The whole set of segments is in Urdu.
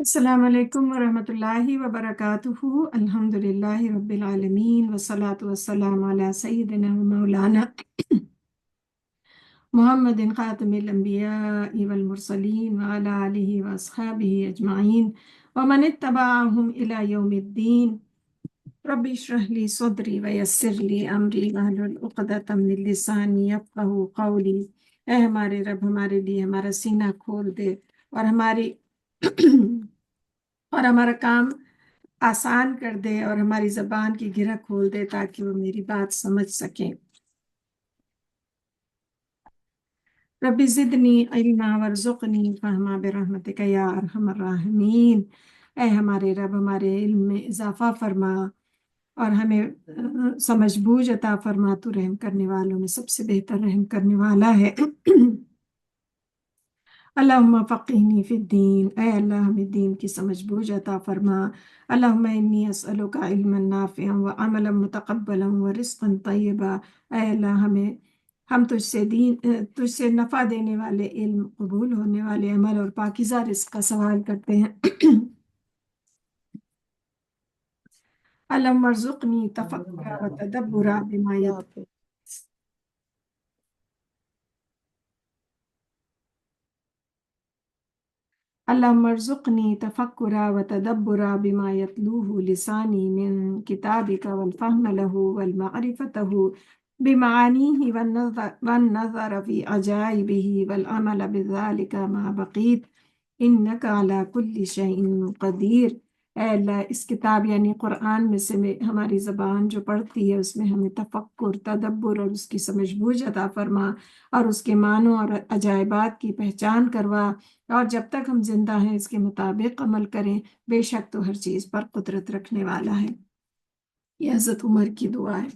السلام علیکم ورحمۃ اللہ وبرکاتہ۔ الحمد للہ رب العالمین والصلاة والسلام علی سیدنا و مولانا محمد خاتم الانبیاء والمرسلین وعلی آلہ واصحابہ اجمعین ومن اتبعہم الی یوم الدین۔ رب اشرح لی صدری ویسر لی امری واحلل عقدۃ من لسانی یفقہوا قولی۔ اے ہمارے رب، ہمارے لیے ہمارا سینہ کھول دے اور ہمارا کام آسان کر دے اور ہماری زبان کی گرہ کھول دے تاکہ وہ میری بات سمجھ سکیں۔ رب زدنی علما ورزقنی فہما برحمتک یا ارحم الراحمین۔ اے ہمارے رب، ہمارے علم میں اضافہ فرما اور ہمیں سمجھ بوجھ عطا فرما۔ تو رحم کرنے والوں میں سب سے بہتر رحم کرنے والا ہے۔ اللہم فقہنی فی الدین، اے اللہ ہمیں دین کی سمجھ بوجھ عطا فرما۔ اللہم انی اسألک علما نافعا وعملا متقبلا ورزقا طیبا۔ اے اللہ ہم تجھ سے نفع دینے والے علم، قبول ہونے والے عمل اور پاکیزہ رزق کا سوال کرتے ہیں۔ اللہم ارزقنی تفکرا و تدبرا بما اللہم ارزقنی تفکرا و تدبرا بما یتلوہ لسانی من کتابک والفہم لہ والمعرفتہ بمعانیہ والنظر فی عجائبہ والعمل بذلک ما بقیت انک علی کل شیء قدیر۔ اے اللہ، اس کتاب یعنی قرآن میں سے ہماری زبان جو پڑھتی ہے اس میں ہمیں تفکر، تدبر اور اس کی سمجھ بوجھ عطا فرما اور اس کے معنوں اور عجائبات کی پہچان کروا، اور جب تک ہم زندہ ہیں اس کے مطابق عمل کریں۔ بے شک تو ہر چیز پر قدرت رکھنے والا ہے۔ یہ حضرت عمر کی دعا ہے۔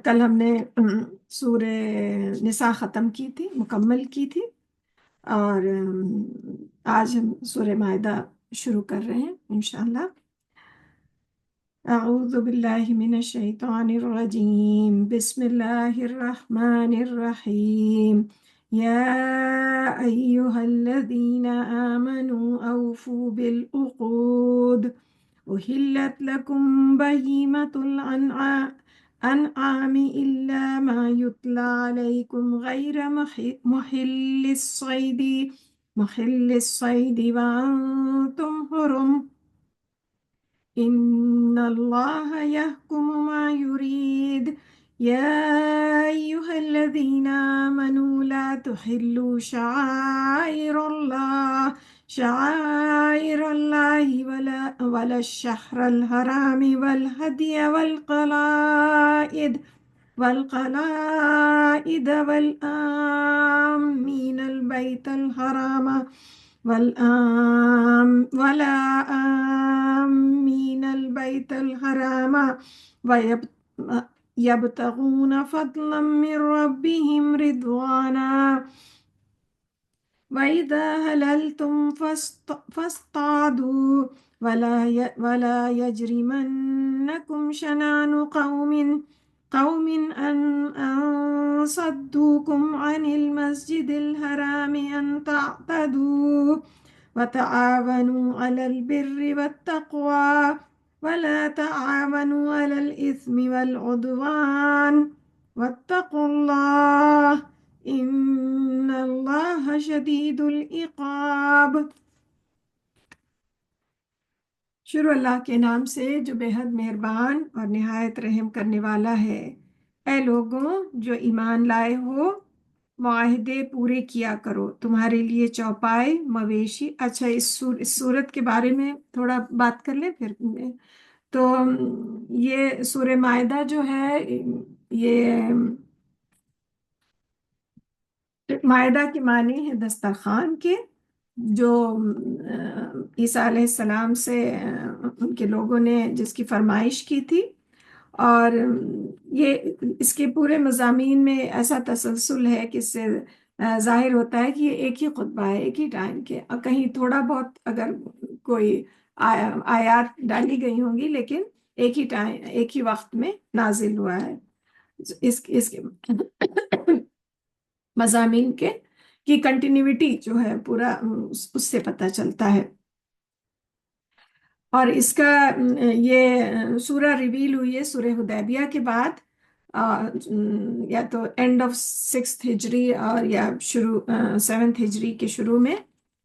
کل ہم نے سورہ نساء ختم کی تھی، مکمل کی تھی، اور آج ہم سورہ مائدہ شروع کر رہے ہیں انشاءاللہ۔ اعوذ باللہ من الشیطان الرجیم، بسم اللہ الرحمن الرحیم۔ یا ایہا الذین آمنوا اوفوا بالعقود احلت لکم بہیمۃ الانعام الا ما یتلی علیکم غیر محل الصید وانتم حرم ان اللہ یحکم ما یرید۔ یا ایہا الذین آمنوا لا تحلوا شعائر اللہ ولا الشہر الحرام والہدی والقلائد والآمین البیت الحرام ولا آمین البیت الحرام ویبتغون فضلا من ربهم رضوانا وَإِذَا حَلَلْتُمْ فَاصْطَادُوا وَلَا يَجْرِمَنَّكُمْ شَنَآنُ قَوْمٍ أَن صَدُّوكُمْ عَنِ الْمَسْجِدِ الْحَرَامِ أَن تَعْتَدُوا وَتَعَاوَنُوا عَلَى الْبِرِّ وَالتَّقْوَى وَلَا تَعَاوَنُوا عَلَى الْإِثْمِ وَالْعُدْوَانِ وَاتَّقُوا اللَّهَ ان اللہ شدید العقاب۔ شروع اللہ کے نام سے جو بے حد مہربان اور نہایت رحم کرنے والا ہے۔ اے لوگوں جو ایمان لائے ہو، معاہدے پورے کیا کرو۔ تمہارے لیے چوپائے، مویشی۔ اچھا، اس صورت کے بارے میں تھوڑا بات کر لیں پھر۔ تو یہ سورہ مائدہ جو ہے، یہ مائدہ کے معنی ہے دسترخوان کے، جو عیسیٰ علیہ السلام سے ان کے لوگوں نے جس کی فرمائش کی تھی، اور یہ اس کے پورے مضامین میں ایسا تسلسل ہے کہ اس سے ظاہر ہوتا ہے کہ یہ ایک ہی خطبہ ہے، ایک ہی ٹائم کے، اور کہیں تھوڑا بہت اگر کوئی آیات ڈالی گئی ہوں گی، لیکن ایک ہی ٹائم، ایک ہی وقت میں نازل ہوا ہے۔ اس کے مضامین کے کی کنٹینیوٹی جو ہے پورا اس سے پتہ چلتا ہے. اور اس کا یہ سورہ ریویل ہوئی ہے سورہ حدیبیہ کے بعد، یا تو اینڈ آف 6th ہجری اور یا شروع 7th ہجری کے شروع میں.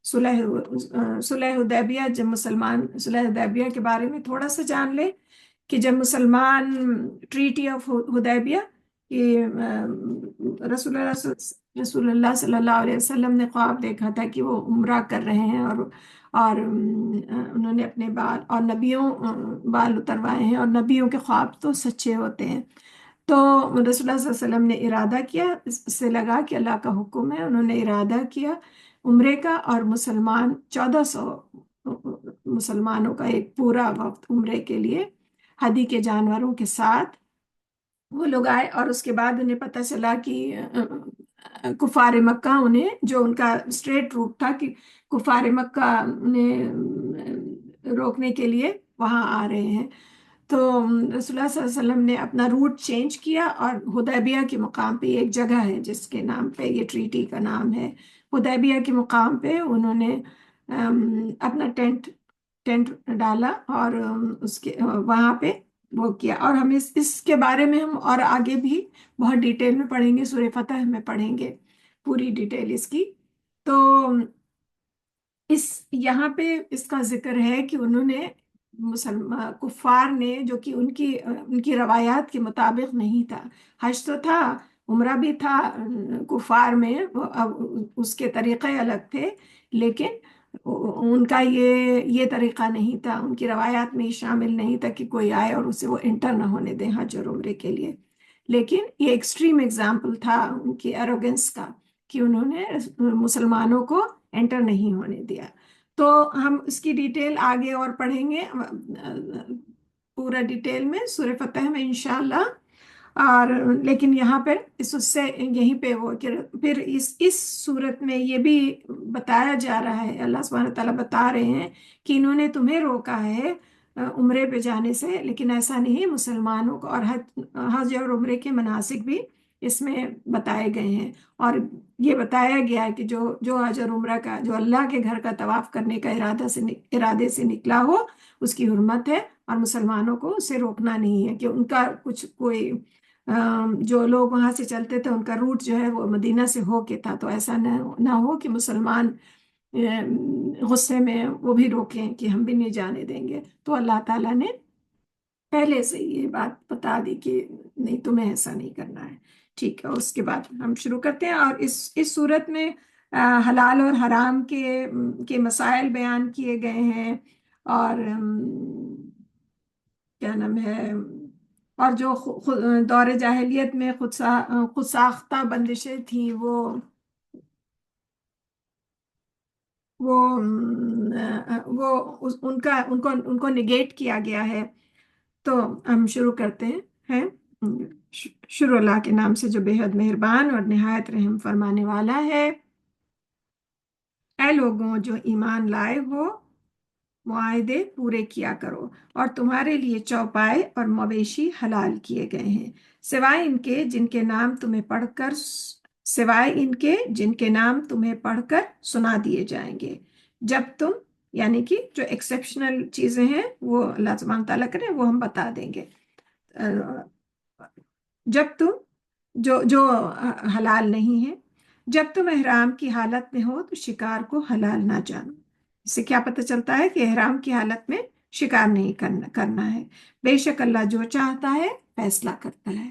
صلح حدیبیہ، جب مسلمان صلح حدیبیہ کے بارے میں تھوڑا سا جان لیں کہ جب مسلمان ٹریٹی آف حدیبیہ کہ رسول اللہ صلی اللہ علیہ وسلم نے خواب دیکھا تھا کہ وہ عمرہ کر رہے ہیں، اور انہوں نے اپنے بال اور نبیوں بال اتروائے ہیں، اور نبیوں کے خواب تو سچے ہوتے ہیں. تو رسول اللہ صلی اللہ علیہ وسلم نے ارادہ کیا، اس سے لگا کہ اللہ کا حکم ہے، انہوں نے ارادہ کیا عمرے کا، اور 1400 مسلمانوں کا ایک پورا وقت عمرے کے لیے ہدی کے جانوروں کے ساتھ وہ لوگ آئے. اور اس کے بعد انہیں پتہ چلا کہ کفار مکہ انہیں، جو ان کا اسٹریٹ روٹ تھا کہ کفار مکہ انہیں روکنے کے لیے وہاں آ رہے ہیں، تو رسول اللہ صلی اللہ علیہ وسلم نے اپنا روٹ چینج کیا، اور حدیبیہ کے مقام پہ ایک جگہ ہے جس کے نام پہ یہ ٹریٹی کا نام ہے. حدیبیہ کے مقام پہ انہوں نے اپنا ٹینٹ ڈالا، اور اس کے وہاں پہ وہ کیا. اور ہم اس کے بارے میں ہم اور آگے بھی بہت ڈیٹیل میں پڑھیں گے، سورہ فتح میں پڑھیں گے پوری ڈیٹیل اس کی. تو یہاں پہ اس کا ذکر ہے کہ انہوں نے کفار نے، جو کہ ان کی روایات کے مطابق نہیں تھا، حج تو تھا، عمرہ بھی تھا، کفار میں اس کے طریقے الگ تھے، لیکن ان کا یہ طریقہ نہیں تھا، ان کی روایات میں شامل نہیں تھا کہ کوئی آئے اور اسے وہ انٹر نہ ہونے دیں حج اور عمرے کے لیے. لیکن یہ ایکسٹریم ایگزامپل تھا ان کی ایروگنس کا کہ انہوں نے مسلمانوں کو انٹر نہیں ہونے دیا. تو ہم اس کی ڈیٹیل آگے اور پڑھیں گے پورا ڈیٹیل میں سورہ فتح میں انشاءاللہ. اور لیکن یہاں پر اس سے یہیں پہ وہ کہ پھر اس صورت میں یہ بھی بتایا جا رہا ہے، اللہ سبحانہ تعالیٰ بتا رہے ہیں کہ انہوں نے تمہیں روکا ہے عمرے پہ جانے سے، لیکن ایسا نہیں، مسلمانوں کو. اور حج اور عمرے کے مناسک بھی اس میں بتائے گئے ہیں، اور یہ بتایا گیا ہے کہ جو حج اور عمرہ کا، جو اللہ کے گھر کا طواف کرنے کا ارادے سے نکلا ہو، اس کی حرمت ہے، اور مسلمانوں کو اسے روکنا نہیں ہے کہ ان کا کوئی جو لوگ وہاں سے چلتے تھے ان کا روٹ جو ہے وہ مدینہ سے ہو کے تھا، تو ایسا نہ ہو کہ مسلمان غصے میں وہ بھی روکیں کہ ہم بھی نہیں جانے دیں گے. تو اللہ تعالیٰ نے پہلے سے یہ بات بتا دی کہ نہیں، تمہیں ایسا نہیں کرنا ہے. ٹھیک ہے، اس کے بعد ہم شروع کرتے ہیں. اور اس صورت میں حلال اور حرام کے مسائل بیان کیے گئے ہیں، اور کیا نام ہے، اور جو دور جاہلیت میں خود ساختہ بندشیں تھیں وہ ان کو نگیٹ کیا گیا ہے. تو ہم شروع کرتے ہیں. شروع اللہ کے نام سے جو بے حد مہربان اور نہایت رحم فرمانے والا ہے. اے لوگوں جو ایمان لائے ہو، معاہدے پورے کیا کرو، اور تمہارے لیے چوپائے اور مویشی حلال کیے گئے ہیں، سوائے ان کے جن کے نام تمہیں پڑھ کر سنا دیے جائیں گے. جب تم، یعنی کہ جو ایکسیپشنل چیزیں ہیں وہ اللہ سبحانہ تعالیٰ کریں، وہ ہم بتا دیں گے. جب تم جو حلال نہیں ہے، جب تم احرام کی حالت میں ہو تو شکار کو حلال نہ جانو. اس سے کیا پتہ چلتا ہے کہ احرام کی حالت میں شکار نہیں کرنا ہے. بے شک اللہ جو چاہتا ہے فیصلہ کرتا ہے.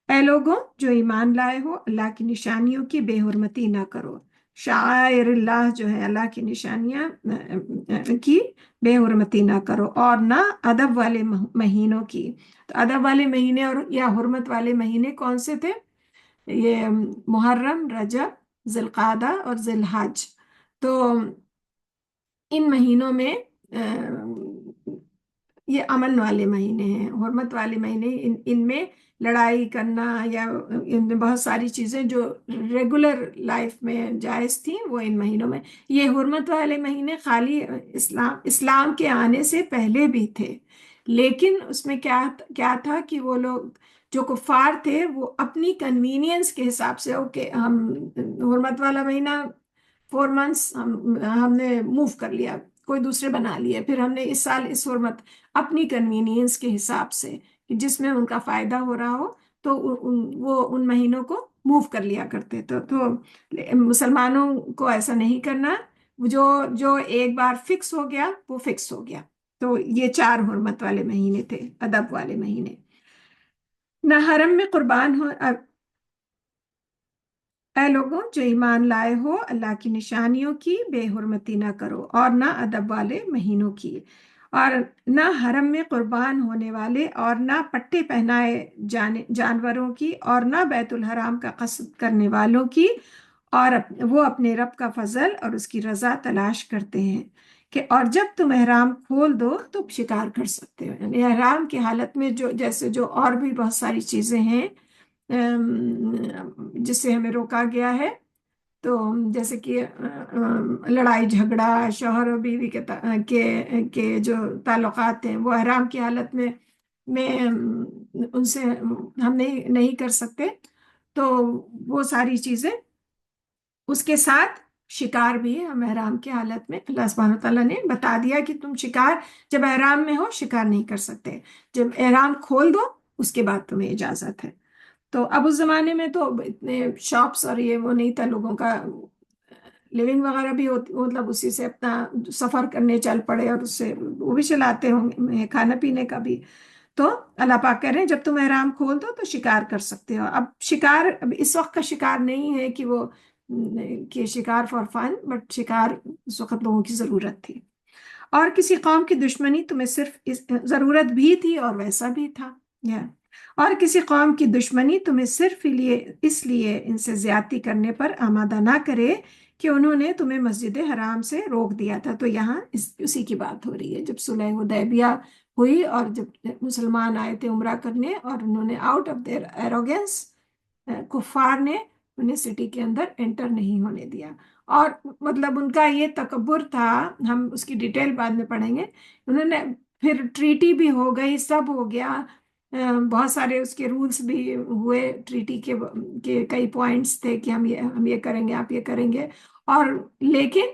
اے لوگوں جو ایمان لائے ہو، اللہ کی نشانیوں کی بے حرمتی نہ کرو. شعائر اللہ جو ہے اللہ کی نشانیاں کی بے حرمتی نہ کرو، اور نہ ادب والے مہینوں کی. تو ادب والے مہینے اور یا حرمت والے مہینے کون سے تھے؟ یہ محرم، رجب، ذی القعدہ اور ذی الحج. تو ان مہینوں میں یہ امن والے مہینے ہیں. حرمت والے مہینے ان میں لڑائی کرنا یا ان میں بہت ساری چیزیں جو ریگولر لائف میں جائز تھیں وہ ان مہینوں میں. یہ حرمت والے مہینے خالی اسلام کے آنے سے پہلے بھی تھے، لیکن اس میں کیا کیا تھا کہ وہ لوگ جو کفار تھے وہ اپنی کنوینئنس کے حساب سے، اوکے ہم حرمت والا مہینہ 4 منتھس ہم نے موو کر لیا، کوئی دوسرے بنا لیے، پھر ہم نے اس سال اس حرمت اپنی کنوینئنس کے حساب سے کہ جس میں ان کا فائدہ ہو رہا ہو تو وہ ان مہینوں کو موو کر لیا کرتے تھے۔ تو مسلمانوں کو ایسا نہیں کرنا، جو جو ایک بار فکس ہو گیا وہ فکس ہو گیا۔ تو یہ 4 حرمت والے مہینے تھے، ادب والے مہینے۔ نہ حرم میں قربان ہو، اے لوگوں جو ایمان لائے ہو، اللہ کی نشانیوں کی بے حرمتی نہ کرو، اور نہ ادب والے مہینوں کی، اور نہ حرم میں قربان ہونے والے، اور نہ پٹے پہنائے جانوروں کی، اور نہ بیت الحرام کا قصد کرنے والوں کی، اور وہ اپنے رب کا فضل اور اس کی رضا تلاش کرتے ہیں کہ اور جب تم احرام کھول دو تو شکار کر سکتے ہو۔ یعنی احرام کی حالت میں جو جیسے جو اور بھی بہت ساری چیزیں ہیں جس سے ہمیں روکا گیا ہے، تو جیسے کہ لڑائی جھگڑا، شوہر و بیوی کے جو تعلقات ہیں وہ احرام کی حالت میں ان سے ہم نہیں کر سکتے۔ تو وہ ساری چیزیں، اس کے ساتھ شکار بھی ہم احرام کی حالت میں اللہ سبحانہ تعالیٰ نے بتا دیا کہ تم شکار جب احرام میں ہو شکار نہیں کر سکتے، جب احرام کھول دو اس کے بعد تمہیں اجازت ہے۔ تو اب اس زمانے میں تو اتنے شاپس اور یہ وہ نہیں تھا، لوگوں کا لیونگ وغیرہ بھی ہوتی، مطلب اسی سے اپنا سفر کرنے چل پڑے، اور اس سے وہ بھی چلاتے ہوں گے کھانا پینے کا بھی۔ تو اللہ پاک کہہ رہے ہیں جب تم احرام کھول دو تو شکار کر سکتے ہو۔ اب شکار اب اس وقت کا شکار نہیں ہے کہ وہ کہ شکار فار فن، بٹ شکار اس وقت لوگوں کی ضرورت تھی۔ اور کسی قوم کی دشمنی تمہیں صرف ضرورت بھی تھی اور ویسا بھی تھا، اور کسی قوم کی دشمنی تمہیں صرف اس لیے ان سے زیادتی کرنے پر آمادہ نہ کرے کہ انہوں نے تمہیں مسجد حرام سے روک دیا تھا۔ تو یہاں اسی کی بات ہو رہی ہے، جب صلح حدیبیہ ہوئی اور جب مسلمان آئے تھے عمرہ کرنے، اور انہوں نے آؤٹ آف دیئر ایروگینس کفار نے انہیں سٹی کے اندر انٹر نہیں ہونے دیا، اور مطلب ان کا یہ تکبر تھا، ہم اس کی ڈیٹیل بعد میں پڑھیں گے۔ انہوں نے پھر ٹریٹی بھی ہو گئی، سب ہو گیا، بہت سارے اس کے رولز بھی ہوئے، ٹریٹی کے کئی پوائنٹس تھے کہ ہم یہ کریں گے، آپ یہ کریں گے، اور لیکن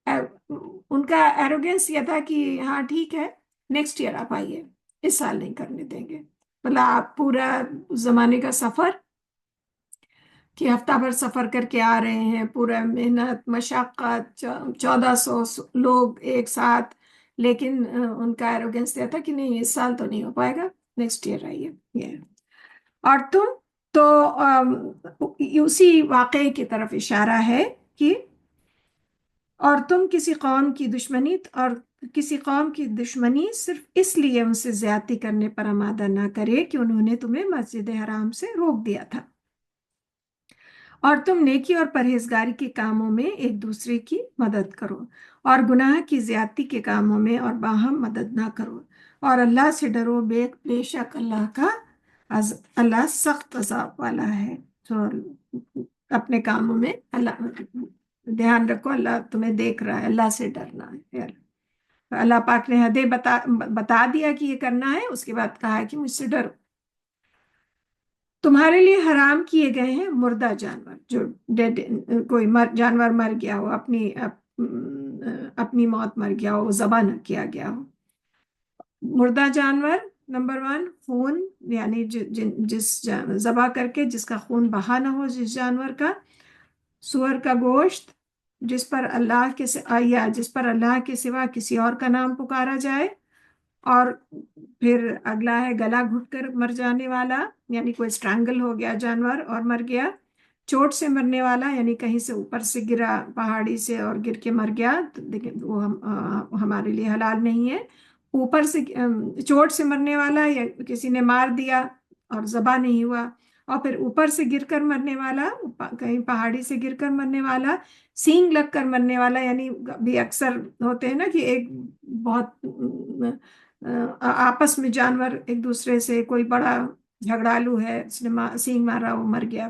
ان کا ایروگینس یہ تھا کہ ہاں ٹھیک ہے نیکسٹ ایئر آپ آئیے، اس سال نہیں کرنے دیں گے۔ مطلب آپ پورا زمانے کا سفر کہ ہفتہ بھر سفر کر کے آ رہے ہیں، پورا محنت مشقت، 1400 لوگ ایک ساتھ، لیکن ان کا ایروگینس یہ تھا کہ نہیں اس سال تو نہیں ہو پائے گا، نیکسٹ ایئر آئیے یہ۔ اور تم تو اسی واقعے کی طرف اشارہ ہے کہ اور تم کسی قوم کی دشمنی صرف اس لیے ان سے زیادتی کرنے پر آمادہ نہ کرے کہ انہوں نے تمہیں مسجد حرام سے روک دیا تھا، اور تم نیکی اور پرہیزگاری کے کاموں میں ایک دوسرے کی مدد کرو، اور گناہ کی زیادتی کے کاموں میں اور باہم مدد نہ کرو، اور اللہ سے ڈرو، بے شک اللہ سخت عذاب والا ہے۔ تو اپنے کاموں میں اللہ دھیان رکھو، اللہ تمہیں دیکھ رہا ہے، اللہ سے ڈرنا ہے۔ اللہ پاک نے حدیں بتا دیا کہ یہ کرنا ہے، اس کے بعد کہا ہے کہ مجھ سے ڈرو۔ تمہارے لیے حرام کیے گئے ہیں مردہ جانور، جو کوئی جانور مر گیا ہو، اپنی موت مر گیا ہو، ذبح نہ کیا گیا ہو۔ مردہ جانور نمبر 1 خون، یعنی جس ذبح کر کے جس کا خون بہا نہ ہو، جس جانور کا۔ سور کا گوشت جس پر اللہ کے سوا کسی اور کا نام پکارا جائے، اور پھر اگلا ہے گلا گھٹ کر مر جانے والا، یعنی کوئی اسٹرانگل ہو گیا جانور اور مر گیا۔ چوٹ سے مرنے والا، یعنی کہیں سے اوپر سے گرا، پہاڑی سے اور گر کے مر گیا، لیکن وہ ہمارے لیے حلال نہیں ہے۔ اوپر سے چوٹ سے مرنے والا، یا کسی نے مار دیا اور ذبح نہیں ہوا، اور پھر اوپر سے گر کر مرنے والا، کہیں پہاڑی سے گر کر مرنے والا، سینگ لگ کر مرنے والا، یعنی بھی اکثر ہوتے ہیں نا کہ ایک بہت آپس میں جانور ایک دوسرے سے، کوئی بڑا جھگڑالو ہے، اس نے سینگ مارا، وہ مر گیا۔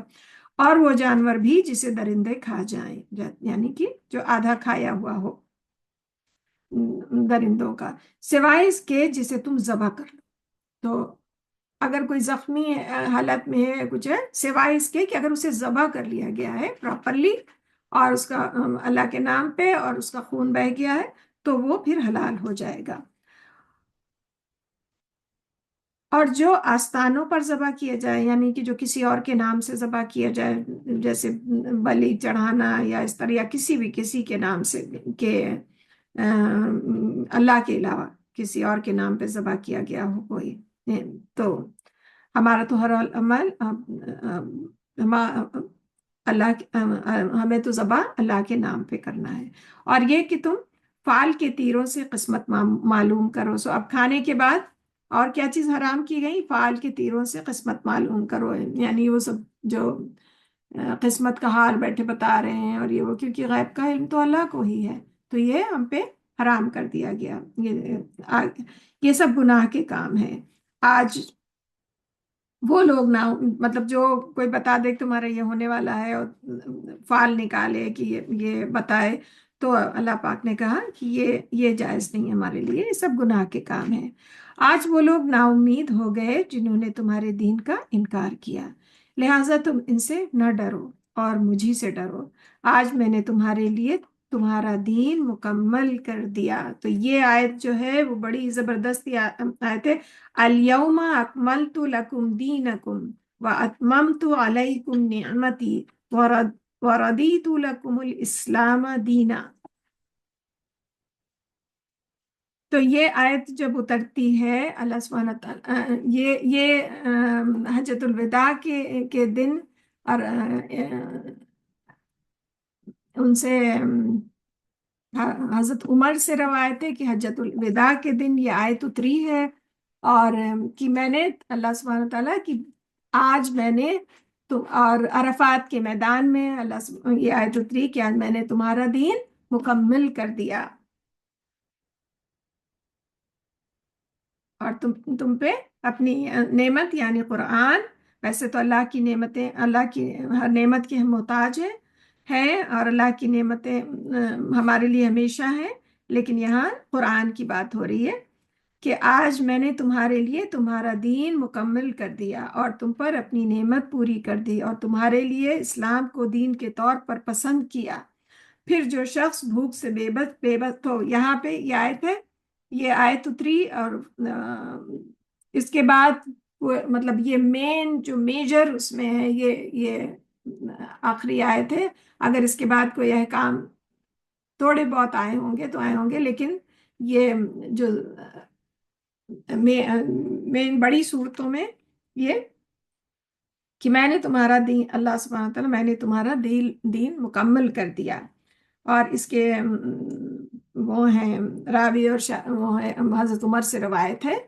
اور وہ جانور بھی جسے درندے کھا جائیں، یعنی کہ جو آدھا کھایا ہوا ہو۔ درندوں کا، سوائے اس کے جسے تم ذبح کر لو۔ تو اگر کوئی زخمی حالت میں ہے کچھ ہے، سوائے اس کے کہ اگر اسے ذبح کر لیا گیا ہے پراپرلی، اور اس کا اللہ کے نام پہ، اور اس کا خون بہ گیا ہے، تو وہ پھر حلال ہو جائے گا۔ اور جو آستانوں پر ذبح کیا جائے، یعنی کہ جو کسی اور کے نام سے ذبح کیا جائے، جیسے بلی چڑھانا یا اس طرح، یا کسی کے نام سے، کہ اللہ کے علاوہ کسی اور کے نام پہ ذبح کیا گیا ہو کوئی، تو ہمارا تو ہر عمل ہمیں تو ذبح اللہ کے نام پہ کرنا ہے۔ اور یہ کہ تم فال کے تیروں سے قسمت معلوم کرو، سو اب کھانے کے بعد اور کیا چیز حرام کی گئی؟ فال کے تیروں سے قسمت معلوم کرو، یعنی وہ سب جو قسمت کا حال بیٹھے بتا رہے ہیں، اور یہ وہ، کیونکہ غیب کا علم تو اللہ کو ہی ہے، تو یہ ہم پہ حرام کر دیا گیا۔ یہ سب گناہ کے کام ہیں۔ آج وہ لوگ نہ، مطلب جو کوئی بتا دے کہ تمہارا یہ ہونے والا ہے، اور فال نکالے کہ یہ بتائے، تو اللہ پاک نے کہا کہ یہ جائز نہیں ہے ہمارے لیے، یہ سب گناہ کے کام ہیں۔ آج وہ لوگ نا امید ہو گئے جنہوں نے تمہارے دین کا انکار کیا، لہٰذا تم ان سے نہ ڈرو اور مجھی سے ڈرو۔ آج میں نے تمہارے لیے تمہارا دین مکمل کر دیا۔ تو یہ آیت جو ہے وہ بڑی زبردست آیت ہے۔ الیوم اکملت لکم دینکم واتممت علیکم نعمتی ورضیت لکم الاسلام دینا۔ تو یہ آیت جب اترتی ہے، اللہ سبحانہ تعالیٰ یہ حجۃ الوداع کے دن، اور ان سے حضرت عمر سے روایت ہے کہ حجۃ الوداع کے دن یہ آیت اتری ہے، اور کہ میں نے اللہ سبحانہ تعالیٰ کی آج میں نے تو، اور عرفات کے میدان میں یہ آیت اتری کہ آج میں نے تمہارا دین مکمل کر دیا، اور تم پہ اپنی نعمت یعنی قرآن، ویسے تو اللہ کی نعمتیں، اللہ کی ہر نعمت کے ہم محتاج ہیں، اور اللہ کی نعمتیں ہمارے لیے ہمیشہ ہیں، لیکن یہاں قرآن کی بات ہو رہی ہے کہ آج میں نے تمہارے لیے تمہارا دین مکمل کر دیا، اور تم پر اپنی نعمت پوری کر دی، اور تمہارے لیے اسلام کو دین کے طور پر پسند کیا۔ پھر جو شخص بھوک سے بے بس، تو یہاں پہ یہ آیت ہے، یہ آیت اتری، اور اس کے بعد مطلب یہ مین جو میجر اس میں ہے، یہ آخری آیت ہے۔ اگر اس کے بعد کوئی احکام تھوڑے بہت آئے ہوں گے تو آئے ہوں گے، لیکن یہ جو مین بڑی صورتوں میں یہ کہ میں نے تمہارا دین، اللہ سبحانہ تعالیٰ، میں نے تمہارا دین مکمل کر دیا۔ اور اس کے وہ ہیں راوی، اور وہ ہے حضرت عمر سے روایت ہے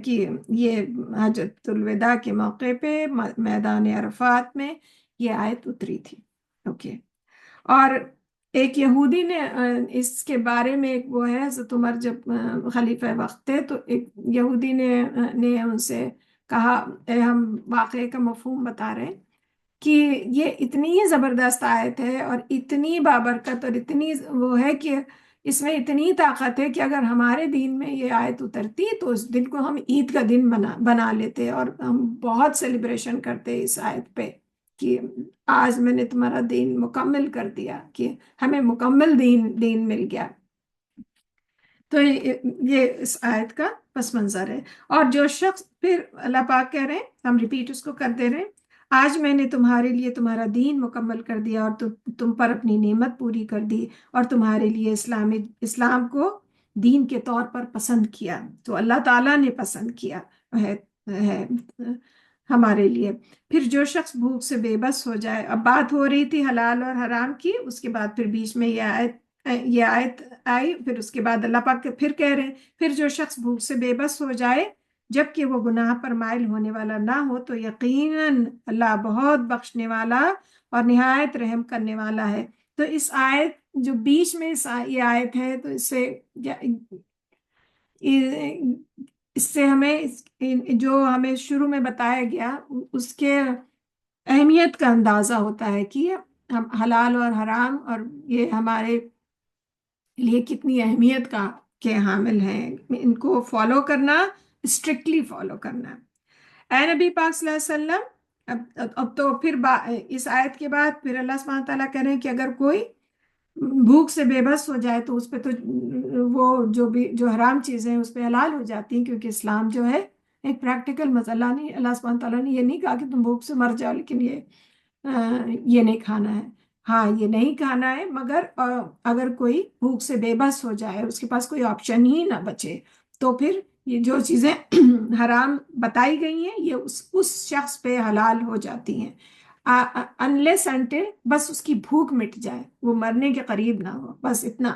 کہ یہ حجۃ الوداع کے موقع پہ میدان عرفات میں یہ آیت اتری تھی۔ اوکے۔ اور ایک یہودی نے اس کے بارے میں، ایک وہ ہے حضرت عمر جب خلیفہ وقت تھے، تو ایک یہودی نے ان سے کہا، ہم واقعے کا مفہوم بتا رہے ہیں کہ یہ اتنی زبردست آیت ہے، اور اتنی بابرکت، اور اتنی وہ ہے کہ اس میں اتنی طاقت ہے کہ اگر ہمارے دین میں یہ آیت اترتی تو اس دن کو ہم عید کا دن بنا لیتے، اور ہم بہت سیلیبریشن کرتے اس آیت پہ کہ آج میں نے تمہارا دین مکمل کر دیا، کہ ہمیں مکمل دین مل گیا۔ تو یہ اس آیت کا پس منظر ہے۔ اور جو شخص، پھر اللہ پاک کہہ رہے ہیں، ہم ریپیٹ اس کو کرتے رہیں، آج میں نے تمہارے لیے تمہارا دین مکمل کر دیا، اور تم پر اپنی نعمت پوری کر دی، اور تمہارے لیے اسلام کو دین کے طور پر پسند کیا۔ تو اللہ تعالیٰ نے پسند کیا ہے ہمارے لیے۔ پھر جو شخص بھوک سے بے بس ہو جائے، اب بات ہو رہی تھی حلال اور حرام کی، اس کے بعد پھر بیچ میں یہ آیت آئی، پھر اس کے بعد اللہ پاک پھر کہہ رہے ہیں، پھر جو شخص بھوک سے بے بس ہو جائے جبکہ وہ گناہ پر مائل ہونے والا نہ ہو، تو یقیناً اللہ بہت بخشنے والا اور نہایت رحم کرنے والا ہے۔ تو اس آیت جو بیچ میں یہ آیت ہے، تو اس سے ہمیں جو ہمیں شروع میں بتایا گیا اس کے اہمیت کا اندازہ ہوتا ہے کہ ہم حلال اور حرام، اور یہ ہمارے لیے کتنی اہمیت کا کے حامل ہیں، ان کو فالو کرنا، اسٹرکٹلی فالو کرنا۔ اے نبی پاک صلی اللہ علیہ وسلم، اب تو پھر اس آیت کے بعد پھر اللہ سبحانہ تعالیٰ کہہ رہے ہیں کہ اگر کوئی بھوک سے بے بس ہو جائے تو اس پہ تو وہ جو بھی جو حرام چیزیں ہیں اس پہ حلال ہو جاتی ہیں، کیونکہ اسلام جو ہے ایک پریکٹیکل مسئلہ نہیں، اللہ سبحانہ تعالیٰ نے یہ نہیں کہا کہ تم بھوک سے مر جاؤ لیکن یہ نہیں کھانا ہے۔ ہاں یہ نہیں کھانا ہے، مگر اگر کوئی بھوک سے بے بس ہو جائے، اس کے پاس کوئی آپشن ہی نہ بچے، تو پھر یہ جو چیزیں حرام بتائی گئی ہیں یہ اس شخص پہ حلال ہو جاتی ہیں، انلیس انٹل بس اس کی بھوک مٹ جائے، وہ مرنے کے قریب نہ ہو، بس اتنا،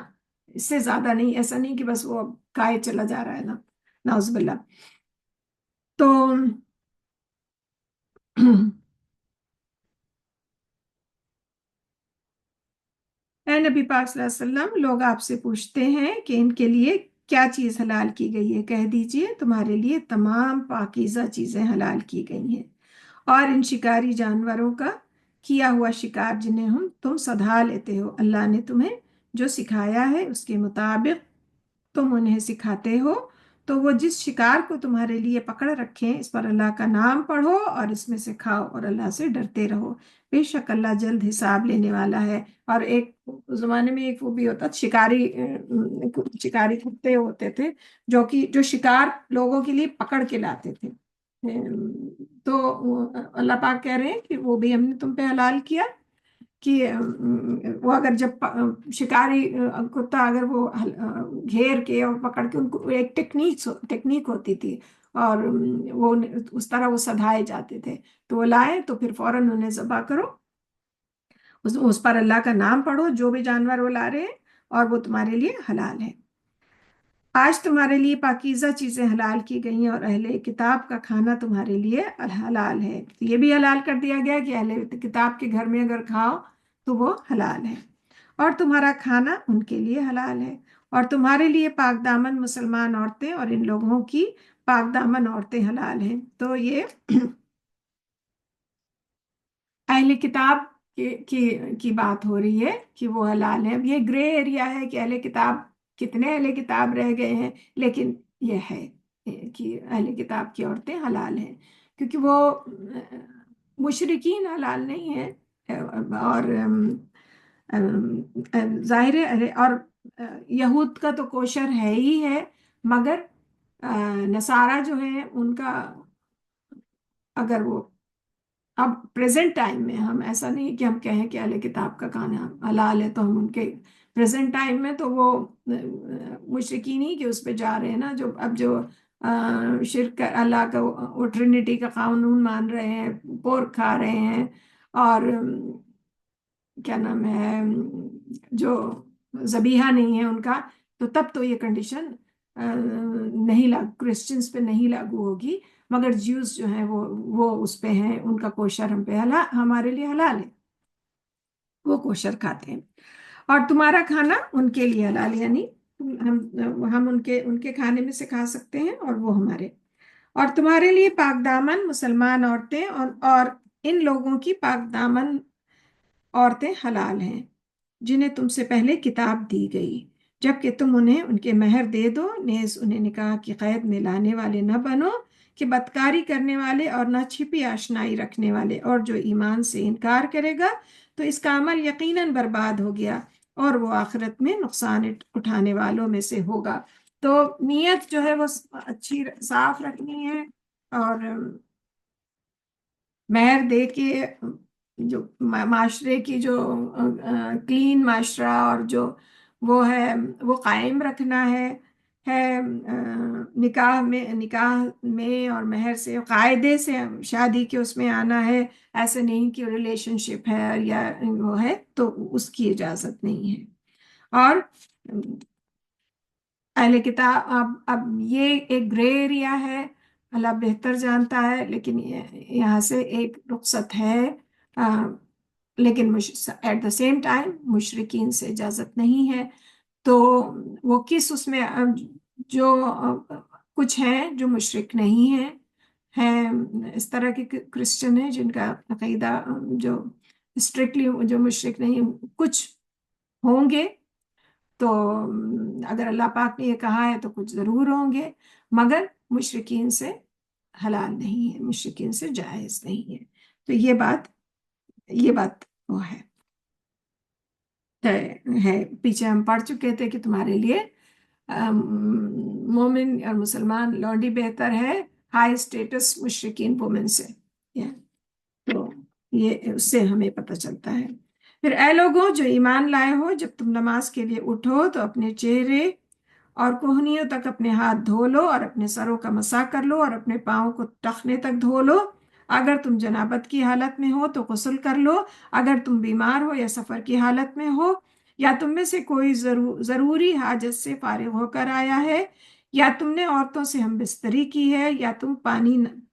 اس سے زیادہ نہیں، ایسا نہیں کہ بس وہ کھائے چلا جا رہا ہے نا، نعوذ باللہ۔ تو اے نبی پاک صلی اللہ علیہ وسلم، لوگ آپ سے پوچھتے ہیں کہ ان کے لیے کیا چیز حلال کی گئی ہے، کہہ دیجئے تمہارے لیے تمام پاکیزہ چیزیں حلال کی گئی ہیں، اور ان شکاری جانوروں کا کیا ہوا شکار جنہیں تم سدھا لیتے ہو، اللہ نے تمہیں جو سکھایا ہے اس کے مطابق تم انہیں سکھاتے ہو، تو وہ جس شکار کو تمہارے لیے پکڑ رکھیں اس پر اللہ کا نام پڑھو اور اس میں سے کھاؤ اور اللہ سے ڈرتے رہو، بے شک اللہ جلد حساب لینے والا ہے۔ اور ایک اس زمانے میں ایک وہ بھی ہوتا، شکاری کتے ہوتے تھے جو شکار لوگوں کے لیے پکڑ کے لاتے تھے، تو اللہ پاک کہہ رہے ہیں کہ وہ بھی ہم نے تم پہ حلال کیا، کہ وہ اگر جب شکاری کتا اگر وہ گھیر کے اور پکڑ کے، ان کو ایک ٹیکنیک ہوتی تھی، اور وہ اس طرح وہ سدھائے جاتے تھے، تو وہ لائے تو پھر فوراً انہیں ذبح کرو، اس پر اللہ کا نام پڑھو، جو بھی جانور وہ لا رہے ہیں، اور وہ تمہارے لیے حلال ہے۔ آج تمہارے لیے پاکیزہ چیزیں حلال کی گئی ہیں، اور اہل کتاب کا کھانا تمہارے لیے حلال ہے، یہ بھی حلال کر دیا گیا کہ اہل کتاب کے گھر میں اگر کھاؤ تو وہ حلال ہے، اور تمہارا کھانا ان کے لیے حلال ہے، اور تمہارے لیے پاک دامن مسلمان عورتیں اور ان لوگوں کی پاک دامن عورتیں حلال ہیں۔ تو یہ اہل کتاب کی بات ہو رہی ہے کہ وہ حلال ہے۔ اب یہ گرے ایریا ہے کہ اہل کتاب کتنے اہل کتاب رہ گئے ہیں، لیکن یہ ہے کہ اہل کتاب کی عورتیں حلال ہیں، کیونکہ وہ مشرکین حلال نہیں ہیں، اور ظاہر ہے، اور یہود کا تو کوشر ہے ہی ہے، مگر نصارہ جو ہیں ان کا، اگر وہ اب پریزنٹ ٹائم میں، ہم ایسا نہیں کہ ہم کہیں کہ اہل کتاب کا کھانا حلال ہے تو ہم ان کے پریزنٹ ٹائم میں تو وہ مشرکین ہی کے اس پہ جا رہے ہیں نا، جو اب جو شرک اللہ کا وہ ٹرینٹی کا قانون مان رہے ہیں، پورک کھا رہے ہیں، اور کیا نام ہے جو ذبیحہ نہیں ہے ان کا، تو تب تو یہ کنڈیشن نہیں کرسچنس پہ نہیں لاگو ہوگی، مگر جیوز جو ہیں وہ اس پہ ہیں، ان کا کوشر ہم پہ ہمارے لیے حلال ہے، وہ کوشر کھاتے ہیں، اور تمہارا کھانا ان کے لیے حلال ہے، یعنی ہم ان کے کھانے میں سے کھا سکتے ہیں اور وہ ہمارے، اور تمہارے لیے پاک دامن مسلمان عورتیں اور ان لوگوں کی پاک دامن عورتیں حلال ہیں جنہیں تم سے پہلے کتاب دی گئی، جبکہ تم انہیں ان کے مہر دے دو، نیز انہیں نکاح کی قید میں لانے والے نہ بنو کہ بدکاری کرنے والے اور نہ چھپی آشنائی رکھنے والے، اور جو ایمان سے انکار کرے گا تو اس کا عمل یقیناً برباد ہو گیا اور وہ آخرت میں نقصان اٹھانے والوں میں سے ہوگا۔ تو نیت جو ہے وہ اچھی صاف رکھنی ہے، اور مہر دے کے جو معاشرے کی جو کلین معاشرہ اور جو وہ ہے وہ قائم رکھنا ہے نکاح میں اور مہر سے قاعدے سے شادی کے اس میں آنا ہے، ایسے نہیں کہ ریلیشن شپ ہے یا وہ ہے تو اس کی اجازت نہیں ہے۔ اور اہل کتاب اب یہ ایک گرے ایریا ہے، اللہ بہتر جانتا ہے، لیکن یہاں سے ایک رخصت ہے، لیکن ایٹ دا سیم ٹائم مشرکین سے اجازت نہیں ہے، تو وہ کس اس میں جو کچھ ہیں جو مشرک نہیں ہیں اس طرح کے کرسچن ہیں جن کا عقیدہ جو اسٹرکٹلی جو مشرک نہیں، کچھ ہوں گے تو اگر اللہ پاک نے یہ کہا ہے تو کچھ ضرور ہوں گے، مگر مشرکین سے حلال نہیں ہے، مشرکین سے جائز نہیں ہے۔ تو یہ بات وہ ہے پیچھے ہم پڑھ چکے تھے کہ تمہارے لیے مومن اور مسلمان لونڈی بہتر ہے ہائی اسٹیٹس مشرکین وومن سے۔ Yeah. تو یہ اس سے ہمیں پتہ چلتا ہے۔ پھر اے لوگوں جو ایمان لائے ہو، جب تم نماز کے لیے اٹھو تو اپنے چہرے اور کوہنیوں تک اپنے ہاتھ دھو لو، اور اپنے سروں کا مسح کر لو، اور اپنے پاؤں کو ٹخنے تک دھو لو۔ اگر تم جنابت کی حالت میں ہو تو غسل کر لو، اگر تم بیمار ہو یا سفر کی حالت میں ہو، یا تم میں سے کوئی ضروری حاجت سے فارغ ہو کر آیا ہے، یا تم نے عورتوں سے ہم بستری کی ہے، یا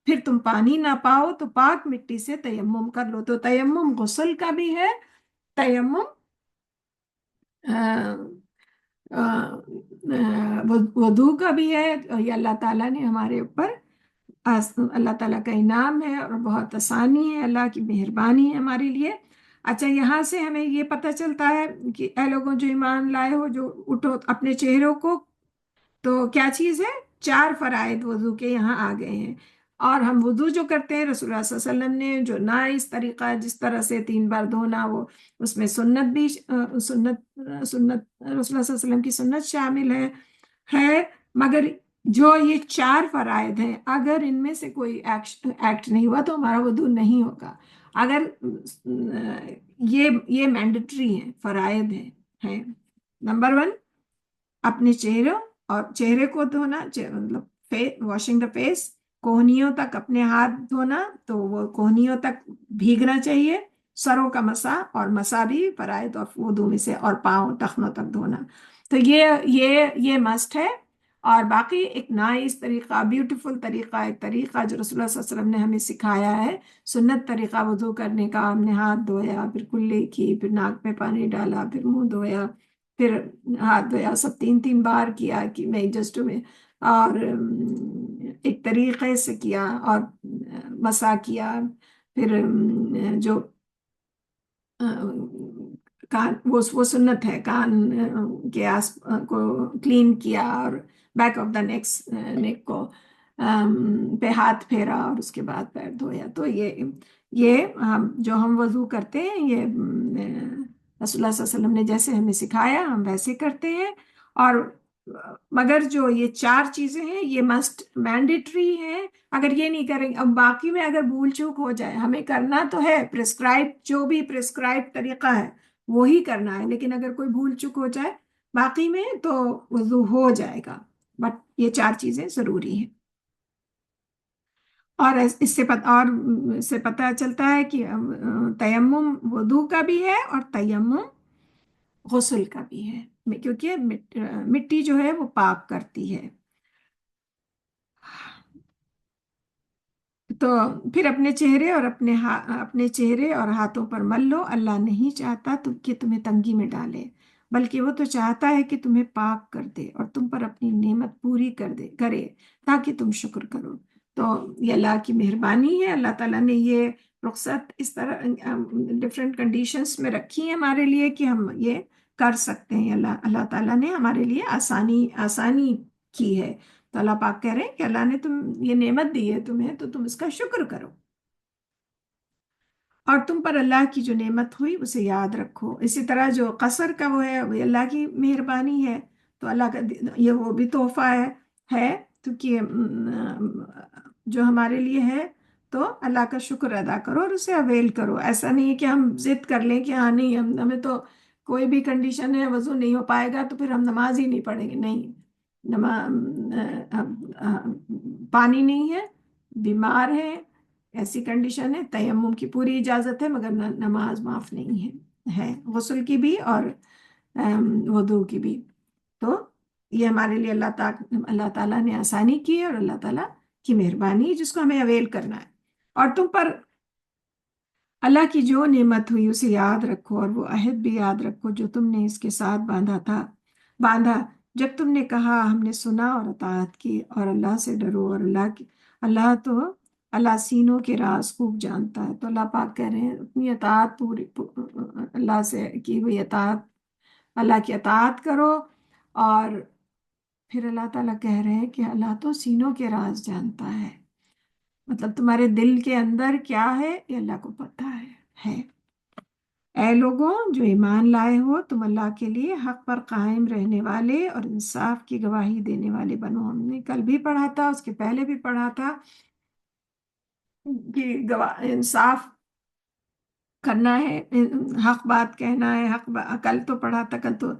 پھر تم پانی نہ پاؤ تو پاک مٹی سے تیمم کر لو۔ تو تیمم غسل کا بھی ہے، تیمم وضو کا بھی ہے۔ یہ اللہ تعالیٰ نے ہمارے اوپر، اللہ تعالیٰ کا انعام ہے اور بہت آسانی ہے، اللہ کی مہربانی ہے ہمارے لیے۔ اچھا، یہاں سے ہمیں یہ پتہ چلتا ہے کہ اے لوگوں جو ایمان لائے ہو، جو اٹھو اپنے چہروں کو، تو کیا چیز ہے؟ 4 فرائض وضو کے یہاں آ گئے ہیں۔ اور ہم وضو جو کرتے ہیں، رسول اللہ صلی اللہ علیہ وسلم نے جو نائس طریقہ ہے جس طرح سے 3 بار دھونا، وہ اس میں سنت بھی سنت رسول اللہ صلی اللہ علیہ وسلم کی سنت شامل ہے۔ مگر جو یہ 4 فرائض ہیں، اگر ان میں سے کوئی ایکٹ نہیں ہوا تو ہمارا وضو نہیں ہوگا۔ اگر یہ مینڈیٹری ہیں، فرائض ہیں۔ نمبر 1، اپنے چہرے کو دھونا، مطلب واشنگ دا فیس، کوہنیوں تک اپنے ہاتھ دھونا تو وہ کوہنیوں تک بھیگنا چاہیے، سروں کا مسح، اور مسح بھی فرائض اور وضو میں سے، اور پاؤں ٹخنوں تک دھونا۔ تو یہ مسٹ ہے۔ اور باقی ایک نائس طریقہ، بیوٹیفل طریقہ، ایک طریقہ جو رسول اللہ صلی اللہ علیہ وسلم نے ہمیں سکھایا ہے، سنت طریقہ وضو کرنے کا، ہم نے ہاتھ دھویا، پھر کلی کی، پھر ناک میں پانی ڈالا، پھر منہ دھویا، پھر ہاتھ دھویا، سب 3 بار کیا کہ میں جسٹ میں، اور ایک طریقے سے کیا، اور مسح کیا، پھر جو کان، وہ سنت ہے، کان کے آس کو کلین کیا، اور بیک آف دا نیک کو پہ ہاتھ پھیرا، اور اس کے بعد پیر دھویا۔ تو یہ جو ہم وضو کرتے ہیں، یہ رسول اللہ صلی اللہ علیہ وسلم نے جیسے ہمیں سکھایا ہم ویسے کرتے ہیں۔ اور مگر جو یہ 4 چیزیں ہیں یہ مسٹ مینڈیٹری ہیں، اگر یہ نہیں کریں گے، اب باقی میں اگر بھول چوک ہو جائے، ہمیں کرنا تو ہے پرسکرائب، جو بھی پرسکرائب طریقہ ہے وہی کرنا ہے، لیکن اگر کوئی بھول چوک ہو جائے باقی میں تو وضو ہو جائے گا، بٹ یہ 4 چیزیں ضروری ہیں۔ اور اس سے پتہ چلتا ہے کہ تیمم وضو کا بھی ہے، اور تیمم غسل کا بھی ہے، کیونکہ مٹی جو ہے وہ پاک کرتی ہے۔ تو پھر اپنے چہرے اور ہاتھوں پر مل لو، اللہ نہیں چاہتا کہ تمہیں تنگی میں ڈالے، بلکہ وہ تو چاہتا ہے کہ تمہیں پاک کر دے اور تم پر اپنی نعمت پوری کرے تاکہ تم شکر کرو۔ تو یہ اللہ کی مہربانی ہے، اللہ تعالیٰ نے یہ رخصت اس طرح ڈفرینٹ کنڈیشنز میں رکھی ہیں ہمارے لیے کہ ہم یہ کر سکتے ہیں۔ اللہ تعالیٰ نے ہمارے لیے آسانی کی ہے۔ تو اللہ پاک کہہ رہے ہیں کہ اللہ نے یہ نعمت دی ہے تمہیں، تو تم اس کا شکر کرو، اور تم پر اللہ کی جو نعمت ہوئی اسے یاد رکھو۔ اسی طرح جو قصر کا وہ ہے، وہ اللہ کی مہربانی ہے، تو اللہ کا یہ وہ بھی تحفہ ہے کیونکہ جو ہمارے لیے ہے، تو اللہ کا شکر ادا کرو اور اسے اویل کرو۔ ایسا نہیں ہے کہ ہم ضد کر لیں کہ ہاں نہیں، ہمیں تو کوئی بھی کنڈیشن ہے، وضو نہیں ہو پائے گا تو پھر ہم نماز ہی نہیں پڑھیں گے، نہیں۔ پانی نہیں ہے، بیمار ہے، ایسی کنڈیشن ہے، تیمم کی پوری اجازت ہے، مگر نماز معاف نہیں ہے غسل کی بھی اور وضو کی بھی۔ تو یہ ہمارے لیے اللہ تعالیٰ نے آسانی کی ہے، اور اللہ تعالیٰ کی مہربانی جس کو ہمیں اویل کرنا ہے۔ اور تم پر اللہ کی جو نعمت ہوئی اسے یاد رکھو، اور وہ عہد بھی یاد رکھو جو تم نے اس کے ساتھ باندھا جب تم نے کہا ہم نے سنا اور اطاعت کی، اور اللہ سے ڈرو، اور اللہ سینوں کے راز خوب جانتا ہے۔ تو اللہ پاک کہہ رہے ہیں اپنی اطاعت پوری، اللہ سے کی ہوئی اطاعت اللہ کی اطاعت کرو. اور پھر اللہ تعالیٰ کہہ رہے ہیں کہ اللہ تو سینوں کے راز جانتا ہے. مطلب تمہارے دل کے اندر کیا ہے یہ اللہ کو پتہ ہے. اے لوگوں جو ایمان لائے ہو تم اللہ کے لیے حق پر قائم رہنے والے اور انصاف کی گواہی دینے والے بنو. ہم نے کل بھی پڑھا تھا، اس کے پہلے بھی پڑھا تھا کہ انصاف کرنا ہے، حق بات کہنا ہے. کل تو پڑھا تھا، کل تو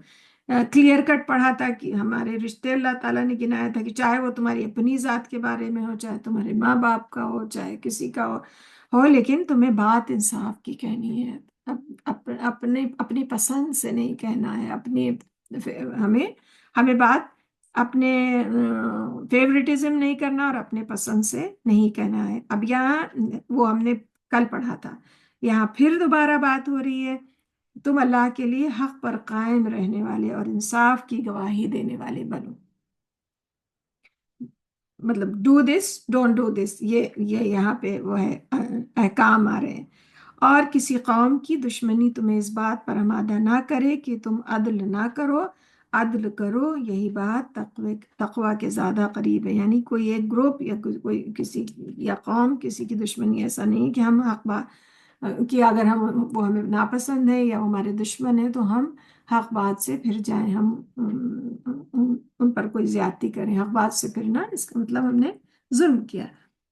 کلیئر کٹ پڑھا تھا کہ ہمارے رشتے اللہ تعالیٰ نے گنایا تھا کہ چاہے وہ تمہاری اپنی ذات کے بارے میں ہو، چاہے تمہارے ماں باپ کا ہو، چاہے کسی کا ہو لیکن تمہیں بات انصاف کی کہنی ہے. اپنی پسند سے نہیں کہنا ہے. ہمیں ہمیں بات اپنے فیوریٹزم نہیں کرنا اور اپنے پسند سے نہیں کہنا ہے. اب یہاں وہ ہم نے کل پڑھا تھا، یہاں پھر دوبارہ بات ہو رہی ہے تم اللہ کے لیے حق پر قائم رہنے والے اور انصاف کی گواہی دینے والے بنو. مطلب do this don't do this, یہ یہاں پہ وہ ہے احکام آ رہے ہیں. اور کسی قوم کی دشمنی تمہیں اس بات پر آمادہ نہ کرے کہ تم عدل نہ کرو. عدل کرو، یہی بات تقوی کے زیادہ قریب ہے. یعنی کوئی ایک گروپ یا کوئی کسی یا قوم کسی کی دشمنی ایسا نہیں کہ ہم حق بات کہ اگر وہ ہمیں ناپسند ہے یا وہ ہمارے دشمن ہیں تو ہم حق بات سے پھر جائیں، ہم ان پر کوئی زیادتی کریں. حق بات سے پھرنا اس کا مطلب ہم نے ظلم کیا،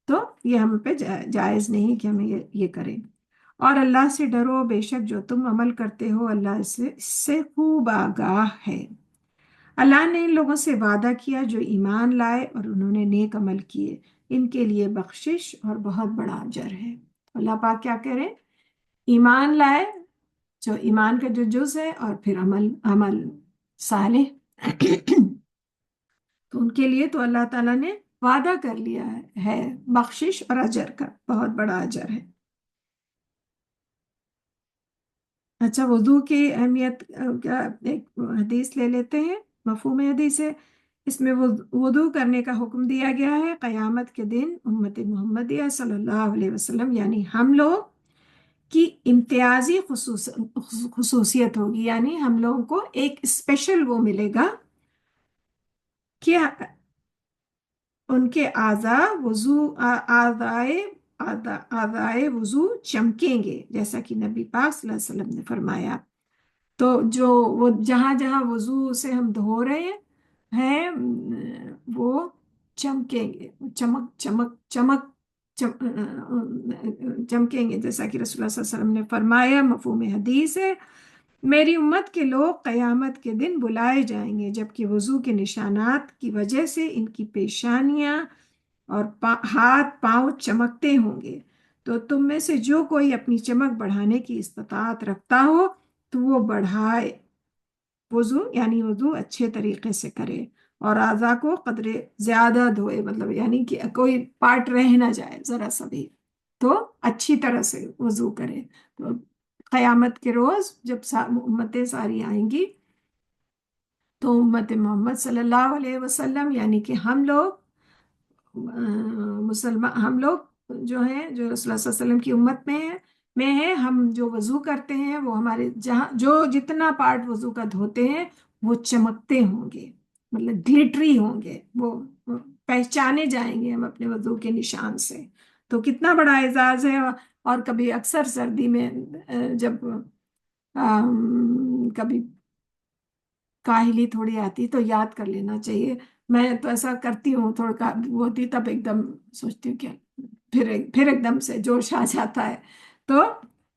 تو یہ ہم پہ جائز نہیں کہ ہمیں یہ کریں. اور اللہ سے ڈرو، بے شک جو تم عمل کرتے ہو اللہ اس سے خوب آگاہ ہے. اللہ نے ان لوگوں سے وعدہ کیا جو ایمان لائے اور انہوں نے نیک عمل کیے، ان کے لیے بخشش اور بہت بڑا اجر ہے. اللہ پاک کیا کہہ رہے ہیں؟ ایمان لائے، جو ایمان کا جو جز ہے، اور پھر عمل صالح تو ان کے لیے تو اللہ تعالیٰ نے وعدہ کر لیا ہے بخشش اور اجر کا، بہت بڑا اجر ہے. اچھا، وضو کی اہمیت کا ایک حدیث لے لیتے ہیں. مفہوم حدیث ہے، اس میں وضو کرنے کا حکم دیا گیا ہے قیامت کے دن امت محمدیہ صلی اللہ علیہ وسلم یعنی ہم لوگ کی امتیازی خصوصیت ہوگی. یعنی ہم لوگوں کو ایک اسپیشل وہ ملے گا کہ ان کے اعضائے وضو چمکیں گے، جیسا کہ نبی پاک صلی اللہ علیہ وسلم نے فرمایا. تو جو وہ جہاں جہاں وضو سے ہم دھو رہے ہیں وہ چمکیں گے، چمک چمک چمک چمکیں گے، جیسا کہ رسول اللہ صلی اللہ علیہ وسلم نے فرمایا. مفہوم حدیث ہے، میری امت کے لوگ قیامت کے دن بلائے جائیں گے جبکہ وضو کے نشانات کی وجہ سے ان کی پیشانیاں اور ہاتھ پاؤں چمکتے ہوں گے. تو تم میں سے جو کوئی اپنی چمک بڑھانے کی استطاعت رکھتا ہو تو وہ بڑھائے وضو، یعنی وضو اچھے طریقے سے کرے اور اعضاء کو قدرے زیادہ دھوئے. مطلب یعنی کہ کوئی پارٹ رہ نہ جائے ذرا سا بھی، تو اچھی طرح سے وضو کرے. تو قیامت کے روز جب امتیں ساری آئیں گی تو امت محمد صلی اللہ علیہ وسلم یعنی کہ ہم لوگ مسلمان، ہم لوگ جو ہیں جو رسول اللہ صلی اللہ علیہ وسلم کی امت میں ہیں، ہم جو وضو کرتے ہیں وہ ہمارے جہاں جو جتنا پارٹ وضو کا دھوتے ہیں وہ چمکتے ہوں گے، مطلب گلٹری ہوں گے، وہ پہچانے جائیں گے ہم اپنے وضو کے نشان سے. تو کتنا بڑا اعزاز ہے. اور کبھی اکثر سردی میں جب کبھی کاہلی تھوڑی آتی تو یاد کر لینا چاہیے. میں تو ایسا کرتی ہوں، تھوڑا وہ ہوتی تب ایک دم سوچتی ہوں کہ پھر ایک دم سے جوش آ جاتا ہے. تو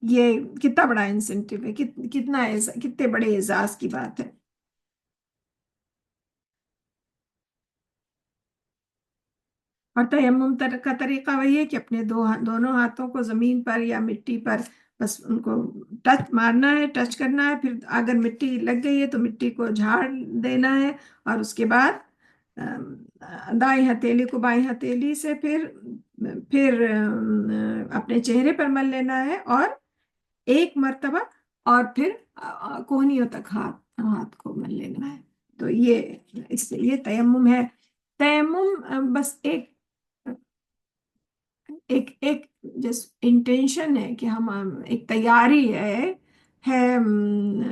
یہ کتنا بڑا انسینٹیو ہے، کتنے بڑے اعزاز کی بات ہے. اور تیمم کا طریقہ وہی ہے کہ اپنے دونوں ہاتھوں کو زمین پر یا مٹی پر بس ان کو ٹچ مارنا ہے، ٹچ کرنا ہے. پھر اگر مٹی لگ گئی ہے تو مٹی کو جھاڑ دینا ہے، اور اس کے بعد دائیں ہتھیلی کو بائیں ہتھیلی سے پھر اپنے چہرے پر مل لینا ہے، اور ایک مرتبہ، اور پھر کوہنیوں تک ہاتھ کو مل لینا ہے. تو یہ تیمم ہے. تیمم بس ایک جس انٹینشن ہے کہ ہم ایک تیاری ہے ہے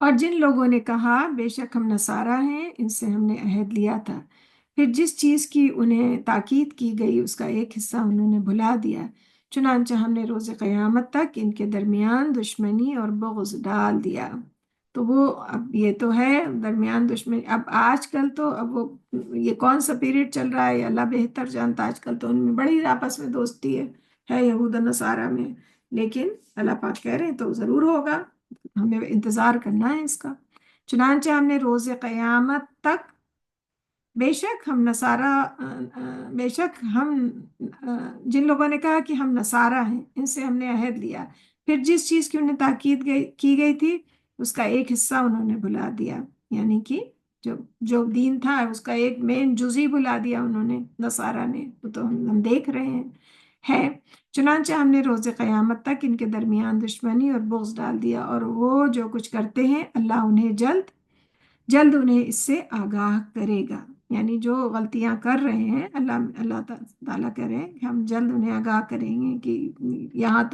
اور جن لوگوں نے کہا بے شک ہم نصارہ ہیں، ان سے ہم نے عہد لیا تھا، پھر جس چیز کی انہیں تاکید کی گئی اس کا ایک حصہ انہوں نے بھلا دیا، چنانچہ ہم نے روز قیامت تک ان کے درمیان دشمنی اور بغض ڈال دیا۔ تو وہ اب یہ تو ہے درمیان دشمنی، اب آج کل تو اب وہ یہ کون سا پیریڈ چل رہا ہے اللہ بہتر جانتا، آج کل تو ان میں بڑی آپس میں دوستی ہے یہود و نصارہ میں، لیکن اللہ پاک کہہ رہے ہیں تو ضرور ہوگا، ہمیں انتظار کرنا ہے اس کا۔ چنانچہ ہم نے روز قیامت تک بے شک ہم نصارہ بے شک ہم جن لوگوں نے کہا کہ ہم نصارہ ہیں ان سے ہم نے عہد لیا، پھر جس چیز کی انہیں تاکید کی گئی تھی اس کا ایک حصہ انہوں نے بھلا دیا، یعنی کہ جو جو دین تھا اس کا ایک مین جزی بھلا دیا انہوں نے، نصارہ نے، وہ تو ہم دیکھ رہے ہیں ہے۔ چنانچہ ہم نے روز قیامت تک ان کے درمیان دشمنی اور بغض ڈال دیا، اور وہ جو کچھ کرتے ہیں اللہ انہیں جلد جلد انہیں اس سے آگاہ کرے گا، یعنی جو غلطیاں کر رہے ہیں اللہ تعالیٰ کہہ رہے ہیں کہ ہم جلد انہیں آگاہ کریں گے کہ یہاں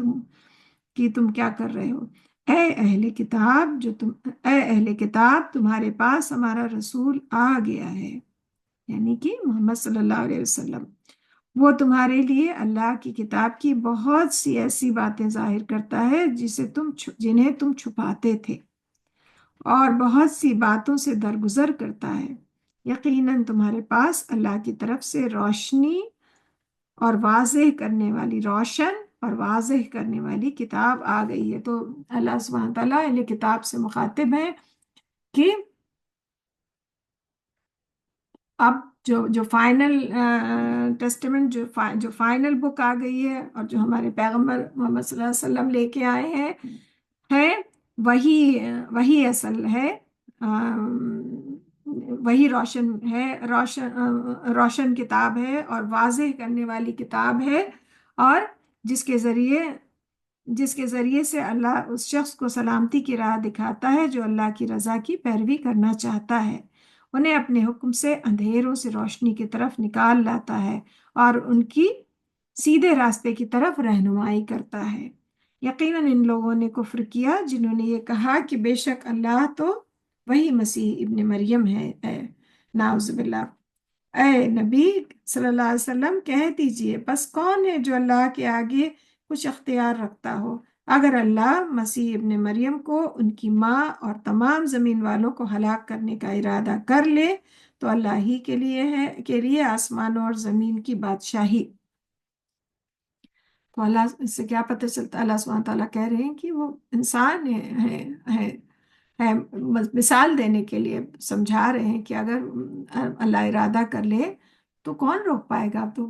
تم کیا کر رہے ہو۔ اے اہل کتاب تمہارے پاس ہمارا رسول آ گیا ہے، یعنی کہ محمد صلی اللہ علیہ وسلم، وہ تمہارے لیے اللہ کی کتاب کی بہت سی ایسی باتیں ظاہر کرتا ہے جنہیں تم چھپاتے تھے، اور بہت سی باتوں سے درگزر کرتا ہے۔ یقیناً تمہارے پاس اللہ کی طرف سے روشن اور واضح کرنے والی کتاب آ گئی ہے۔ تو اللہ سبحانہ تعالیٰ اہل کتاب سے مخاطب ہے کہ اب جو فائنل ٹیسٹمنٹ جو فائنل بک آ گئی ہے، اور جو ہمارے پیغمبر محمد صلی اللہ علیہ وسلم لے کے آئے ہیں ہے وہی اصل ہے، وہی روشن ہے، روشن کتاب ہے اور واضح کرنے والی کتاب ہے، اور جس کے ذریعے سے اللہ اس شخص کو سلامتی کی راہ دکھاتا ہے جو اللہ کی رضا کی پیروی کرنا چاہتا ہے، انہیں اپنے حکم سے اندھیروں سے روشنی کی طرف نکال لاتا ہے اور ان کی سیدھے راستے کی طرف رہنمائی کرتا ہے۔ یقیناً ان لوگوں نے کفر کیا جنہوں نے یہ کہا کہ بے شک اللہ تو وہی مسیح ابن مریم ہے، نعوذ باللہ۔ اے نبی صلی اللہ علیہ وسلم کہہ دیجئے بس کون ہے جو اللہ کے آگے کچھ اختیار رکھتا ہو؟ اگر اللہ مسیح ابن مریم کو ان کی ماں اور تمام زمین والوں کو ہلاک کرنے کا ارادہ کر لے تو اللہ ہی کے لیے آسمانوں اور زمین کی بادشاہی۔ تو اللہ اس سے کیا پتہ چلتا ہے؟ اللہ سبحانہ تعالیٰ کہہ رہے ہیں کہ وہ انسان ہے مثال دینے کے لیے سمجھا رہے ہیں کہ اگر اللہ ارادہ کر لے تو کون روک پائے گا؟ تو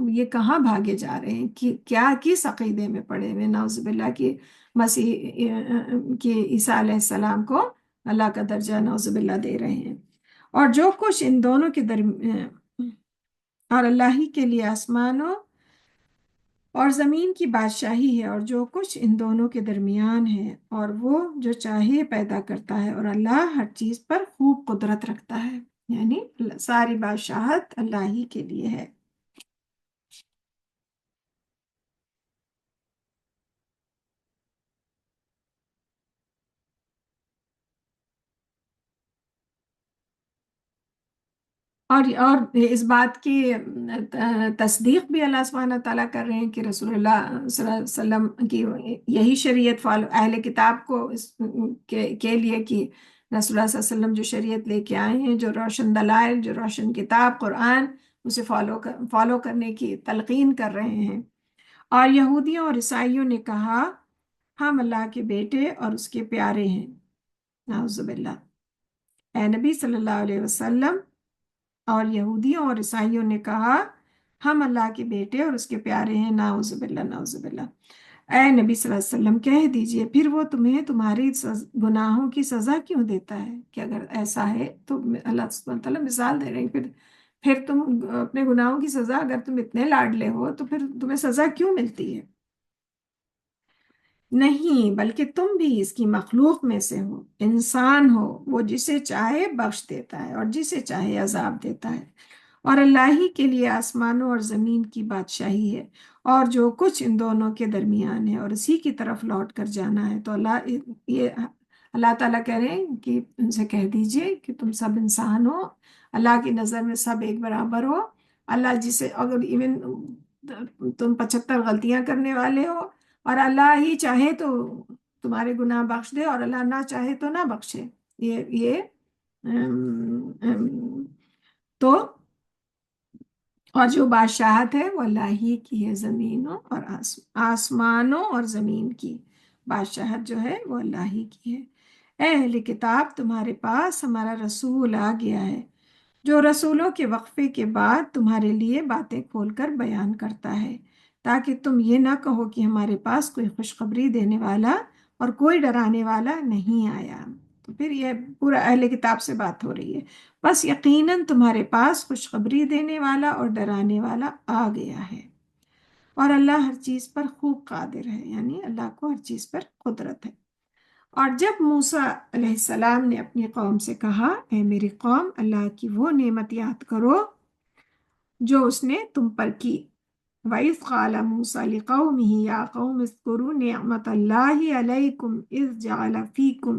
یہ کہاں بھاگے جا رہے ہیں کہ کیا کس عقیدے میں پڑے ہوئے نعوذ باللہ کی مسیح کی عیسیٰ علیہ السلام کو اللہ کا درجہ نعوذ باللہ دے رہے ہیں۔ اور جو کچھ ان دونوں کے درمیان اور اللہ ہی کے لیے آسمانوں اور زمین کی بادشاہی ہے اور جو کچھ ان دونوں کے درمیان ہے، اور وہ جو چاہے پیدا کرتا ہے، اور اللہ ہر چیز پر خوب قدرت رکھتا ہے، یعنی ساری بادشاہت اللہ ہی کے لیے ہے۔ اور اس بات کی تصدیق بھی اللہ سبحانہ تعالیٰ کر رہے ہیں کہ رسول اللہ صلی اللہ علیہ وسلم کی یہی شریعت فالو اہل کتاب کو کے لیے کہ رسول اللہ صلی اللہ علیہ وسلم جو شریعت لے کے آئے ہیں، جو روشن دلائل، جو روشن کتاب قرآن، اسے فالو کرنے کی تلقین کر رہے ہیں۔ اور یہودیوں اور عیسائیوں نے کہا ہم اللہ کے بیٹے اور اس کے پیارے ہیں، نعوذ باللہ۔ اے نبی صلی اللہ علیہ وسلم، اور یہودیوں اور عیسائیوں نے کہا ہم اللہ کے بیٹے اور اس کے پیارے ہیں، نعوذ باللہ نعوذ باللہ۔ اے نبی صلی اللہ علیہ وسلم کہہ دیجئے پھر وہ تمہیں تمہاری گناہوں کی سزا کیوں دیتا ہے؟ کہ اگر ایسا ہے تو اللہ سبحانہ تعالیٰ مثال دے رہے ہیں، پھر تم اپنے گناہوں کی سزا، اگر تم اتنے لاڈلے ہو تو پھر تمہیں سزا کیوں ملتی ہے؟ نہیں، بلکہ تم بھی اس کی مخلوق میں سے ہو، انسان ہو، وہ جسے چاہے بخش دیتا ہے اور جسے چاہے عذاب دیتا ہے، اور اللہ ہی کے لیے آسمانوں اور زمین کی بادشاہی ہے اور جو کچھ ان دونوں کے درمیان ہے، اور اسی کی طرف لوٹ کر جانا ہے۔ تو اللہ تعالیٰ کہہ رہے ہیں کہ ان سے کہہ دیجئے کہ تم سب انسان ہو، اللہ کی نظر میں سب ایک برابر ہو۔ اللہ جسے اگر ایون تم 75 غلطیاں کرنے والے ہو اور اللہ ہی چاہے تو تمہارے گناہ بخش دے، اور اللہ نہ چاہے تو نہ بخشے۔ یہ ام، ام، تو اور جو بادشاہت ہے وہ اللہ ہی کی ہے، زمینوں اور آسمانوں اور زمین کی بادشاہت جو ہے وہ اللہ ہی کی ہے۔ اے اہل کتاب، تمہارے پاس ہمارا رسول آ گیا ہے جو رسولوں کے وقفے کے بعد تمہارے لیے باتیں کھول کر بیان کرتا ہے، تاکہ تم یہ نہ کہو کہ ہمارے پاس کوئی خوشخبری دینے والا اور کوئی ڈرانے والا نہیں آیا۔ تو پھر یہ پورا اہل کتاب سے بات ہو رہی ہے۔ بس یقیناً تمہارے پاس خوشخبری دینے والا اور ڈرانے والا آ گیا ہے، اور اللہ ہر چیز پر خوب قادر ہے، یعنی اللہ کو ہر چیز پر قدرت ہے۔ اور جب موسیٰ علیہ السلام نے اپنی قوم سے کہا، اے میری قوم، اللہ کی وہ نعمت یاد کرو جو اس نے تم پر کی۔ وَإِذْ قَالَ مُوسَىٰ لِقَوْمِهِ يَا قَوْمِ اذْكُرُوا نِعْمَةَ اللَّهِ عَلَيْكُمْ إِذْ جَعَلَ فِيكُمْ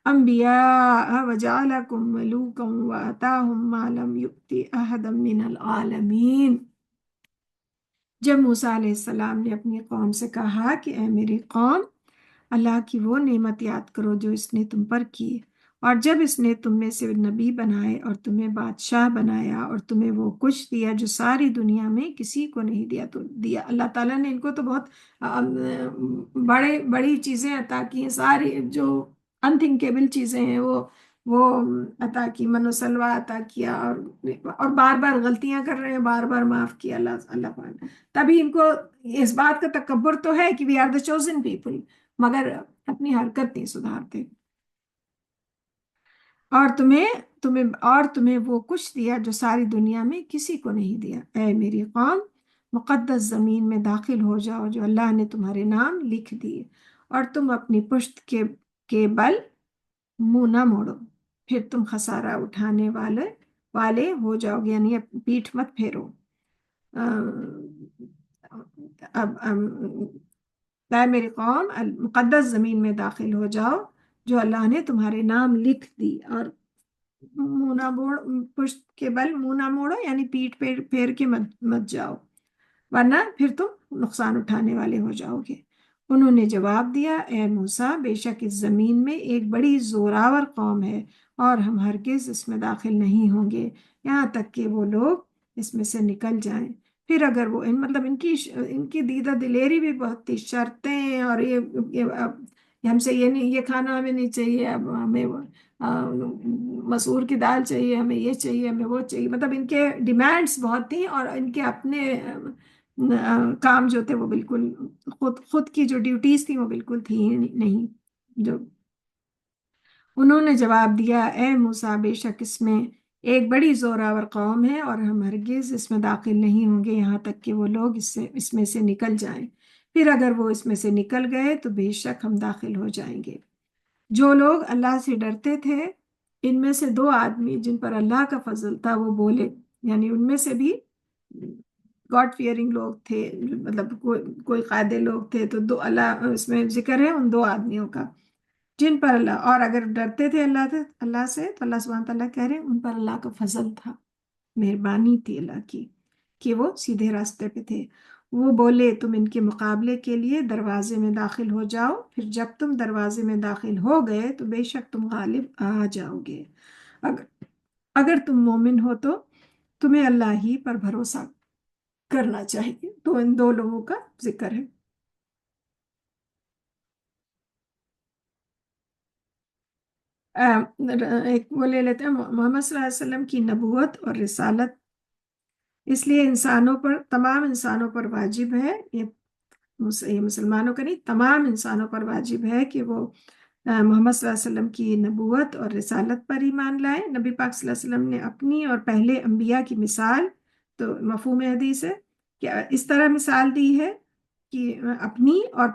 أَنْبِيَاءَ وَجَعَلَكُمْ مُلُوكًا وَآتَاكُم مَّا لَمْ يُؤْتِ أَحَدًا مِّنَ الْعَالَمِينَ۔ جب موسیٰ علیہ السلام نے اپنی قوم سے کہا کہ اے میری قوم، اللہ کی وہ نعمت یاد کرو جو اس نے تم پر کی، اور جب اس نے تم میں سے نبی بنائے اور تمہیں بادشاہ بنایا اور تمہیں وہ کچھ دیا جو ساری دنیا میں کسی کو نہیں دیا، تو دیا اللہ تعالیٰ نے ان کو تو بہت بڑی چیزیں عطا کی ہیں، ساری جو انتھنکیبل چیزیں ہیں وہ عطا کی، من و سلوہ عطا کیا، اور بار بار غلطیاں کر رہے ہیں، بار بار معاف کیا اللہ پاک۔ تبھی ان کو اس بات کا تکبر تو ہے کہ we are the chosen people, مگر اپنی حرکت نہیں سدھارتے۔ اور تمہیں وہ کچھ دیا جو ساری دنیا میں کسی کو نہیں دیا۔ اے میری قوم، مقدس زمین میں داخل ہو جاؤ جو اللہ نے تمہارے نام لکھ دیے، اور تم اپنی پشت کے بل منہ نہ موڑو، پھر تم خسارہ اٹھانے والے ہو جاؤ گے، یعنی پیٹھ مت پھیرو۔ اب اے میری قوم، مقدس زمین میں داخل ہو جاؤ جو اللہ نے تمہارے نام لکھ دی، اور منہ نہ موڑ، پشت کے بل منہ نہ موڑو، یعنی پیٹھ پھیر کے مت جاؤ، ورنہ پھر تم نقصان اٹھانے والے ہو جاؤ گے۔ انہوں نے جواب دیا، اے موسیٰ، بے شک اس زمین میں ایک بڑی زوراور قوم ہے، اور ہم ہرگز اس میں داخل نہیں ہوں گے یہاں تک کہ وہ لوگ اس میں سے نکل جائیں۔ پھر اگر وہ مطلب ان کی دیدہ دلیری بھی بہت تھی، شرطیں، اور ہم سے یہ نہیں، یہ کھانا ہمیں نہیں چاہیے، اب ہمیں مسور کی دال چاہیے، ہمیں یہ چاہیے، ہمیں وہ چاہیے، مطلب ان کے ڈیمانڈس بہت تھیں، اور ان کے اپنے کام جو تھے وہ بالکل خود کی جو ڈیوٹیز تھیں وہ بالکل تھی نہیں۔ جو انہوں نے جواب دیا، اے موسیٰ، بے شک اس میں ایک بڑی زوراور قوم ہے، اور ہم ہرگز اس میں داخل نہیں ہوں گے یہاں تک کہ وہ لوگ اس میں سے نکل جائیں۔ پھر اگر وہ اس میں سے نکل گئے تو بے شک ہم داخل ہو جائیں گے۔ جو لوگ اللہ سے ڈرتے تھے، ان میں سے 2 آدمی جن پر اللہ کا فضل تھا وہ بولے، یعنی ان میں سے بھی گاڈ فیئرنگ لوگ تھے، مطلب کوئی قاعدے لوگ تھے، تو اللہ اس میں ذکر ہے ان 2 آدمیوں کا جن پر اللہ، اور اگر ڈرتے تھے اللہ سے، تو اللہ سبحانہ تعالیٰ کہہ رہے ہیں ان پر اللہ کا فضل تھا، مہربانی تھی اللہ کی کہ وہ سیدھے راستے پہ تھے۔ وہ بولے، تم ان کے مقابلے کے لیے دروازے میں داخل ہو جاؤ، پھر جب تم دروازے میں داخل ہو گئے تو بے شک تم غالب آ جاؤ گے۔ اگر تم مومن ہو تو تمہیں اللہ ہی پر بھروسہ کرنا چاہیے۔ تو ان 2 لوگوں کا ذکر ہے۔ ایک وہ لے لیتے ہیں، محمد صلی اللہ علیہ وسلم کی نبوت اور رسالت، اس لیے تمام انسانوں پر واجب ہے، یہ مسلمانوں کا نہیں، تمام انسانوں پر واجب ہے کہ وہ محمد صلی اللہ علیہ وسلم کی نبوت اور رسالت پر ایمان لائیں۔ نبی پاک صلی اللہ علیہ وسلم نے اپنی اور پہلے انبیاء کی مثال، تو مفہوم حدیث ہے کہ اس طرح مثال دی ہے کہ اپنی اور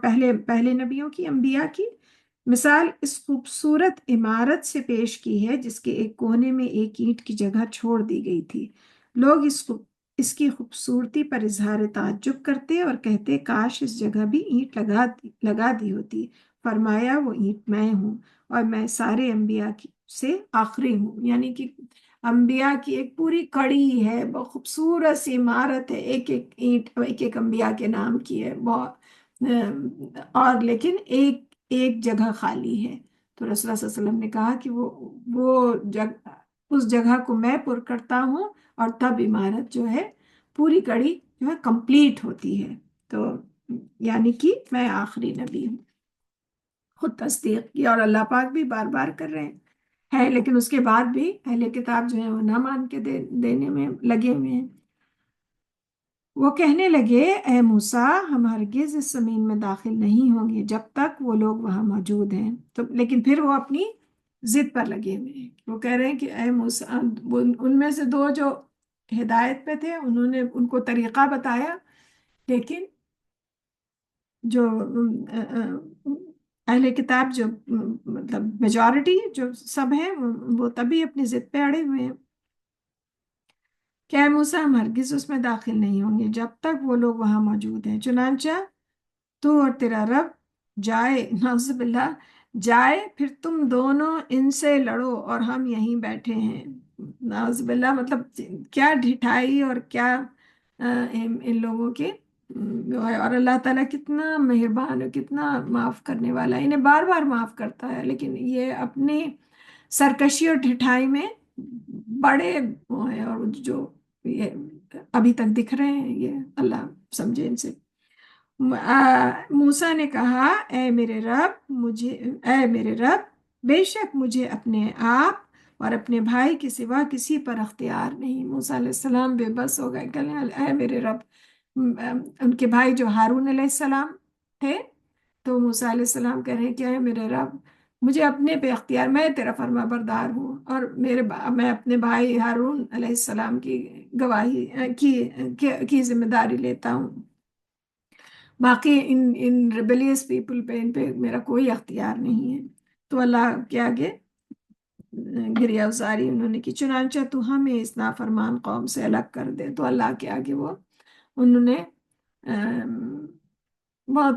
پہلے نبیوں کی، انبیاء کی مثال اس خوبصورت عمارت سے پیش کی ہے جس کے ایک کونے میں ایک اینٹ کی جگہ چھوڑ دی گئی تھی۔ لوگ اس کی خوبصورتی پر اظہار تعجب کرتے اور کہتے، کاش اس جگہ بھی اینٹ لگا دی ہوتی۔ فرمایا، وہ اینٹ میں ہوں، اور میں سارے انبیاء سے آخری ہوں، یعنی کہ انبیاء کی ایک پوری کڑی ہے، بہت خوبصورت سی عمارت ہے، ایک ایک اینٹ ایک ایک انبیاء کے نام کی ہے بہت، اور لیکن ایک ایک جگہ خالی ہے۔ تو رسول اللہ صلی اللہ علیہ وسلم نے کہا کہ وہ جگہ، اس جگہ کو میں پر کرتا ہوں، اور تب عمارت جو ہے پوری کڑی جو ہے کمپلیٹ ہوتی ہے۔ تو یعنی کہ میں آخری نبی ہوں، خود تصدیق کی، اور اللہ پاک بھی بار بار کر رہے ہیں، لیکن اس کے بعد بھی اہل کتاب جو ہے وہ نہ مان کے دینے میں لگے ہوئے ہیں۔ وہ کہنے لگے اے موسیٰ، ہم ہرگز اس زمین میں داخل نہیں ہوں گے جب تک وہ لوگ وہاں موجود ہیں۔ تو لیکن پھر وہ اپنی ضد پر لگے ہوئے ہیں، وہ کہہ رہے ہیں کہ اے موسیٰ، ان میں سے دو جو ہدایت پہ تھے انہوں نے ان کو طریقہ بتایا، لیکن جو اہل کتاب جو مطلب میجورٹی جو سب ہیں وہ تبھی اپنی ضد پہ اڑے ہوئے ہیں کہ اے موسیٰ، ہم ہرگز اس میں داخل نہیں ہوں گے جب تک وہ لوگ وہاں موجود ہیں، چنانچہ تو اور تیرا رب جائے، نعوذ باللہ، جائے پھر تم دونوں ان سے لڑو اور ہم یہیں بیٹھے ہیں۔ نعوذ باللہ، مطلب کیا ڈھٹائی اور کیا ان لوگوں کے جو ہے، اور اللہ تعالیٰ کتنا مہربان ہے، کتنا معاف کرنے والا ہے، انہیں بار بار معاف کرتا ہے، لیکن یہ اپنی سرکشی اور ڈھٹائی میں بڑے وہ ہیں، اور جو یہ ابھی تک دکھ رہے ہیں، یہ اللہ سمجھے ان سے۔ موسیٰ نے کہا اے میرے رب، بے شک مجھے اپنے آپ اور اپنے بھائی کے سوا کسی پر اختیار نہیں۔ موسیٰ علیہ السلام بے بس ہو گئے، کہنے اے میرے رب، ان کے بھائی جو ہارون علیہ السلام تھے، تو موسیٰ علیہ السلام کہہ رہے ہیں کہ اے میرے رب، مجھے اپنے پہ اختیار، میں تیرا فرما بردار ہوں، اور میں اپنے بھائی ہارون علیہ السلام کی گواہی کی ذمہ داری لیتا ہوں، باقی ان ریبیلیس پیپل پہ، ان پہ میرا کوئی اختیار نہیں ہے۔ تو اللہ کے آگے گریہ ازاری انہوں نے کی، چنانچہ تو ہمیں اس نافرمان قوم سے الگ کر دے۔ تو اللہ کے آگے انہوں نے بہت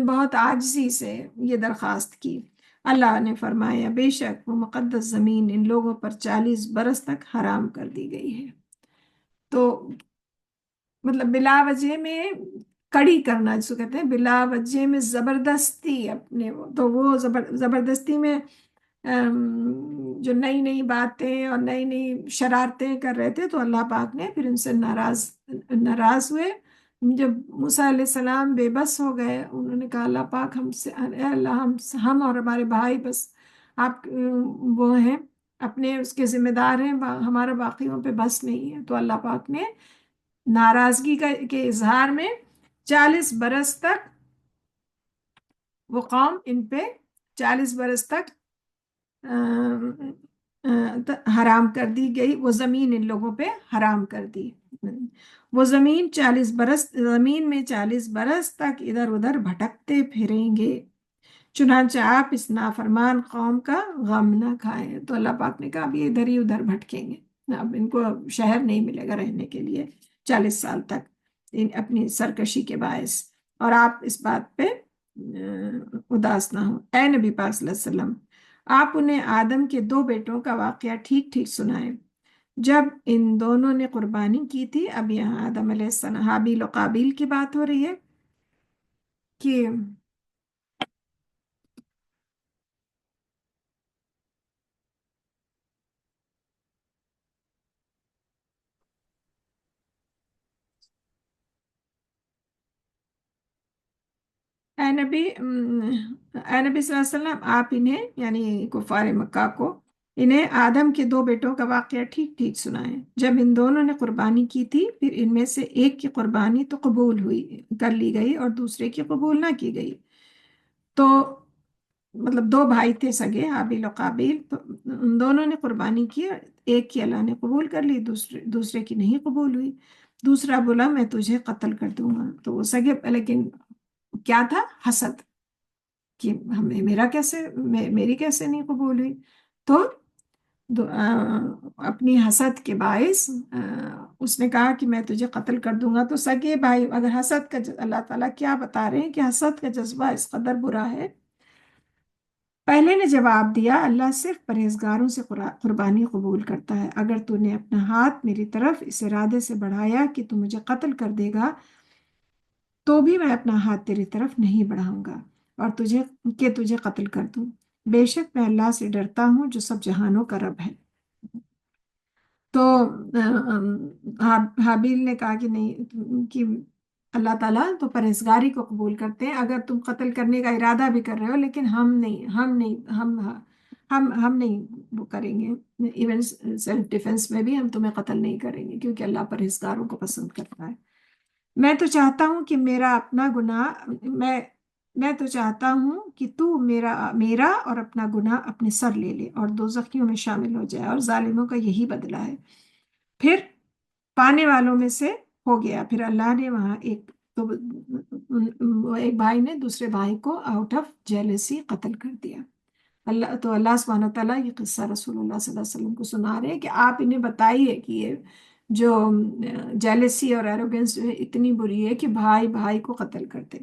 بہت عاجزی سے یہ درخواست کی۔ اللہ نے فرمایا بے شک وہ مقدس زمین ان لوگوں پر 40 برس تک حرام کر دی گئی ہے۔ تو مطلب بلا وجہ میں کڑی کرنا، جس کو کہتے ہیں بلا وجہ میں زبردستی اپنے، تو وہ زبردستی میں جو نئی نئی باتیں اور نئی نئی شرارتیں کر رہے تھے، تو اللہ پاک نے پھر ان سے ناراض ہوئے۔ جب موسیٰ علیہ السلام بے بس ہو گئے، انہوں نے کہا اللہ پاک ہم سے، اے اللہ ہم اور ہمارے بھائی بس آپ وہ ہیں، اپنے اس کے ذمہ دار ہیں، ہمارا باقیوں پہ بس نہیں ہے۔ تو اللہ پاک نے ناراضگی کے اظہار میں 40 برس تک وہ قوم ان پہ 40 برس تک حرام کر دی گئی، وہ زمین ان لوگوں پہ حرام کر دی۔ وہ زمین 40 برس، زمین میں 40 برس تک ادھر ادھر بھٹکتے پھریں گے، چنانچہ آپ اس نافرمان قوم کا غم نہ کھائیں۔ تو اللہ پاک نے کہا اب یہ ادھر ہی ادھر بھٹکیں گے، اب ان کو شہر نہیں ملے گا رہنے کے لیے 40 سال تک اپنی سرکشی کے باعث، اور آپ اس بات پہ اداس نہ ہوں۔ اے نبی پاک صلی اللہ علیہ وسلم، آپ انہیں آدم کے 2 بیٹوں کا واقعہ ٹھیک ٹھیک سنائیں جب ان دونوں نے قربانی کی تھی۔ اب یہاں آدم علیہ السلام، حابیل و قابیل کی بات ہو رہی ہے کہ اے نبی صلی اللہ علیہ وسلم، آپ انہیں یعنی کفار مکہ کو، انہیں آدم کے 2 بیٹوں کا واقعہ ٹھیک ٹھیک سنائیں جب ان دونوں نے قربانی کی تھی، پھر ان میں سے ایک کی قربانی تو قبول ہوئی، کر لی گئی، اور دوسرے کی قبول نہ کی گئی۔ تو مطلب 2 بھائی تھے سگے، حابیل و قابیل، تو ان دونوں نے قربانی کی، ایک کی اللہ نے قبول کر لی، دوسرے کی نہیں قبول ہوئی۔ دوسرا بولا میں تجھے قتل کر دوں گا۔ تو وہ سگے، لیکن کیا تھا؟ حسد، کہ میری کیسے نہیں قبول ہوئی۔ تو اپنی حسد کے باعث اس نے کہا کہ میں تجھے قتل کر دوں گا۔ تو سگے بھائی، اگر حسد کا اللہ تعالیٰ کیا بتا رہے ہیں کہ حسد کا جذبہ اس قدر برا ہے پہلے نے جواب دیا، اللہ صرف پرہیزگاروں سے قربانی قبول کرتا ہے۔ اگر تو نے اپنا ہاتھ میری طرف اس ارادے سے بڑھایا کہ تو مجھے قتل کر دے گا، تو بھی میں اپنا ہاتھ تیری طرف نہیں بڑھاؤں گا اور تجھے قتل کر دوں۔ بے شک میں اللہ سے ڈرتا ہوں جو سب جہانوں کا رب ہے۔ تو حابیل نے کہا کہ نہیں، کہ اللہ تعالیٰ تو پرہیزگاری کو قبول کرتے ہیں، اگر تم قتل کرنے کا ارادہ بھی کر رہے ہو، لیکن ہم نہیں وہ کریں گے، ایون سیلف ڈیفenس میں بھی ہم تمہیں قتل نہیں کریں گے، کیونکہ اللہ پرہیزگاروں کو پسند کرتا ہے۔ میں تو چاہتا ہوں کہ میں تو چاہتا ہوں کہ تو میرا اور اپنا گناہ اپنے سر لے لے اور دوزخیوں میں شامل ہو جائے، اور ظالموں کا یہی بدلہ ہے۔ پھر پانے والوں میں سے ہو گیا۔ پھر اللہ نے وہاں ایک بھائی نے دوسرے بھائی کو آؤٹ آف جیلسی قتل کر دیا۔ اللہ سبحانہ تعالیٰ یہ قصہ رسول اللہ صلی اللہ علیہ وسلم کو سنا رہے ہیں کہ آپ انہیں بتائیے کہ یہ جو جیلسی اور ایروگنس جو ہے اتنی بری ہے کہ بھائی بھائی کو قتل کرتے،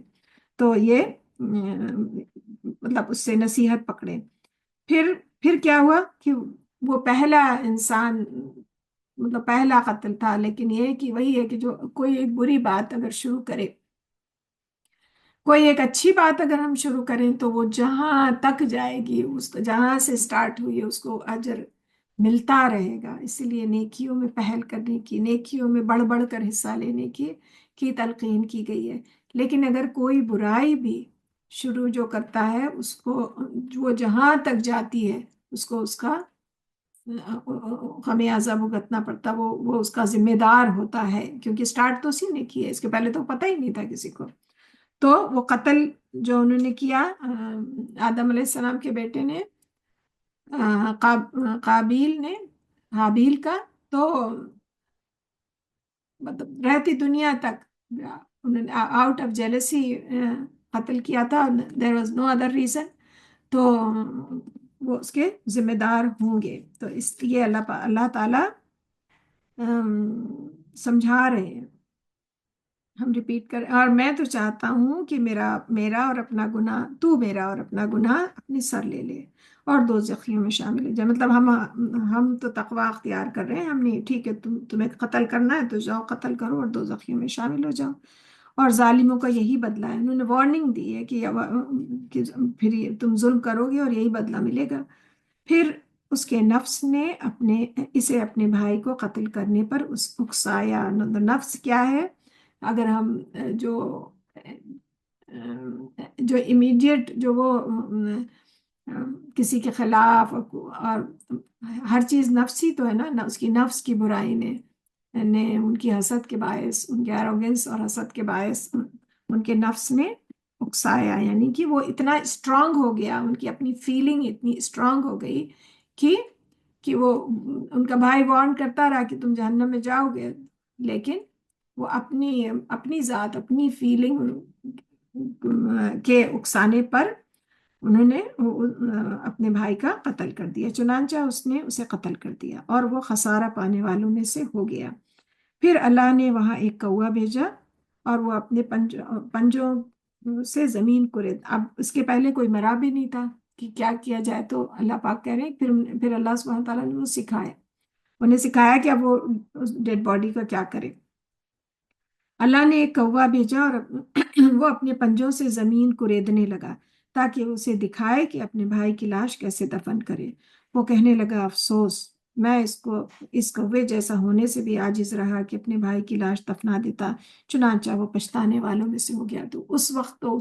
تو یہ مطلب اس سے نصیحت پکڑے۔ پھر کیا ہوا کہ وہ پہلا انسان، مطلب پہلا قتل تھا، لیکن یہ کہ وہی ہے کہ جو کوئی ایک بری بات اگر شروع کرے، کوئی ایک اچھی بات اگر ہم شروع کریں تو وہ جہاں تک جائے گی، جہاں سے سٹارٹ ہوئی ہے اس کو اجر ملتا رہے گا۔ اسی لیے نیکیوں میں پہل کرنے کی، نیکیوں میں بڑھ بڑھ کر حصہ لینے کی تلقین کی گئی ہے۔ لیکن اگر کوئی برائی بھی شروع جو کرتا ہے، اس کو وہ جہاں تک جاتی ہے اس کو اس کا خمیازہ بھگتنا پڑتا، وہ اس کا ذمہ دار ہوتا ہے، کیونکہ سٹارٹ تو اسی نے کی ہے، اس کے پہلے تو پتہ ہی نہیں تھا کسی کو۔ تو وہ قتل جو انہوں نے کیا آدم علیہ السلام کے بیٹے نے، قابیل نے حابیل کا، تو مطلب رہتی دنیا تک انہوں نے آؤٹ آف جیلسی قتل کیا تھا، there was no other reason, تو وہ اس کے ذمہ دار ہوں گے۔ تو اس لیے اللہ تعالیٰ سمجھا رہے ہیں، ہم ریپیٹ کریں، اور میں تو چاہتا ہوں کہ میرا اور اپنا گناہ اپنے سر لے لے اور دوزخیوں میں شامل ہو جائے۔ مطلب ہم تو تقوی اختیار کر رہے ہیں، ہم نہیں، ٹھیک ہے تمہیں قتل کرنا ہے تو جاؤ قتل کرو اور دوزخیوں میں شامل ہو جاؤ، اور ظالموں کا یہی بدلہ ہے۔ انہوں نے وارننگ دی ہے کہ پھر تم ظلم کرو گے اور یہی بدلہ ملے گا۔ پھر اس کے نفس نے اسے اپنے بھائی کو قتل کرنے پر اکسایا۔ نفس کیا ہے؟ اگر ہم جو امیڈیٹ جو وہ کسی کے خلاف اور ہر چیز نفسی تو ہے نا، اس کی نفس کی برائی نے ان کی حسد کے باعث، ان کے ایروگنس اور حسد کے باعث ان کے نفس نے اکسایا، یعنی کہ وہ اتنا اسٹرانگ ہو گیا، ان کی اپنی فیلنگ اتنی اسٹرانگ ہو گئی کہ وہ ان کا بھائی وارن کرتا رہا کہ تم جہنم میں جاؤ گے، لیکن وہ اپنی ذات، اپنی فیلنگ کے اکسانے پر انہوں نے اپنے بھائی کا قتل کر دیا، چنانچہ اس نے اسے قتل کر دیا اور وہ خسارہ پانے والوں میں سے ہو گیا۔ پھر اللہ نے وہاں ایک کوہ بھیجا اور وہ اپنے پنجوں سے زمین کو اب اس کے پہلے کوئی مرا بھی نہیں تھا کہ کیا کیا جائے، تو اللہ پاک کہہ رہے ہیں پھر اللہ سبحانہ تعالیٰ نے انہیں سکھایا کہ اب وہ ڈیڈ باڈی کا کیا کرے۔ اللہ نے ایک کوہ بھیجا اور وہ اپنے پنجوں سے زمین کو ریدنے لگا تاکہ اسے دکھائے کہ اپنے بھائی کی لاش کیسے دفن کرے۔ وہ کہنے لگا، افسوس، میں اس کوے جیسا ہونے سے بھی عاجز رہا کہ اپنے بھائی کی لاش دفنا دیتا، چنانچہ وہ پچھتانے والوں میں سے ہو گیا۔ تو اس وقت تو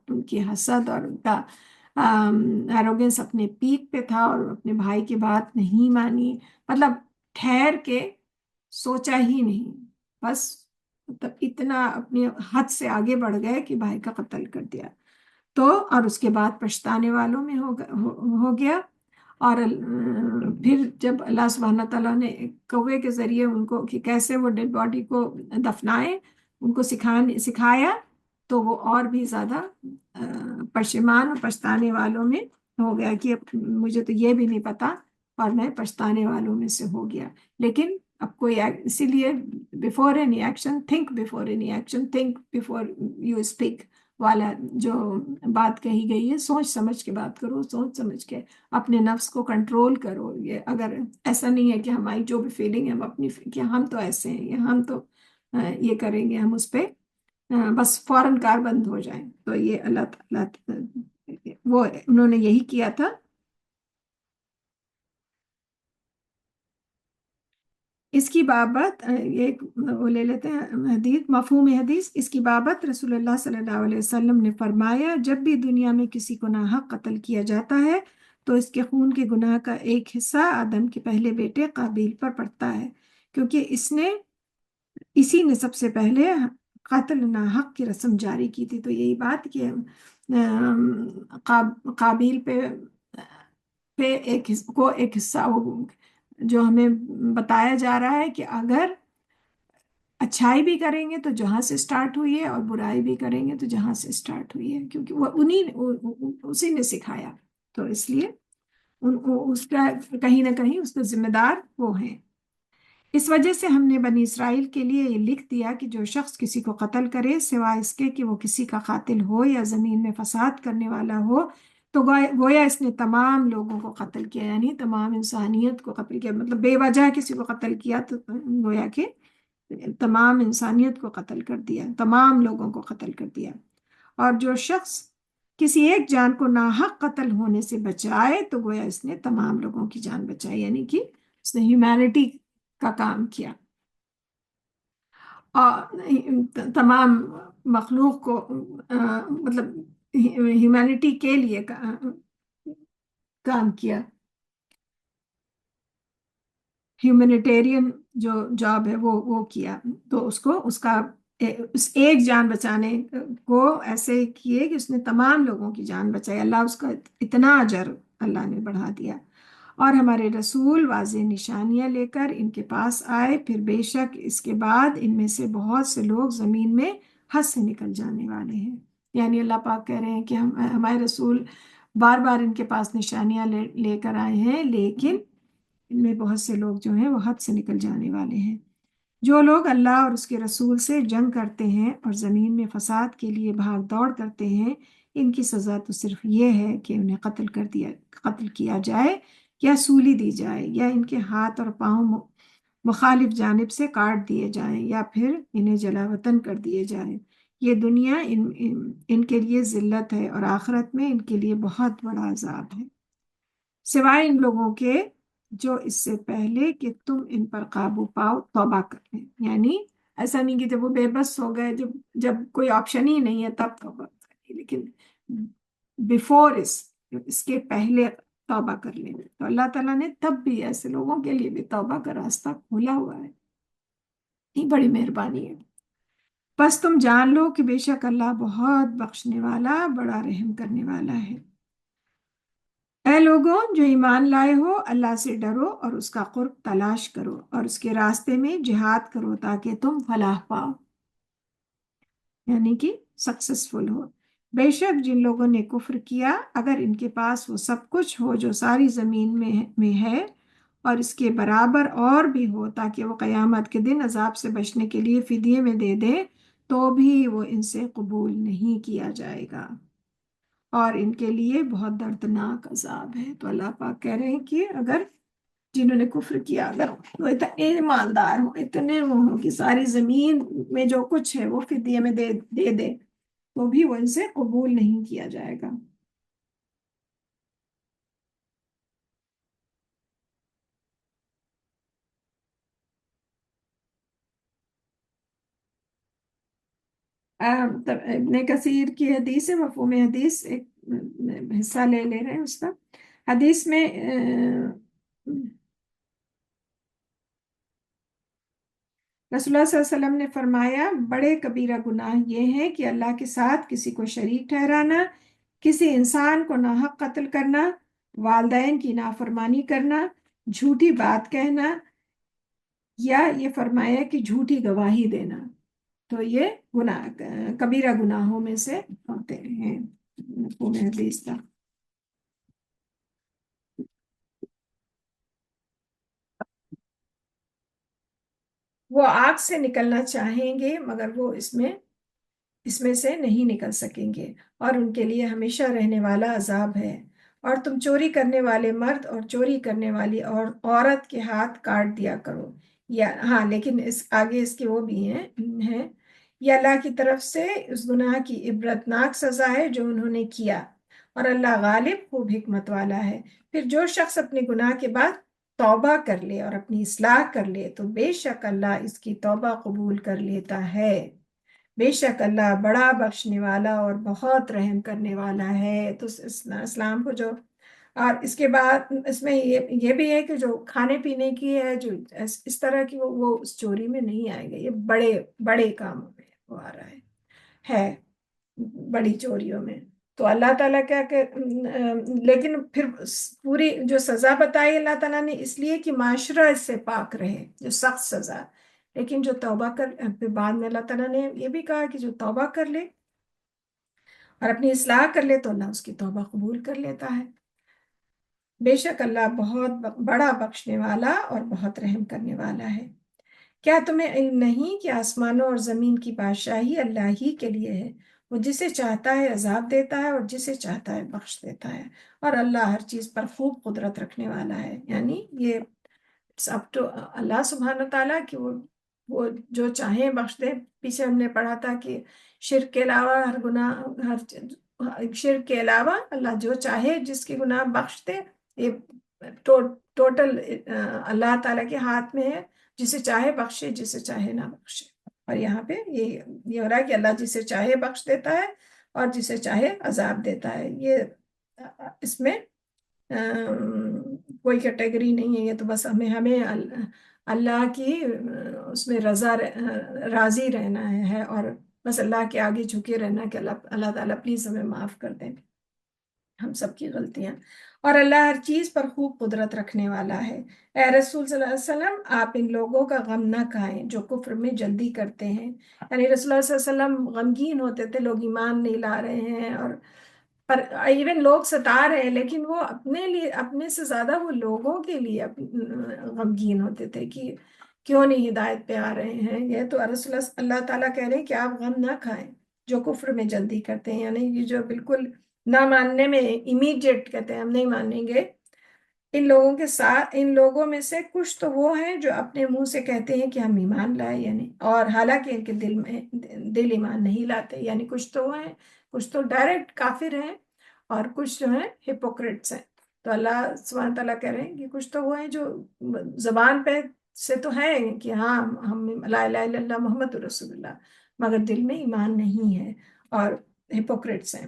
ان کی حسد اور ان کا ایروگنس اپنے پیک پہ تھا، اور اپنے بھائی کی بات نہیں مانی، مطلب ٹھہر کے سوچا ہی نہیں، بس مطلب اتنا اپنی حد سے آگے بڑھ گئے کہ بھائی کا قتل کر دیا۔ تو اور اس کے بعد پچھتانے والوں میں ہو گیا۔ اور پھر جب اللہ سبحانہ تعالیٰ نے کوے کے ذریعے ان کو کہ کیسے وہ ڈیڈ باڈی کو دفنائیں ان کو سکھایا، تو وہ اور بھی زیادہ پشیمان اور پچھتانے والوں میں ہو گیا کہ مجھے تو یہ بھی نہیں پتا اور میں پچھتانے والوں میں سے ہو گیا۔ لیکن اب کوئی اسی لیے before any action think before speak, والا جو بات کہی گئی ہے، سوچ سمجھ کے بات کرو، سوچ سمجھ کے اپنے نفس کو کنٹرول کرو. یہ اگر ایسا نہیں ہے کہ ہماری جو بھی فیلنگ ہے ہم اپنی کہ ہم تو ایسے ہیں یا ہم تو یہ کریں گے، ہم اس پہ بس فوراً کار بند ہو جائیں. تو یہ اللہ تعالیٰ وہ انہوں نے یہی کیا تھا. اس کی بابت یہ وہ لے لیتے ہیں حدیث، مفہوم حدیث. اس کی بابت رسول اللہ صلی اللہ علیہ وسلم نے فرمایا، جب بھی دنیا میں کسی کو ناحق قتل کیا جاتا ہے تو اس کے خون کے گناہ کا ایک حصہ آدم کے پہلے بیٹے قابیل پر پڑتا ہے، کیونکہ اسی نے سب سے پہلے قتل ناحق کی رسم جاری کی تھی. تو یہی بات کہ قابیل پہ ایک حصہ جو ہمیں بتایا جا رہا ہے کہ اگر اچھائی بھی کریں گے تو جہاں سے سٹارٹ ہوئی ہے، اور برائی بھی کریں گے تو جہاں سے سٹارٹ ہوئی ہے، کیونکہ وہ اسی نے سکھایا. تو اس لیے اس کا کہیں نہ کہیں اس کا ذمہ دار وہ ہیں. اس وجہ سے ہم نے بنی اسرائیل کے لیے یہ لکھ دیا کہ جو شخص کسی کو قتل کرے سوائے اس کے کہ وہ کسی کا قاتل ہو یا زمین میں فساد کرنے والا ہو، تو گویا اس نے تمام لوگوں کو قتل کیا، یعنی تمام انسانیت کو قتل کیا. مطلب بے وجہ کسی کو قتل کیا تو گویا کہ تمام انسانیت کو قتل کر دیا، تمام لوگوں کو قتل کر دیا. اور جو شخص کسی ایک جان کو ناحق قتل ہونے سے بچائے تو گویا اس نے تمام لوگوں کی جان بچائی، یعنی کہ اس نے ہیومینٹی کا کام کیا، اور تمام مخلوق کو مطلب ہیومینٹی کے لیے کام کیا. ہیومینیٹیرین جو جاب ہے وہ کیا. تو اس ایک جان بچانے کو ایسے کیے کہ اس نے تمام لوگوں کی جان بچائی. اللہ اس کا اتنا اجر اللہ نے بڑھا دیا. اور ہمارے رسول واضح نشانیاں لے کر ان کے پاس آئے، پھر بے شک اس کے بعد ان میں سے بہت سے لوگ زمین میں حد سے نکل جانے والے ہیں. یعنی اللہ پاک کہہ رہے ہیں کہ ہمارے رسول بار بار ان کے پاس نشانیاں لے کر آئے ہیں، لیکن ان میں بہت سے لوگ جو ہیں وہ حد سے نکل جانے والے ہیں. جو لوگ اللہ اور اس کے رسول سے جنگ کرتے ہیں اور زمین میں فساد کے لیے بھاگ دوڑ کرتے ہیں، ان کی سزا تو صرف یہ ہے کہ انہیں قتل کیا جائے یا سولی دی جائے، یا ان کے ہاتھ اور پاؤں مخالف جانب سے کاٹ دیے جائیں، یا پھر انہیں جلا وطن کر دیے جائیں. یہ دنیا ان کے لیے ذلت ہے، اور آخرت میں ان کے لیے بہت بڑا عذاب ہے، سوائے ان لوگوں کے جو اس سے پہلے کہ تم ان پر قابو پاؤ توبہ کر لیں. یعنی ایسا نہیں کہ جب وہ بے بس ہو گئے، جب کوئی آپشن ہی نہیں ہے تب توبہ کریں، لیکن بیفور اس کے پہلے توبہ کر لیں. تو اللہ تعالیٰ نے تب بھی ایسے لوگوں کے لیے بھی توبہ کا راستہ کھولا ہوا ہے. یہ بڑی مہربانی ہے. بس تم جان لو کہ بے شک اللہ بہت بخشنے والا، بڑا رحم کرنے والا ہے. اے لوگوں جو ایمان لائے ہو، اللہ سے ڈرو اور اس کا قرب تلاش کرو، اور اس کے راستے میں جہاد کرو تاکہ تم فلاح پاؤ، یعنی کہ سکسیسفل ہو. بے شک جن لوگوں نے کفر کیا، اگر ان کے پاس وہ سب کچھ ہو جو ساری زمین میں ہے اور اس کے برابر اور بھی ہو تاکہ وہ قیامت کے دن عذاب سے بچنے کے لیے فدیے میں دے دیں، تو بھی وہ ان سے قبول نہیں کیا جائے گا، اور ان کے لیے بہت دردناک عذاب ہے. تو اللہ پاک کہہ رہے ہیں کہ اگر جنہوں نے کفر کیا، اگر وہ اتنے ایماندار ہوں، اتنے وہ ہوں کہ ساری زمین میں جو کچھ ہے وہ فدیے میں دے دے، تو بھی وہ ان سے قبول نہیں کیا جائے گا. ابن کثیر کی حدیث ہے، مفہوم حدیث ایک حصہ لے رہے ہیں اس کا. حدیث میں رسول اللہ صلی اللہ علیہ وسلم نے فرمایا، بڑے کبیرہ گناہ یہ ہیں کہ اللہ کے ساتھ کسی کو شریک ٹھہرانا، کسی انسان کو ناحق قتل کرنا، والدین کی نافرمانی کرنا، جھوٹی بات کہنا، یا یہ فرمایا کہ جھوٹی گواہی دینا. تو یہ گناہ کبیرہ گناہوں میں سے ہوتے ہیں. مفہوم حدیث کا وہ آگ سے نکلنا چاہیں گے مگر وہ اس میں اس میں سے نہیں نکل سکیں گے، اور ان کے لیے ہمیشہ رہنے والا عذاب ہے۔ اور تم چوری کرنے والے مرد اور چوری کرنے والی اور عورت کے ہاتھ کاٹ دیا کرو، یا ہاں لیکن اس آگے اس کے وہ بھی ہیں، یہ اللہ کی طرف سے اس گناہ کی عبرتناک سزا ہے جو انہوں نے کیا، اور اللہ غالب خوب حکمت والا ہے۔ پھر جو شخص اپنے گناہ کے بعد توبہ کر لے اور اپنی اصلاح کر لے تو بے شک اللہ اس کی توبہ قبول کر لیتا ہے، بے شک اللہ بڑا بخشنے والا اور بہت رحم کرنے والا ہے۔ تو اسلام کو جو، اور اس کے بعد اس میں یہ بھی ہے کہ جو کھانے پینے کی ہے، جو اس طرح کی وہ اس چوری میں نہیں آئے گا، یہ بڑے بڑے کاموں میں وہ آ رہا ہے بڑی چوریوں میں۔ تو اللہ تعالیٰ کیا کہ لیکن پھر پوری جو سزا بتائی اللہ تعالیٰ نے اس لیے کہ معاشرہ اس سے پاک رہے، جو سخت سزا، لیکن جو توبہ پھر بعد میں اللہ تعالیٰ نے یہ بھی کہا کہ جو توبہ کر لے اور اپنی اصلاح کر لے تو اللہ اس کی توبہ قبول کر لیتا ہے۔ بے شک اللہ بہت بڑا بخشنے والا اور بہت رحم کرنے والا ہے۔ کیا تمہیں علم نہیں کہ آسمانوں اور زمین کی بادشاہی اللہ ہی کے لیے ہے؟ وہ جسے چاہتا ہے عذاب دیتا ہے اور جسے چاہتا ہے بخش دیتا ہے، اور اللہ ہر چیز پر خوب قدرت رکھنے والا ہے۔ یعنی یہ سب تو اللہ سبحانہ تعالیٰ کہ وہ جو چاہیں بخش دے۔ پیچھے ہم نے پڑھا تھا کہ شرک کے علاوہ ہر گناہ، شرک کے علاوہ اللہ جو چاہے جس کی گناہ بخش دے، یہ ٹوٹل اللہ تعالیٰ کے ہاتھ میں ہے، جسے چاہے بخشے جسے چاہے نہ بخشے۔ اور یہاں پہ یہ ہو رہا ہے کہ اللہ جسے چاہے بخش دیتا ہے اور جسے چاہے عذاب دیتا ہے۔ یہ اس میں کوئی کیٹیگری نہیں ہے، یہ تو بس ہمیں اللہ کی اس میں راضی رہنا ہے، اور بس اللہ کے آگے جھکے رہنا کہ اللہ تعالیٰ پلیز ہمیں معاف کر دیں ہم سب کی غلطیاں، اور اللہ ہر چیز پر خوب قدرت رکھنے والا ہے۔ اے رسول صلی اللہ علیہ وسلم، آپ ان لوگوں کا غم نہ کھائیں جو کفر میں جلدی کرتے ہیں۔ یعنی رسول اللہ صلی اللہ علیہ وسلم غمگین ہوتے تھے، لوگ ایمان نہیں لا رہے ہیں، اور پر ایون لوگ ستا رہے ہیں، لیکن وہ اپنے لیے، اپنے سے زیادہ وہ لوگوں کے لیے غمگین ہوتے تھے کہ کیوں نہیں ہدایت پہ آ رہے ہیں۔ یہ تو رسول اللہ تعالیٰ کہہ رہے ہیں کہ آپ غم نہ کھائیں جو کفر میں جلدی کرتے ہیں، یعنی یہ جو بالکل نہ ماننے میں امیڈیٹ کہتے ہیں ہم نہیں مانیں گے، ان لوگوں کے ساتھ، ان لوگوں میں سے کچھ تو وہ ہیں جو اپنے منہ سے کہتے ہیں کہ ہم ایمان لائے، یعنی اور حالانکہ ان کے دل ایمان نہیں لاتے، یعنی کچھ تو وہ ہیں، کچھ تو ڈائریکٹ کافر ہیں اور کچھ جو ہیں ہپوکریٹس ہیں۔ تو اللہ سبحانہ تعالیٰ کہہ رہے ہیں کہ کچھ تو وہ ہیں جو زبان پہ سے تو ہیں کہ ہاں ہم لا الہ الا اللہ محمد رسول اللہ، مگر دل میں ایمان نہیں ہے، اور ہپوکریٹس ہیں۔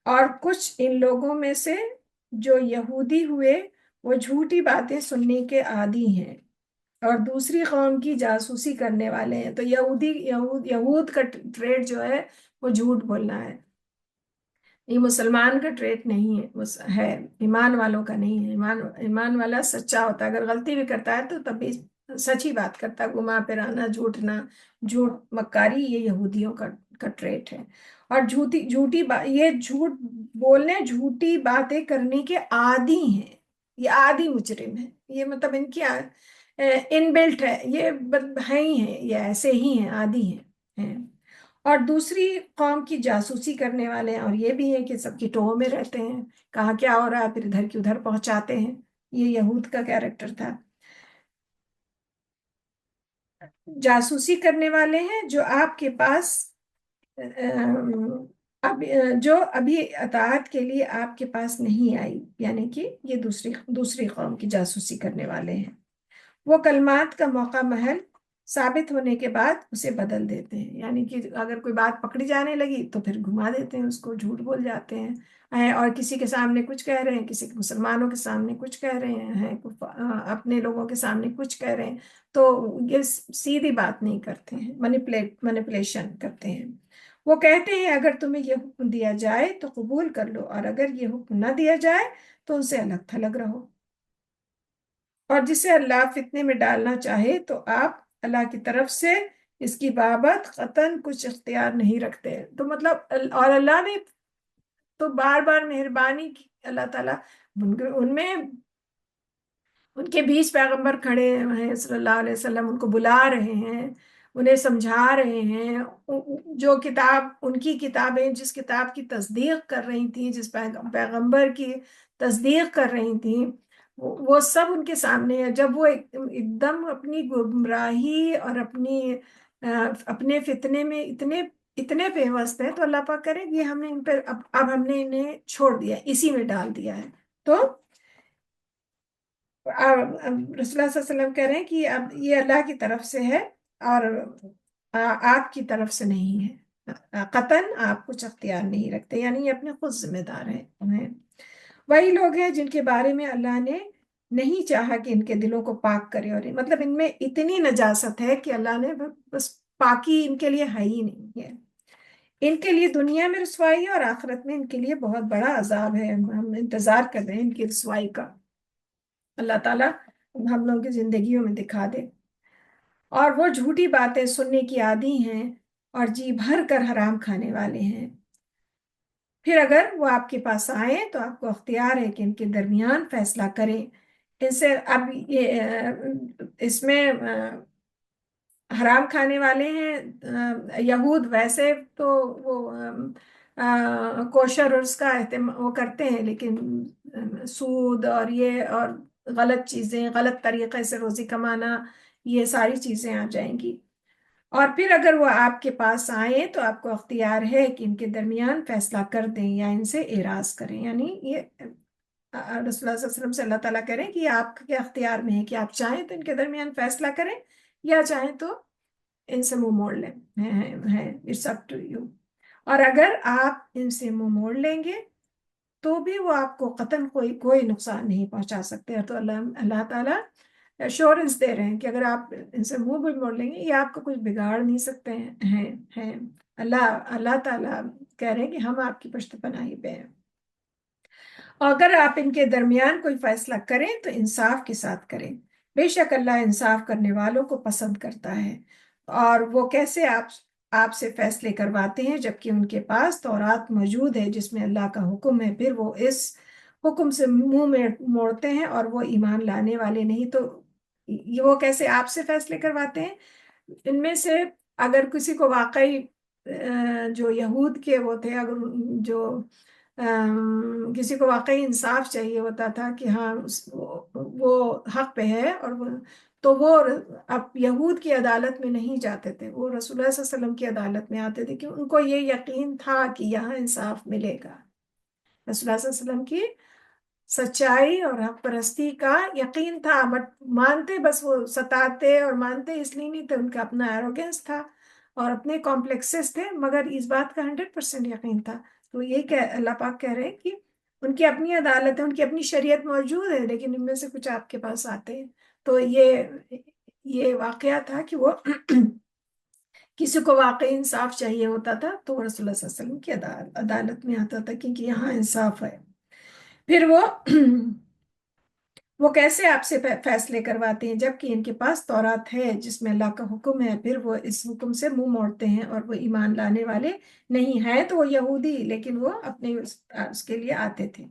اور کچھ ان لوگوں میں سے جو یہودی ہوئے وہ جھوٹی باتیں سننے کے عادی ہیں اور دوسری قوم کی جاسوسی کرنے والے ہیں۔ تو یہود کا ٹریٹ جو ہے وہ جھوٹ بولنا ہے، یہ مسلمان کا ٹریٹ نہیں ہے ایمان والوں کا نہیں ہے۔ ایمان والا سچا ہوتا ہے، اگر غلطی بھی کرتا ہے تو تب بھی سچی بات کرتا ہے، گما پھرانا، جھوٹ مکاری یہ یہودیوں کا ٹریٹ ہے۔ اور یہ جھوٹ بولنے، جھوٹی باتیں کرنے کے عادی ہیں، یہ عادی مجرم ہیں، یہ مطلب ان کی ان بلٹ ہے، یہ ہیں ہی ہیں، یہ ایسے ہی ہیں، عادی ہیں۔ اور دوسری قوم کی جاسوسی کرنے والے ہیں، اور یہ بھی ہے کہ سب کی ٹوہ میں رہتے ہیں، کہاں کیا ہو رہا ہے پھر ادھر کی ادھر پہنچاتے ہیں۔ یہ یہود کا کیریکٹر تھا۔ جاسوسی کرنے والے ہیں جو آپ کے پاس جو ابھی اطاعت کے لیے آپ کے پاس نہیں آئی، یعنی کہ یہ دوسری قوم کی جاسوسی کرنے والے ہیں۔ وہ کلمات کا موقع محل ثابت ہونے کے بعد اسے بدل دیتے ہیں، یعنی کہ اگر کوئی بات پکڑی جانے لگی تو پھر گھما دیتے ہیں، اس کو جھوٹ بول جاتے ہیں، اور کسی کے سامنے کچھ کہہ رہے ہیں، کسی مسلمانوں کے سامنے کچھ کہہ رہے ہیں، اپنے لوگوں کے سامنے کچھ کہہ رہے ہیں، تو یہ سیدھی بات نہیں کرتے ہیں، مینیپولیشن کرتے ہیں۔ وہ کہتے ہیں اگر تمہیں یہ حکم دیا جائے تو قبول کر لو، اور اگر یہ حکم نہ دیا جائے تو ان سے الگ تھلگ رہو، اور جسے اللہ فتنے میں ڈالنا چاہے تو آپ اللہ کی طرف سے اس کی بابت قطعاً کچھ اختیار نہیں رکھتے۔ تو مطلب اور اللہ نے تو بار بار مہربانی کی، اللہ تعالیٰ ان میں ان کے بیچ پیغمبر کھڑے ہیں صلی اللہ علیہ وسلم، ان کو بلا رہے ہیں، انہیں سمجھا رہے ہیں، جو کتاب ان کی کتابیں جس کتاب کی تصدیق کر رہی تھیں، جس پیغمبر کی تصدیق کر رہی تھیں، وہ سب ان کے سامنے ہے۔ جب وہ ایک دم اپنی گمراہی اور اپنے فتنے میں اتنے اتنے پیوست ہے، تو اللہ پاک کرے یہ ہم نے ان پر اب ہم نے انہیں چھوڑ دیا، اسی میں ڈال دیا ہے۔ تو رسول اللہ صلی اللہ علیہ وسلم کہہ رہے ہیں کہ اب یہ اللہ کی طرف سے ہے اور آپ کی طرف سے نہیں ہے، قطعاً آپ کچھ اختیار نہیں رکھتے، یعنی یہ اپنے خود ذمہ دار ہیں۔ وہی لوگ ہیں جن کے بارے میں اللہ نے نہیں چاہا کہ ان کے دلوں کو پاک کرے، اور مطلب ان میں اتنی نجاست ہے کہ اللہ نے بس پاکی ان کے لیے ہے ہی نہیں ہے۔ ان کے لیے دنیا میں رسوائی ہے اور آخرت میں ان کے لیے بہت بڑا عذاب ہے۔ ہم انتظار کر رہے ہیں ان کی رسوائی کا، اللہ تعالیٰ ہم لوگوں کی زندگیوں میں دکھا دے۔ اور وہ جھوٹی باتیں سننے کی عادی ہیں اور جی بھر کر حرام کھانے والے ہیں۔ پھر اگر وہ آپ کے پاس آئیں تو آپ کو اختیار ہے کہ ان کے درمیان فیصلہ کریں۔ ان سے اب یہ اس میں حرام کھانے والے ہیں یہود، ویسے تو وہ کوشر اور اس کا وہ کرتے ہیں، لیکن سود اور یہ اور غلط چیزیں، غلط طریقے سے روزی کمانا، یہ ساری چیزیں آ جائیں گی۔ اور پھر اگر وہ آپ کے پاس آئیں تو آپ کو اختیار ہے کہ ان کے درمیان فیصلہ کر دیں یا ان سے اعراض کریں، یعنی یہ رسول اللہ صلی اللہ علیہ وسلم سے اللہ تعالیٰ کریں کہ آپ کے اختیار میں ہے کہ آپ چاہیں تو ان کے درمیان فیصلہ کریں، یا چاہیں تو ان سے منہ موڑ لیں، اٹس اپ ٹو یو۔ اور اگر آپ ان سے منہ موڑ لیں گے تو بھی وہ آپ کو قطعاً کوئی نقصان نہیں پہنچا سکتے۔ تو اللہ تعالیٰ ایشورنس دے رہے ہیں کہ اگر آپ ان سے منہ بھی موڑ لیں گے یہ آپ کو کچھ بگاڑ نہیں سکتے ہیں۔ اللہ تعالیٰ کہہ رہے ہیں کہ ہم آپ کی پشت پناہی پہ ہیں۔ اور اگر آپ ان کے درمیان کوئی فیصلہ کریں تو انصاف کے ساتھ کریں، بے شک اللہ انصاف کرنے والوں کو پسند کرتا ہے۔ اور وہ کیسے آپ سے فیصلے کرواتے ہیں جبکہ ان کے پاس تورات موجود ہے جس میں اللہ کا حکم ہے، پھر وہ اس حکم سے منہ موڑتے ہیں اور وہ ایمان لانے والے نہیں، تو وہ کیسے آپ سے فیصلے کرواتے ہیں؟ ان میں سے اگر کسی کو واقعی جو یہود کے وہ تھے، اگر جو کسی کو واقعی انصاف چاہیے ہوتا تھا کہ ہاں وہ حق پہ ہے، اور تو وہ اب یہود کی عدالت میں نہیں جاتے تھے، وہ رسول اللہ صلی اللہ علیہ وسلم کی عدالت میں آتے تھے، کہ ان کو یہ یقین تھا کہ یہاں انصاف ملے گا۔ رسول اللہ صلی اللہ علیہ وسلم کی سچائی اور حق پرستی کا یقین تھا، بٹ مانتے بس وہ ستاتے، اور مانتے اس لیے نہیں تھے، ان کا اپنا ایروگینس تھا اور اپنے کمپلیکسز تھے، مگر اس بات کا 100% یقین تھا۔ تو یہ اللہ پاک کہہ رہے ہیں کہ ان کی اپنی عدالت ہے، ان کی اپنی شریعت موجود ہے، لیکن ان میں سے کچھ آپ کے پاس آتے ہیں۔ تو یہ واقعہ تھا کہ وہ کسی کو واقعی انصاف چاہیے ہوتا تھا تو رسول اللہ صلی اللہ علیہ وسلم کی عدالت میں آتا تھا، کیونکہ یہاں انصاف ہے۔ پھر وہ کیسے آپ سے فیصلے کرواتے ہیں جبکہ ان کے پاس تورات ہے جس میں اللہ کا حکم ہے، پھر وہ اس حکم سے منہ موڑتے ہیں اور وہ ایمان لانے والے نہیں ہیں، تو وہ یہودی لیکن وہ اپنے اس کے لیے آتے تھے۔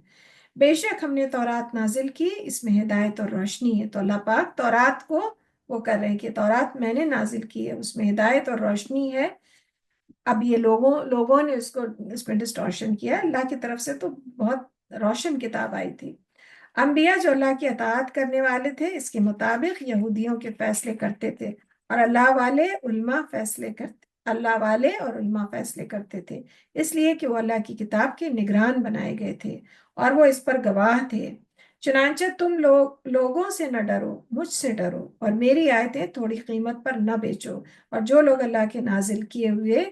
بے شک ہم نے تورات نازل کی، اس میں ہدایت اور روشنی ہے۔ تو اللہ پاک تورات کو وہ کر رہے ہیں کہ تورات میں نے نازل کی ہے، اس میں ہدایت اور روشنی ہے۔ اب یہ لوگوں نے اس میں ڈسٹورشن کیا، اللہ کی طرف سے تو بہت روشن کتاب آئی تھی۔ انبیاء جو اللہ کی اطاعت کرنے والے تھے اس کے مطابق یہودیوں کے فیصلے کرتے تھے، اور اللہ والے اور علماء فیصلے کرتے تھے، اس لیے کہ وہ اللہ کی کتاب کے نگران بنائے گئے تھے اور وہ اس پر گواہ تھے۔ چنانچہ تم لوگوں سے نہ ڈرو، مجھ سے ڈرو، اور میری آیتیں تھوڑی قیمت پر نہ بیچو، اور جو لوگ اللہ کے نازل کیے ہوئے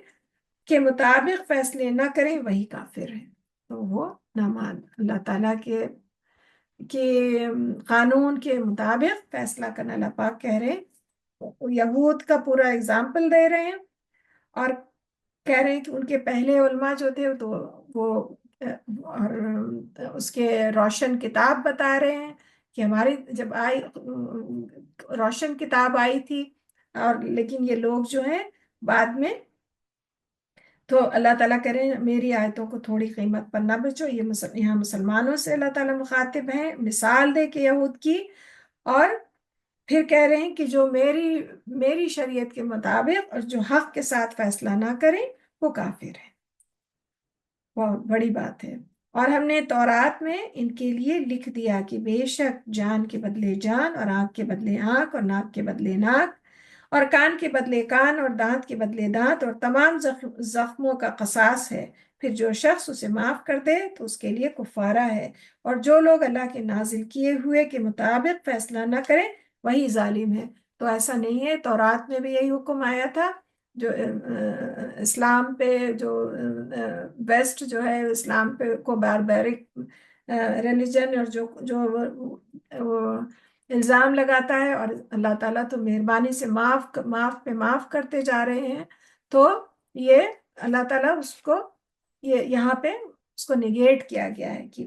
کے مطابق فیصلے نہ کریں وہی کافر ہیں۔ تو وہ نہ مان اللہ تعالیٰ کے قانون کے مطابق فیصلہ کرنا، اللہ پاک کہہ رہے ہیں، یہود کا پورا اگزامپل دے رہے ہیں، اور کہہ رہے ہیں کہ ان کے پہلے علماء جو تھے تو وہ اور اس کے روشن کتاب بتا رہے ہیں کہ ہماری جب روشن کتاب آئی تھی، اور لیکن یہ لوگ جو ہیں بعد میں، تو اللہ تعالیٰ کریں میری آیتوں کو تھوڑی قیمت پر نہ بیچو۔ یہاں مسلمانوں سے اللہ تعالیٰ مخاطب ہیں، مثال دے کے یہود کی، اور پھر کہہ رہے ہیں کہ جو میری شریعت کے مطابق اور جو حق کے ساتھ فیصلہ نہ کریں وہ کافر ہے۔ بہت بڑی بات ہے۔ اور ہم نے تورات میں ان کے لیے لکھ دیا کہ بے شک جان کے بدلے جان، اور آنکھ کے بدلے آنکھ، اور ناک کے بدلے ناک، اور کان کے بدلے کان، اور دانت کے بدلے دانت، اور تمام زخموں کا قصاص ہے۔ پھر جو شخص اسے معاف کر دے تو اس کے لیے کفارہ ہے، اور جو لوگ اللہ کے نازل کیے ہوئے کے مطابق فیصلہ نہ کریں وہی ظالم ہے۔ تو ایسا نہیں ہے، تورات میں بھی یہی حکم آیا تھا، جو اسلام پہ جو ویسٹ جو ہے اسلام پہ کو باربیرک ریلیجن، اور جو جو وہ الزام لگاتا ہے، اور اللہ تعالیٰ تو مہربانی سے معاف پہ معاف کرتے جا رہے ہیں، تو یہ اللہ تعالیٰ اس کو یہاں پہ اس کو نگیٹ کیا گیا ہے کہ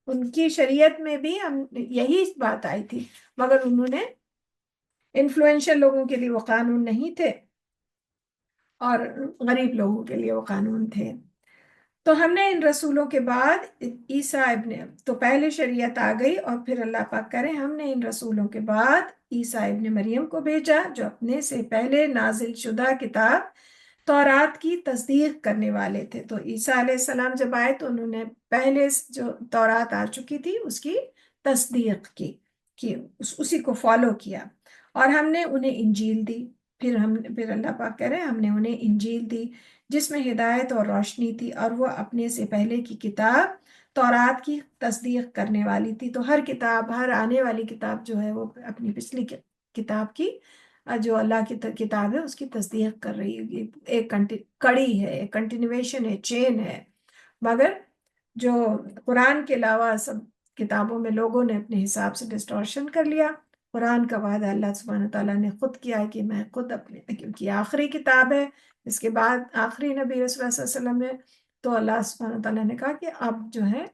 ان کی شریعت میں بھی یہی بات آئی تھی، مگر انہوں نے انفلوئنشل لوگوں کے لیے وہ قانون نہیں تھے، اور غریب لوگوں کے لیے وہ قانون تھے۔ تو ہم نے ان رسولوں کے بعد عیسیٰ تو پہلے شریعت آ گئی، اور پھر اللہ پاک کرے ہم نے ان رسولوں کے بعد عیسیٰ ابن مریم کو بھیجا، جو اپنے سے پہلے نازل شدہ کتاب تورات کی تصدیق کرنے والے تھے۔ تو عیسیٰ علیہ السلام جب آئے تو انہوں نے پہلے جو تورات آ چکی تھی اس کی تصدیق کی، کہ اسی کو فالو کیا، اور ہم نے انہیں انجیل دی۔ پھر اللہ پاک کہہ رہے ہیں ہم نے انہیں انجیل دی جس میں ہدایت اور روشنی تھی، اور وہ اپنے سے پہلے کی کتاب تورات کی تصدیق کرنے والی تھی۔ تو ہر کتاب، ہر آنے والی کتاب جو ہے وہ اپنی پچھلی کتاب کی، جو اللہ کی کتاب ہے اس کی تصدیق کر رہی ہے، ایک کڑی ہے، ایک کنٹینویشن ہے، چین ہے۔ مگر جو قرآن کے علاوہ سب کتابوں میں لوگوں نے اپنے حساب سے ڈسٹورشن کر لیا۔ قرآن کا وعدہ اللہ سبحانہ تعالیٰ نے خود کیا ہے کہ میں خود اپنے، کیونکہ آخری کتاب ہے، اس کے بعد آخری نبی رسول اللہ صلی اللہ علیہ وسلم ہے، تو اللہ سبحانہ تعالیٰ نے کہا کہ اب جو ہے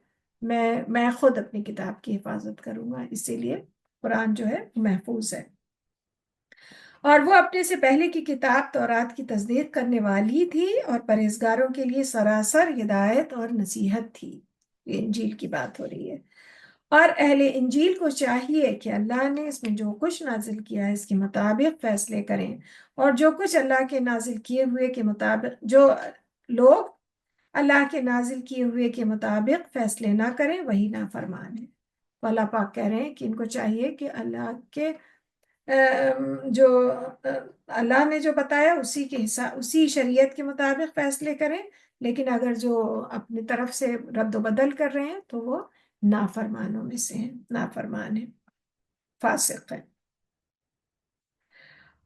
میں خود اپنی کتاب کی حفاظت کروں گا، اسی لیے قرآن جو ہے محفوظ ہے۔ اور وہ اپنے سے پہلے کی کتاب تورات کی تصدیق کرنے والی تھی، اور پرہیزگاروں کے لیے سراسر ہدایت اور نصیحت تھی۔ یہ انجیل کی بات ہو رہی ہے۔ اور اہل انجیل کو چاہیے کہ اللہ نے اس میں جو کچھ نازل کیا ہے اس کے مطابق فیصلے کریں، اور جو کچھ اللہ کے نازل کیے ہوئے کے مطابق، جو لوگ اللہ کے نازل کیے ہوئے کے مطابق فیصلے نہ کریں وہی نافرمان ہے۔ تو اللہ پاک کہہ رہے ہیں کہ ان کو چاہیے کہ اللہ کے جو اللہ نے جو بتایا اسی شریعت کے مطابق فیصلے کریں، لیکن اگر جو اپنی طرف سے رد و بدل کر رہے ہیں تو وہ نافرمانوں میں سے ہیں، نافرمان ہیں، فاسق ہیں۔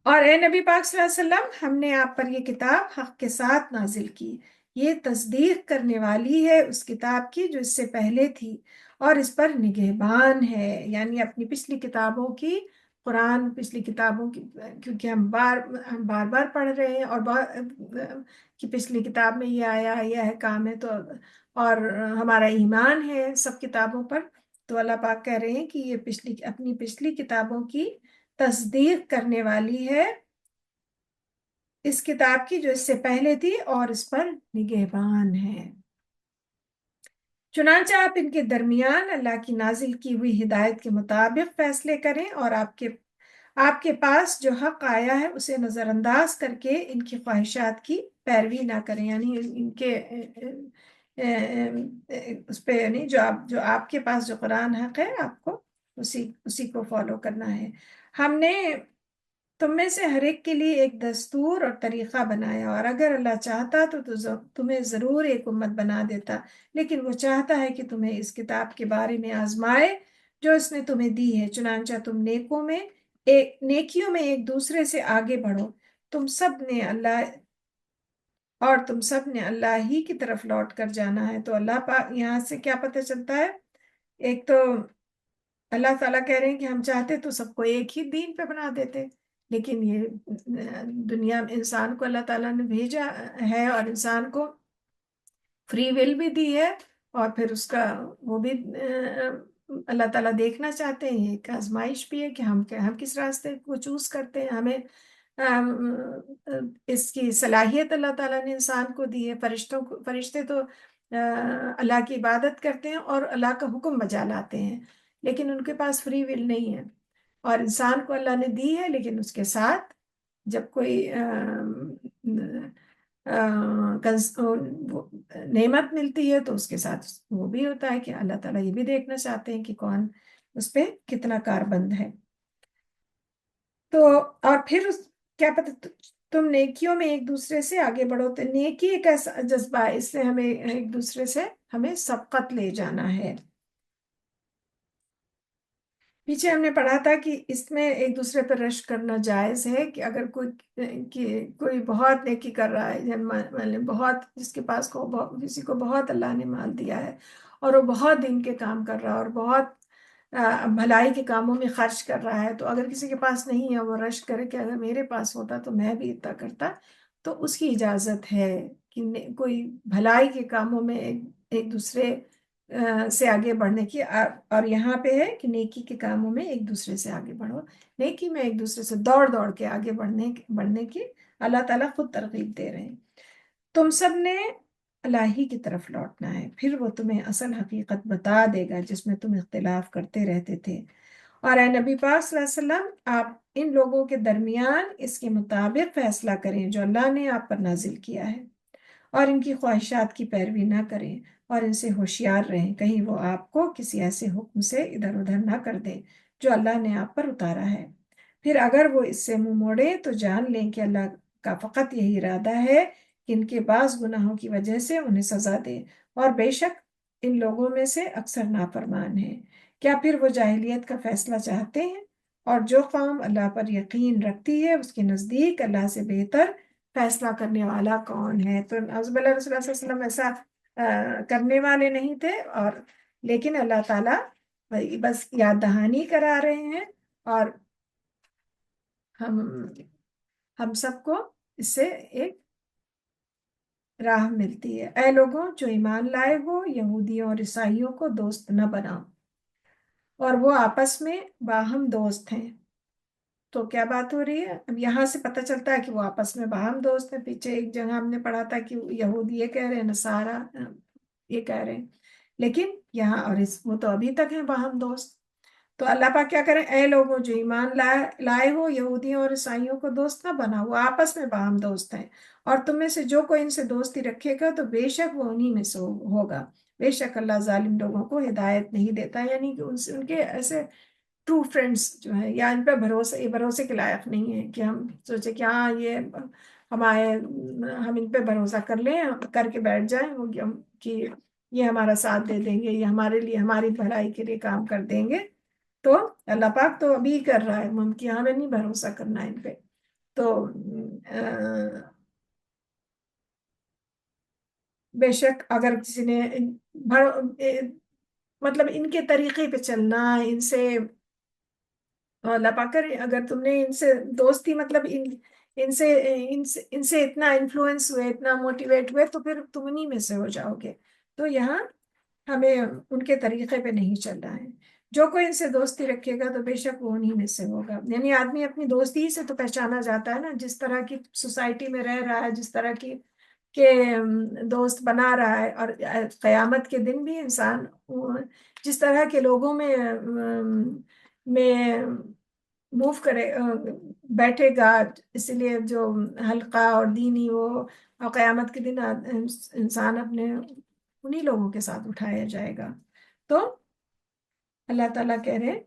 اور اے نبی پاک صلی اللہ علیہ وسلم، ہم نے آپ پر یہ کتاب حق کے ساتھ نازل کی، یہ تصدیق کرنے والی ہے اس کتاب کی جو اس سے پہلے تھی، اور اس پر نگہبان ہے، یعنی اپنی پچھلی کتابوں کی، قرآن پچھلی کتابوں کی، کیونکہ ہم بار بار پڑھ رہے ہیں، اور کہ پچھلی کتاب میں یہ آیا ہے، یہ احکام ہے، تو اور ہمارا ایمان ہے سب کتابوں پر، تو اللہ پاک کہہ رہے ہیں کہ یہ اپنی پچھلی کتابوں کی تصدیق کرنے والی ہے اس کتاب کی جو اس سے پہلے تھی، اور اس پر نگہبان ہے۔ چنانچہ آپ ان کے درمیان اللہ کی نازل کی ہوئی ہدایت کے مطابق فیصلے کریں، اور آپ کے پاس جو حق آیا ہے اسے نظر انداز کر کے ان کی خواہشات کی پیروی نہ کریں، یعنی ان کے اس پہ، یعنی جو آپ کے پاس جو قرآن حق ہے آپ کو اسی کو فالو کرنا ہے۔ ہم نے تم میں سے ہر ایک کے لیے ایک دستور اور طریقہ بنایا، اور اگر اللہ چاہتا تو تمہیں ضرور ایک امت بنا دیتا، لیکن وہ چاہتا ہے کہ تمہیں اس کتاب کے بارے میں آزمائے جو اس نے تمہیں دی ہے، چنانچہ تم نیکیوں میں ایک دوسرے سے آگے بڑھو، تم سب نے اللہ ہی کی طرف لوٹ کر جانا ہے۔ تو اللہ پاک یہاں سے کیا پتہ چلتا ہے؟ ایک تو اللہ تعالیٰ کہہ رہے ہیں کہ ہم چاہتے تو سب کو ایک ہی دین پہ بنا دیتے، لیکن یہ دنیا میں انسان کو اللہ تعالیٰ نے بھیجا ہے، اور انسان کو فری ول بھی دی ہے، اور پھر اس کا وہ بھی اللہ تعالیٰ دیکھنا چاہتے ہیں، ایک آزمائش بھی ہے کہ ہم کس راستے کو چوز کرتے ہیں۔ ہمیں اس کی صلاحیت اللہ تعالیٰ نے انسان کو دی ہے۔ فرشتے تو اللہ کی عبادت کرتے ہیں اور اللہ کا حکم بجا لاتے ہیں، لیکن ان کے پاس فری ول نہیں ہے۔ اور انسان کو اللہ نے دی ہے، لیکن اس کے ساتھ جب کوئی نعمت ملتی ہے تو اس کے ساتھ وہ بھی ہوتا ہے کہ اللہ تعالیٰ یہ بھی دیکھنا چاہتے ہیں کہ کون اس پہ کتنا کاربند ہے. تو اور پھر کیا پتہ تم نیکیوں میں ایک دوسرے سے آگے بڑھو. تو نیکی ایک ایسا جذبہ ہے، اس سے ہمیں ایک دوسرے سے ہمیں سبقت لے جانا ہے. پیچھے ہم نے پڑھا تھا کہ اس میں ایک دوسرے پر رشک کرنا جائز ہے، کہ اگر کوئی بہت نیکی کر رہا ہے، بہت جس کے پاس کسی کو بہت اللہ نے مال دیا ہے اور وہ بہت دین کے کام کر رہا ہے اور بہت بھلائی کے کاموں میں خرچ کر رہا ہے، تو اگر کسی کے پاس نہیں ہے وہ رشک کرے کہ اگر میرے پاس ہوتا تو میں بھی اتنا کرتا. تو اس کی اجازت ہے کہ کوئی بھلائی کے کاموں میں ایک دوسرے سے آگے بڑھنے کی. اور یہاں پہ ہے کہ نیکی کے کاموں میں ایک دوسرے سے آگے بڑھو. نیکی میں ایک دوسرے سے دوڑ دوڑ کے آگے بڑھنے کی اللہ تعالیٰ خود ترغیب دے رہے ہیں. تم سب نے اللہ ہی کی طرف لوٹنا ہے، پھر وہ تمہیں اصل حقیقت بتا دے گا جس میں تم اختلاف کرتے رہتے تھے. اور اے نبی پاک صلی اللہ علیہ وسلم، آپ ان لوگوں کے درمیان اس کے مطابق فیصلہ کریں جو اللہ نے آپ پر نازل کیا ہے، اور ان کی خواہشات کی پیروی نہ کریں، اور ان سے ہوشیار رہیں کہیں وہ آپ کو کسی ایسے حکم سے ادھر ادھر نہ کر دیں جو اللہ نے آپ پر اتارا ہے. پھر اگر وہ اس سے منہ موڑے تو جان لیں کہ اللہ کا فقط یہی ارادہ ہے کہ ان کے بعض گناہوں کی وجہ سے انہیں سزا دے، اور بے شک ان لوگوں میں سے اکثر نافرمان ہیں. کیا پھر وہ جاہلیت کا فیصلہ چاہتے ہیں؟ اور جو قوم اللہ پر یقین رکھتی ہے اس کے نزدیک اللہ سے بہتر فیصلہ کرنے والا کون ہے. تو نعوذ باللہ رسول اللہ صلی اللہ علیہ وسلم ایسا کرنے والے نہیں تھے، اور لیکن اللہ تعالیٰ بس یاد دہانی کرا رہے ہیں، اور ہم سب کو اس سے ایک راہ ملتی ہے. اے لوگوں جو ایمان لائے ہو، یہودیوں اور عیسائیوں کو دوست نہ بناؤ، اور وہ آپس میں باہم دوست ہیں. تو کیا بات ہو رہی ہے؟ اب یہاں سے پتہ چلتا ہے کہ وہ آپس میں باہم دوست ہیں. پیچھے ایک جگہ ہم نے پڑھا تھا کہ یہود یہ کہہ رہے ہیں، نصارہ یہ کہہ رہے ہیں، لیکن یہاں اور وہ تو ابھی تک ہیں باہم دوست. تو اللہ پاک کیا کریں؟ اے لوگوں جو ایمان لائے ہو، یہودیوں اور عیسائیوں کو دوست نہ بناؤ، وہ آپس میں باہم دوست ہیں، اور تم میں سے جو کوئی ان سے دوستی رکھے گا تو بے شک وہ انہی میں سے ہوگا. بے شک اللہ ظالم لوگوں کو ہدایت نہیں دیتا. یعنی کہ ان کے ایسے ٹرو فرینڈس جو ہیں، یا ان پہ بھروسے کے لائق نہیں ہے کہ ہم سوچے کہ ہاں یہ ہم ان پہ بھروسہ کر لیں، کر کے بیٹھ جائیں کہ یہ ہمارا ساتھ دے دیں گے، یہ ہمارے لیے ہماری بھلائی کے لیے کام کر دیں گے. تو اللہ پاک تو ابھی کر رہا ہے، ممکن ہمیں نہیں بھروسہ کرنا ان پہ. تو بے شک اگر کسی نے مطلب ان کے طریقے پہ چلنا، ان سے اللہ پاک کرے اگر تم نے ان سے دوستی مطلب ان سے اتنا انفلوئنس ہوئے، اتنا موٹیویٹ ہوئے، تو پھر تم انہی میں سے ہو جاؤ گے. تو یہاں ہمیں ان کے طریقے پہ نہیں چلنا ہے. جو کوئی ان سے دوستی رکھے گا تو بے شک وہ انہی میں سے ہوگا. یعنی آدمی اپنی دوستی ہی سے تو پہچانا جاتا ہے نا، جس طرح کی سوسائٹی میں رہ رہا ہے، جس طرح کی کہ دوست بنا رہا ہے. اور قیامت کے دن بھی انسان جس طرح کے لوگوں میں موو کرے بیٹھے گا، اسی لیے جو حلقہ اور دینی وہ، اور قیامت کے دن انسان اپنے انہی لوگوں کے ساتھ اٹھایا جائے گا. تو اللہ تعالیٰ کہہ رہے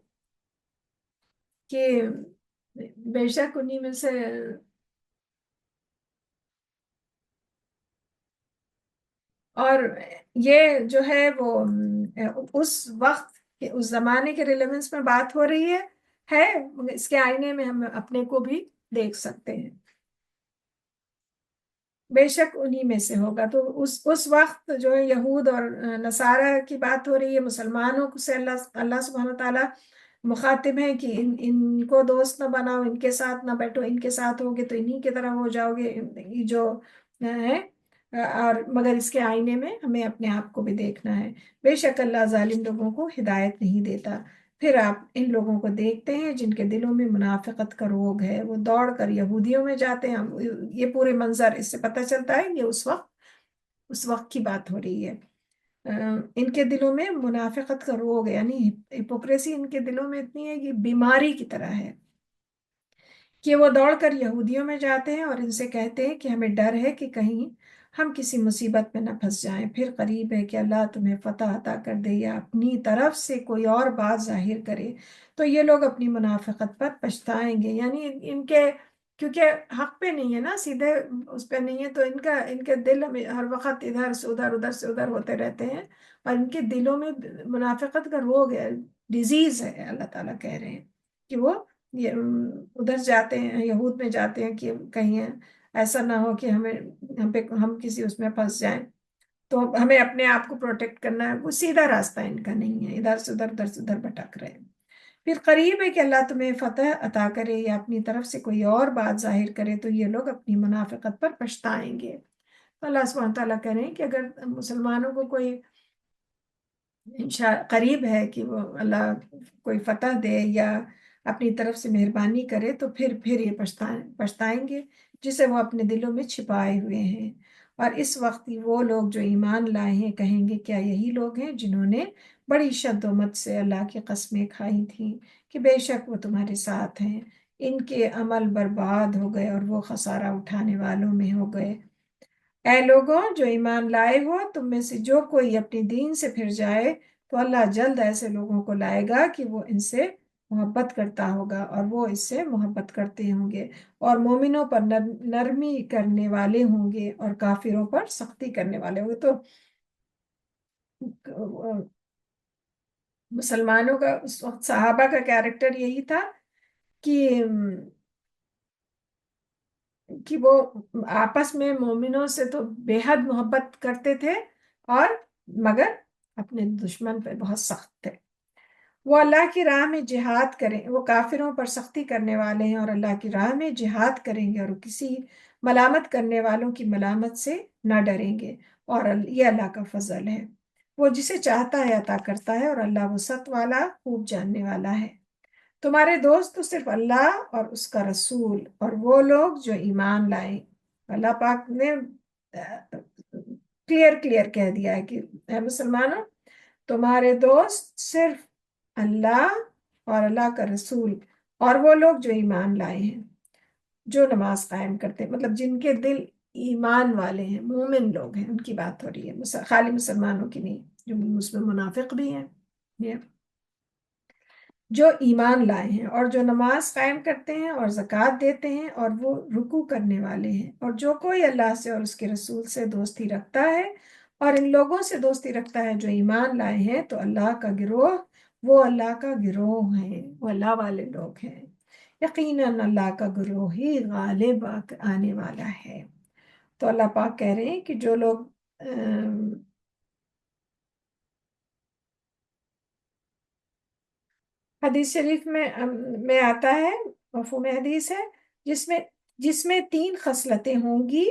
کہ بے شک انہی میں سے. اور یہ جو ہے وہ اس وقت اس زمانے کے ریلیونس میں بات ہو رہی ہے. اس کے آئینے میں ہم اپنے کو بھی دیکھ سکتے ہیں. بے شک انہی میں سے ہوگا. تو اس وقت جو ہے یہود اور نصارہ کی بات ہو رہی ہے. مسلمانوں سے اللہ سبحانہ تعالیٰ مخاطب ہے کہ ان کو دوست نہ بناؤ، ان کے ساتھ نہ بیٹھو، ان کے ساتھ ہوگے تو انہی کی طرح ہو جاؤ گے یہ جو ہے. اور مگر اس کے آئینے میں ہمیں اپنے آپ کو بھی دیکھنا ہے. بے شک اللہ ظالم لوگوں کو ہدایت نہیں دیتا. پھر آپ ان لوگوں کو دیکھتے ہیں جن کے دلوں میں منافقت کا روگ ہے، وہ دوڑ کر یہودیوں میں جاتے ہیں. یہ پورے منظر اس سے پتہ چلتا ہے یہ اس وقت کی بات ہو رہی ہے. ان کے دلوں میں منافقت کا روگ ہے، یعنی ہپوکریسی ان کے دلوں میں اتنی ہے کہ بیماری کی طرح ہے کہ وہ دوڑ کر یہودیوں میں جاتے ہیں اور ان سے کہتے ہیں کہ ہمیں ڈر ہے کہ کہیں ہم کسی مصیبت میں نہ پھنس جائیں، پھر قریب ہے کہ اللہ تمہیں فتح عطا کر دے یا اپنی طرف سے کوئی اور بات ظاہر کرے تو یہ لوگ اپنی منافقت پر پچھتائیں گے، یعنی ان کے کیونکہ حق پہ نہیں ہے نا، سیدھے اس پہ نہیں ہے، تو ان کے دل میں ہر وقت ادھر سے ادھر ادھر سے ادھر ہوتے رہتے ہیں، اور ان کے دلوں میں منافقت کا روگ ہے، ڈیزیز ہے، اللہ تعالیٰ کہہ رہے ہیں کہ وہ یہ ادھر جاتے ہیں، یہود میں جاتے ہیں کہ کہیں ایسا نہ ہو کہ ہم کسی اس میں پھنس جائیں، تو ہمیں اپنے آپ کو پروٹیکٹ کرنا ہے، وہ سیدھا راستہ ان کا نہیں ہے، ادھر سے ادھر بھٹک رہے ہیں۔ پھر قریب ہے کہ اللہ تمہیں فتح عطا کرے یا اپنی طرف سے کوئی اور بات ظاہر کرے تو یہ لوگ اپنی منافقت پر پچھتائیں گے۔ اللہ سبحانہ تعالیٰ کہہ رہے ہیں کہ اگر مسلمانوں کو کوئی قریب ہے کہ وہ اللہ کوئی فتح دے یا اپنی طرف سے مہربانی کرے تو پھر یہ پچھتائیں گے جسے وہ اپنے دلوں میں چھپائے ہوئے ہیں، اور اس وقت وہ لوگ جو ایمان لائے ہیں کہیں گے کیا یہی لوگ ہیں جنہوں نے بڑی شدت سے اللہ کی قسمیں کھائی تھیں کہ بے شک وہ تمہارے ساتھ ہیں، ان کے عمل برباد ہو گئے اور وہ خسارہ اٹھانے والوں میں ہو گئے۔ اے لوگوں جو ایمان لائے ہو، تم میں سے جو کوئی اپنے دین سے پھر جائے تو اللہ جلد ایسے لوگوں کو لائے گا کہ وہ ان سے محبت کرتا ہوگا اور وہ اس سے محبت کرتے ہوں گے، اور مومنوں پر نرمی کرنے والے ہوں گے اور کافروں پر سختی کرنے والے ہوں گے۔ تو مسلمانوں کا اس وقت صحابہ کا کیریکٹر یہی تھا کہ وہ آپس میں مومنوں سے تو بے حد محبت کرتے تھے، اور مگر اپنے دشمن پہ بہت سخت تھے۔ وہ اللہ کی راہ میں جہاد کریں، وہ کافروں پر سختی کرنے والے ہیں اور اللہ کی راہ میں جہاد کریں گے اور کسی ملامت کرنے والوں کی ملامت سے نہ ڈریں گے، اور یہ اللہ کا فضل ہے، وہ جسے چاہتا ہے عطا کرتا ہے، اور اللہ وسعت والا خوب جاننے والا ہے۔ تمہارے دوست تو صرف اللہ اور اس کا رسول اور وہ لوگ جو ایمان لائیں۔ اللہ پاک نے کلیئر کہہ دیا ہے کہ اے مسلمانوں، تمہارے دوست صرف اللہ اور اللہ کا رسول اور وہ لوگ جو ایمان لائے ہیں، جو نماز قائم کرتے ہیں، مطلب جن کے دل ایمان والے ہیں، مومن لوگ ہیں، ان کی بات ہو رہی ہے، خالی مسلمانوں کی نہیں، جو اس میں منافق بھی ہیں، جو ایمان لائے ہیں اور جو نماز قائم کرتے ہیں اور زکوٰۃ دیتے ہیں اور وہ رکوع کرنے والے ہیں، اور جو کوئی اللہ سے اور اس کے رسول سے دوستی رکھتا ہے اور ان لوگوں سے دوستی رکھتا ہے جو ایمان لائے ہیں تو وہ اللہ کا گروہ ہیں، وہ اللہ والے لوگ ہیں، یقیناً اللہ کا گروہ ہی غالب آنے والا ہے۔ تو اللہ پاک کہہ رہے ہیں کہ جو لوگ حدیث شریف میں آتا ہے، مفہوم حدیث ہے، جس میں 3 خصلتیں ہوں گی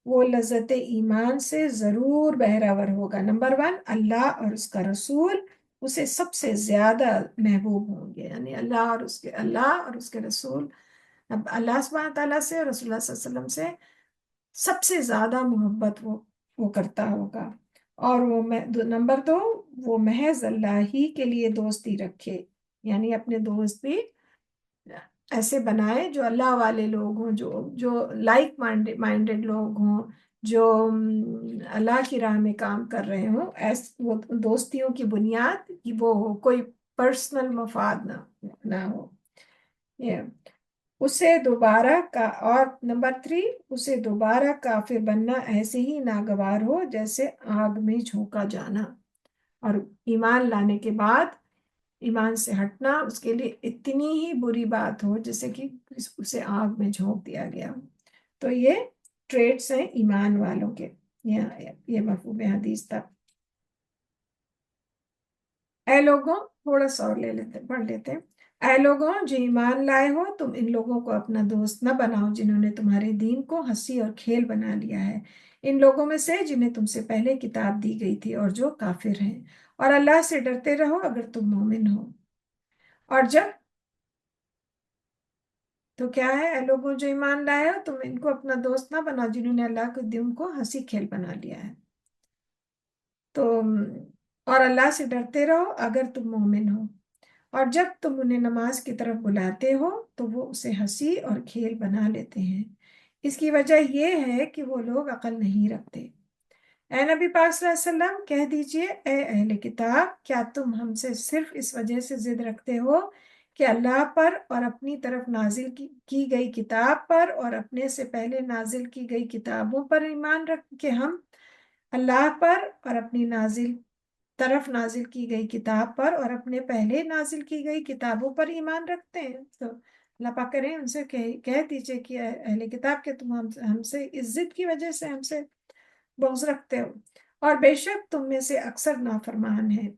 وہ لذت ایمان سے ضرور بہرہ ہوگا۔ نمبر 1، اللہ اور اس کا رسول اسے سب سے زیادہ محبوب ہوں گے، یعنی اللہ اور اس کے رسول، اب اللہ سبحانہ تعالیٰ سے اور رسول اللہ صلی اللہ علیہ وسلم سے سب سے زیادہ محبت وہ کرتا ہوگا، اور نمبر 2، وہ محض اللہ ہی کے لیے دوستی رکھے، یعنی اپنے دوست بھی ایسے بنائے جو اللہ والے لوگ ہوں، جو لائک مائنڈڈ لوگ ہوں، جو اللہ کی راہ میں کام کر رہے ہوں، وہ دوستیوں کی بنیاد وہ ہو، کوئی پرسنل مفاد نہ ہو، اور نمبر 3، اسے دوبارہ کافر بننا ایسے ہی ناگوار ہو جیسے آگ میں جھونکا جانا، اور ایمان لانے کے بعد ایمان سے ہٹنا اس کے لیے اتنی ہی بری بات ہو جیسے کہ اسے آگ میں جھونک دیا گیا ہو۔ تو یہ ٹریٹس ہیں ایمان والوں کے، یہ مفہوم حدیث تھا۔ اے لوگوں، تھوڑا سا اور پڑھ لیتے ہیں۔ اے لوگوں جو ایمان لائے ہو، تم ان لوگوں کو اپنا دوست نہ بناؤ جنہوں نے تمہارے دین کو ہنسی اور کھیل بنا لیا ہے، ان لوگوں میں سے جنہیں تم سے پہلے کتاب دی گئی تھی اور جو کافر ہیں، اور اللہ سے ڈرتے رہو اگر تم مومن ہو۔ اور تو کیا ہے، اے لوگوں جو ایمان لائے ہو، تم ان کو اپنا دوست نہ بناؤ جنہوں نے اللہ کے دین کو ہنسی کھیل بنا لیا ہے۔ تو اور اللہ سے ڈرتے رہو اگر تم مومن ہو، اور جب تم انہیں نماز کی طرف بلاتے ہو تو وہ اسے ہنسی اور کھیل بنا لیتے ہیں، اس کی وجہ یہ ہے کہ وہ لوگ عقل نہیں رکھتے۔ اے نبی پاک صلی اللہ علیہ وسلم کہہ دیجئے، اے اہل کتاب، کیا تم ہم سے صرف اس وجہ سے ضد رکھتے ہو کہ اللہ پر اور اپنی طرف نازل کی گئی کتاب پر اور اپنے سے پہلے نازل کی گئی کتابوں پر ایمان رکھ کہ ہم اللہ پر اور اپنی طرف نازل کی گئی کتاب پر اور اپنے پہلے نازل کی گئی کتابوں پر ایمان رکھتے ہیں؟ تو اللہ پاک کریں ان سے کہہ دیجئے کہ اہل کتاب کے تم ہم سے اس ضد کی وجہ سے ہم سے بغض رکھتے ہو، اور بے شک تم میں سے اکثر نافرمان ہیں۔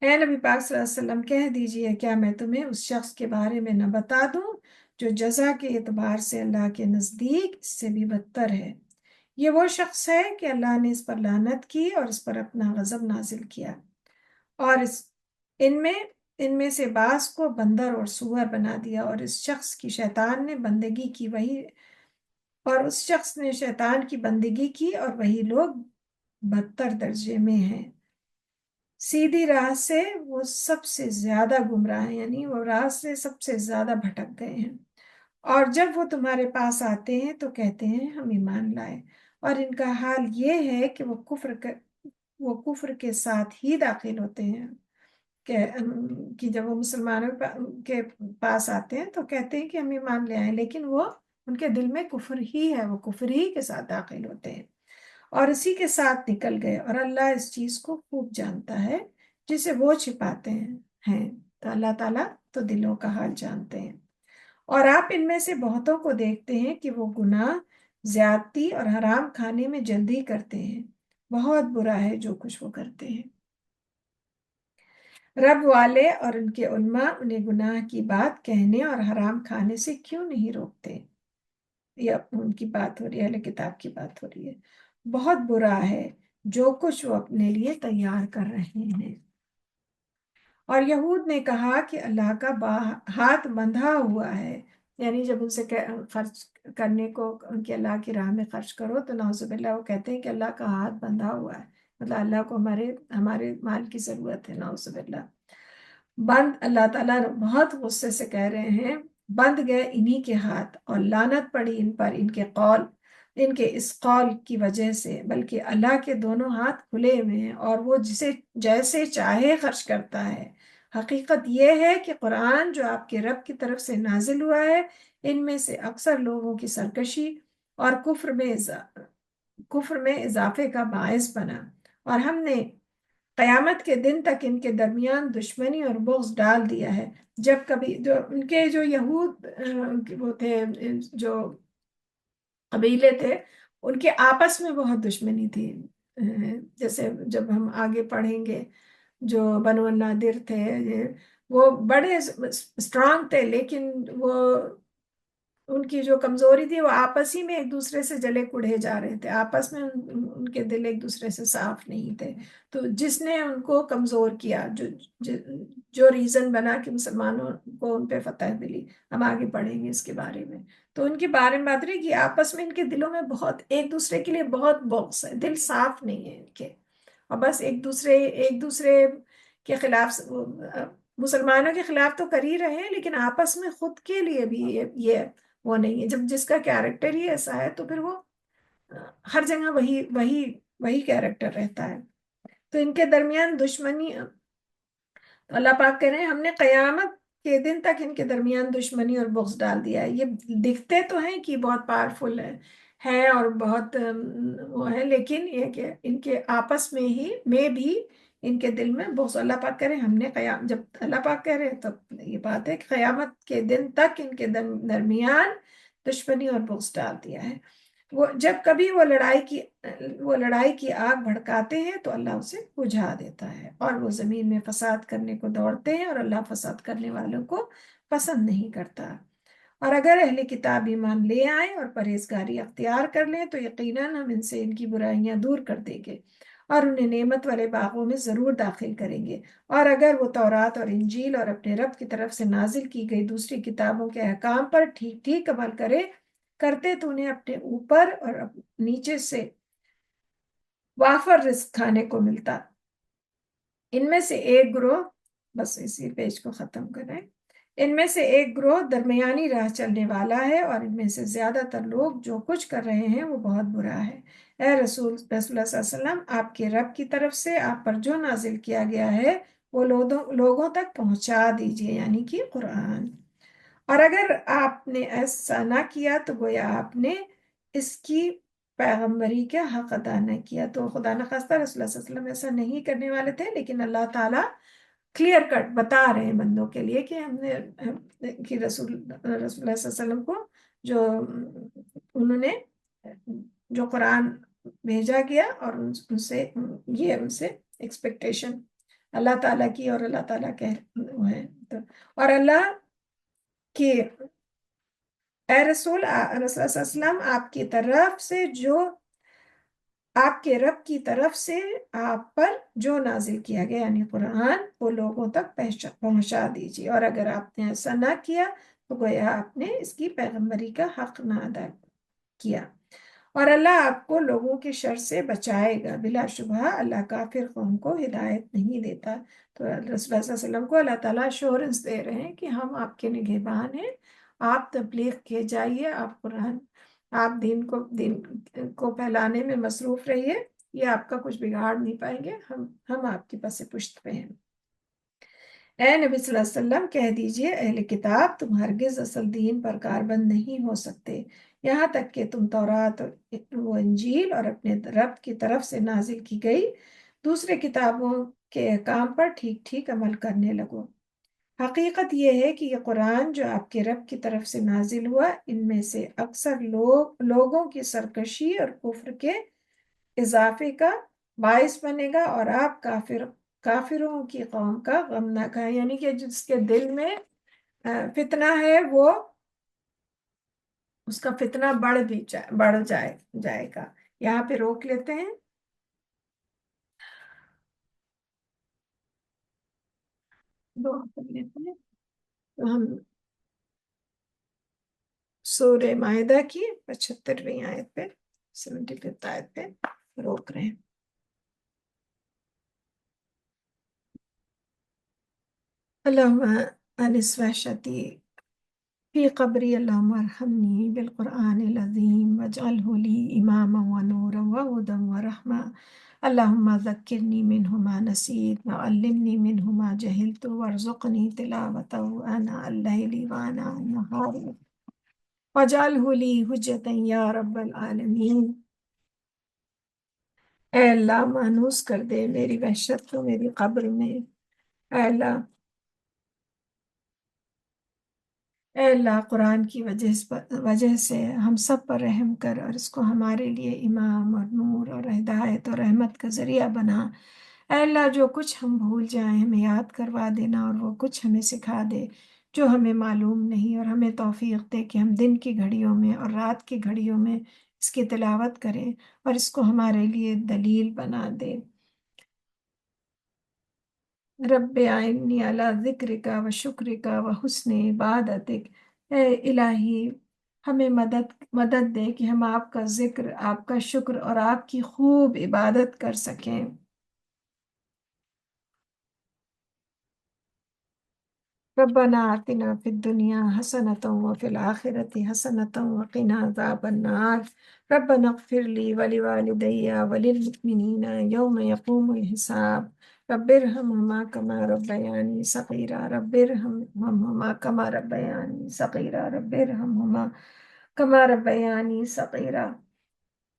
اے نبی پاک صلی اللہ علیہ وسلم کہہ دیجئے، کیا میں تمہیں اس شخص کے بارے میں نہ بتا دوں جو جزا کے اعتبار سے اللہ کے نزدیک اس سے بھی بدتر ہے؟ یہ وہ شخص ہے کہ اللہ نے اس پر لعنت کی اور اس پر اپنا غضب نازل کیا، اور ان میں ان میں سے بعض کو بندر اور سور بنا دیا، اور اس شخص کی شیطان نے بندگی کی اور اس شخص نے شیطان کی بندگی کی اور وہی لوگ بدتر درجے میں ہیں۔ سیدھی راہ سے وہ سب سے زیادہ گمراہ ہیں، یعنی وہ راہ سے سب سے زیادہ بھٹک گئے ہیں۔ اور جب وہ تمہارے پاس آتے ہیں تو کہتے ہیں ہم ایمان لائے، اور ان کا حال یہ ہے کہ وہ کفر کے ساتھ ہی داخل ہوتے ہیں، کہ جب وہ مسلمانوں کے پاس آتے ہیں تو کہتے ہیں کہ ہم ایمان لے آئے، لیکن وہ ان کے دل میں کفر ہی ہے، وہ کفر ہی کے ساتھ داخل ہوتے ہیں اور اسی کے ساتھ نکل گئے، اور اللہ اس چیز کو خوب جانتا ہے جسے وہ چھپاتے ہیں۔ تو اللہ تعالیٰ تو دلوں کا حال جانتے ہیں۔ اور آپ ان میں سے بہتوں کو دیکھتے ہیں کہ وہ گناہ، زیادتی اور حرام کھانے میں جلدی کرتے ہیں، بہت برا ہے جو کچھ وہ کرتے ہیں۔ رب والے اور ان کے علماء انہیں گناہ کی بات کہنے اور حرام کھانے سے کیوں نہیں روکتے؟ یہ ان کی بات ہو رہی ہے، اہل کتاب کی بات ہو رہی ہے۔ بہت برا ہے جو کچھ وہ اپنے لیے تیار کر رہے ہیں۔ اور یہود نے کہا کہ اللہ کا ہاتھ بندھا ہوا ہے، یعنی جب ان سے خرچ کرنے کو ان کے اللہ کی راہ میں خرچ کرو تو نعوذ باللہ وہ کہتے ہیں کہ اللہ کا ہاتھ بندھا ہوا ہے، مطلب اللہ کو ہمارے مال کی ضرورت ہے، نعوذ باللہ۔ اللہ تعالیٰ بہت غصے سے کہہ رہے ہیں، بند گئے انہی کے ہاتھ اور لعنت پڑی ان پر ان کے اس قول کی وجہ سے، بلکہ اللہ کے دونوں ہاتھ کھلے ہوئے ہیں اور وہ جیسے چاہے خرچ کرتا ہے۔ حقیقت یہ ہے کہ قرآن جو آپ کے رب کی طرف سے نازل ہوا ہے، ان میں سے اکثر لوگوں کی سرکشی اور کفر میں اضافے کا باعث بنا، اور ہم نے قیامت کے دن تک ان کے درمیان دشمنی اور بغض ڈال دیا ہے۔ جب کبھی ان کے جو یہود وہ تھے، جو قبیلے تھے، ان کے آپس میں بہت دشمنی تھی، جیسے جب ہم آگے پڑھیں گے، جو بنو الناظر تھے وہ بڑے اسٹرانگ تھے، لیکن وہ ان کی جو کمزوری تھی وہ آپس ہی میں ایک دوسرے سے جلے کڑھے جا رہے تھے، آپس میں ان کے دل ایک دوسرے سے صاف نہیں تھے۔ تو جس نے ان کو کمزور کیا، جو ریزن بنا کہ مسلمانوں کو ان پہ فتح ملی، ہم آگے پڑھیں گے اس کے بارے میں، تو ان کے بارے میں بات رہی کہ آپس میں ان کے دلوں میں بہت ایک دوسرے کے لیے بہت بغض ہے، دل صاف نہیں ہے ان کے، اور بس ایک دوسرے کے خلاف، مسلمانوں کے خلاف تو کر ہی رہے ہیں لیکن آپس میں خود کے لیے بھی یہ وہ نہیں ہے۔ جب جس کا کیریکٹر ہی ایسا ہے تو پھر وہ ہر جگہ وہی کیریکٹر رہتا ہے۔ تو ان کے درمیان دشمنی، اللہ پاک کہہ رہے ہیں ہم نے قیامت کے دن تک ان کے درمیان دشمنی اور بغض ڈال دیا ہے۔ یہ دکھتے تو ہیں کہ بہت پاورفل ہے اور بہت وہ ہے، لیکن یہ کہ ان کے آپس میں بھی ان کے دل میں بغض۔ اللہ پاک کہہ رہے ہیں ہم نے جب اللہ پاک کہہ رہے ہیں تب یہ بات ہے کہ قیامت کے دن تک ان کے درمیان دشمنی اور بغض ڈال دیا ہے۔ وہ جب کبھی وہ لڑائی کی آگ بھڑکاتے ہیں تو اللہ اسے بجھا دیتا ہے، اور وہ زمین میں فساد کرنے کو دوڑتے ہیں، اور اللہ فساد کرنے والوں کو پسند نہیں کرتا۔ اور اگر اہل کتاب ایمان لے آئیں اور پرہیزگاری اختیار کر لیں تو یقیناً ہم ان سے ان کی برائیاں دور کر دیں گے اور انہیں نعمت والے باغوں میں ضرور داخل کریں گے۔ اور اگر وہ تورات اور انجیل اور اپنے رب کی طرف سے نازل کی گئی دوسری کتابوں کے احکام پر ٹھیک ٹھیک عمل کرتے تو انہیں اپنے اوپر اور نیچے سے وافر رزق کھانے کو ملتا، ان میں سے ایک گروہ، بس اسی پیج کو ختم کریں، ان میں سے ایک گروہ درمیانی راہ چلنے والا ہے، اور ان میں سے زیادہ تر لوگ جو کچھ کر رہے ہیں وہ بہت برا ہے۔ اے رسول اللہ صلی اللہ علیہ وسلم، آپ کے رب کی طرف سے آپ پر جو نازل کیا گیا ہے وہ لوگوں تک پہنچا دیجیے، یعنی کہ قرآن۔ اور اگر آپ نے ایسا نہ کیا تو گویا آپ نے اس کی پیغمبری کا حق ادا نہ کیا۔ تو خدا نخواستہ رسول اللہ صلی اللہ علیہ وسلم ایسا نہیں کرنے والے تھے، لیکن اللہ تعالیٰ کلیئر کٹ بتا رہے ہیں بندوں کے لیے کہ ہم نے کہ رسول اللہ صلی اللہ علیہ وسلم کو جو انہوں نے جو قرآن بھیجا گیا، اور ان سے یہ ان سے ایکسپیکٹیشن اللہ تعالیٰ کی، اور اللہ تعالیٰ کہ وہ ہے اور اللہ کی اے رسول صلی اللہ علیہ وسلم، آپ کی طرف سے جو آپ کے رب کی طرف سے آپ پر جو نازل کیا گیا یعنی قرآن، وہ لوگوں تک پہنچا دیجیے، اور اگر آپ نے ایسا نہ کیا تو گویا آپ نے اس کی پیغمبری کا حق نہ ادا کیا، اور اللہ آپ کو لوگوں کے شر سے بچائے گا۔ بلا شبہ اللہ کافر قوم کو ہدایت نہیں دیتا۔ تو رسول اللہ صلی اللہ علیہ وسلم کو اللہ تعالیٰ ایشورنس دے رہے ہیں کہ ہم آپ کے نگہبان ہیں، آپ تبلیغ کے جائیے، آپ قرآن، آپ دین کو پھیلانے میں مصروف رہیے، یہ آپ کا کچھ بگاڑ نہیں پائیں گے، ہم آپ کی پس پشت پہ ہیں۔ اے نبی صلی اللہ علیہ وسلم، کہہ دیجئے اہل کتاب تم ہرگز اصل دین پر کاربند نہیں ہو سکتے یہاں تک کہ تم تورات و انجیل اور اپنے رب کی طرف سے نازل کی گئی دوسرے کتابوں کے احکام پر ٹھیک ٹھیک عمل کرنے لگو۔ حقیقت یہ ہے کہ یہ قرآن جو آپ کے رب کی طرف سے نازل ہوا، ان میں سے اکثر لوگوں کی سرکشی اور کفر کے اضافے کا باعث بنے گا، اور آپ کافروں کی قوم کا غم نہ کھائیں، یعنی کہ جس کے دل میں فتنہ ہے وہ اس کا فتنہ بڑھ جائے گا۔ یہاں پہ روک لیتے ہیں۔ دعا کر لیتے ہیں تو ہم سورہ مائدہ کی 75ویں آیت پہ 75 آیت پہ روک رہے ہیں۔ اللہم انس وحشتی فی قبری، اللہم ارحمنی بالقرآن العظیم واجعلہ لی اماما ونورا وہدی ورحمہ، اللہم ذکرنی منہ ما نسیت وعلمنی منہ ما جہلت وارزقنی تلاوتہ آناء اللیل وآناء النہار واجعلہ لی حجتا یا رب العالمین۔ اے اللہ، مانوس کر دے میری وحشت کو میری قبر میں۔ اے اللہ، قرآن کی وجہ سے ہم سب پر رحم کر، اور اس کو ہمارے لیے امام اور نور اور ہدایت اور رحمت کا ذریعہ بنا۔ اے اللہ، جو کچھ ہم بھول جائیں ہمیں یاد کروا دینا، اور وہ کچھ ہمیں سکھا دے جو ہمیں معلوم نہیں، اور ہمیں توفیق دے کہ ہم دن کی گھڑیوں میں اور رات کی گھڑیوں میں اس کی تلاوت کریں، اور اس کو ہمارے لیے دلیل بنا دے۔ رب آئنی علی ذکرک و شکرک و حسن عبادتک، اے الہی ہمیں مدد دے کہ ہم آپ کا ذکر، آپ کا شکر اور آپ کی خوب عبادت کر سکیں۔ ربنا آتنا فی الدنیا حسنة وفی الآخرة حسنة وقنا عذاب النار، ربنا اغفر لی ولوالدی وللمؤمنین یوم یقوم الحساب، رب ارحمہما کما ربیانی صغیرا، رب ارحمہما کما ربیانی صغیرا، رب ارحمہما کما ربیانی صغیرا۔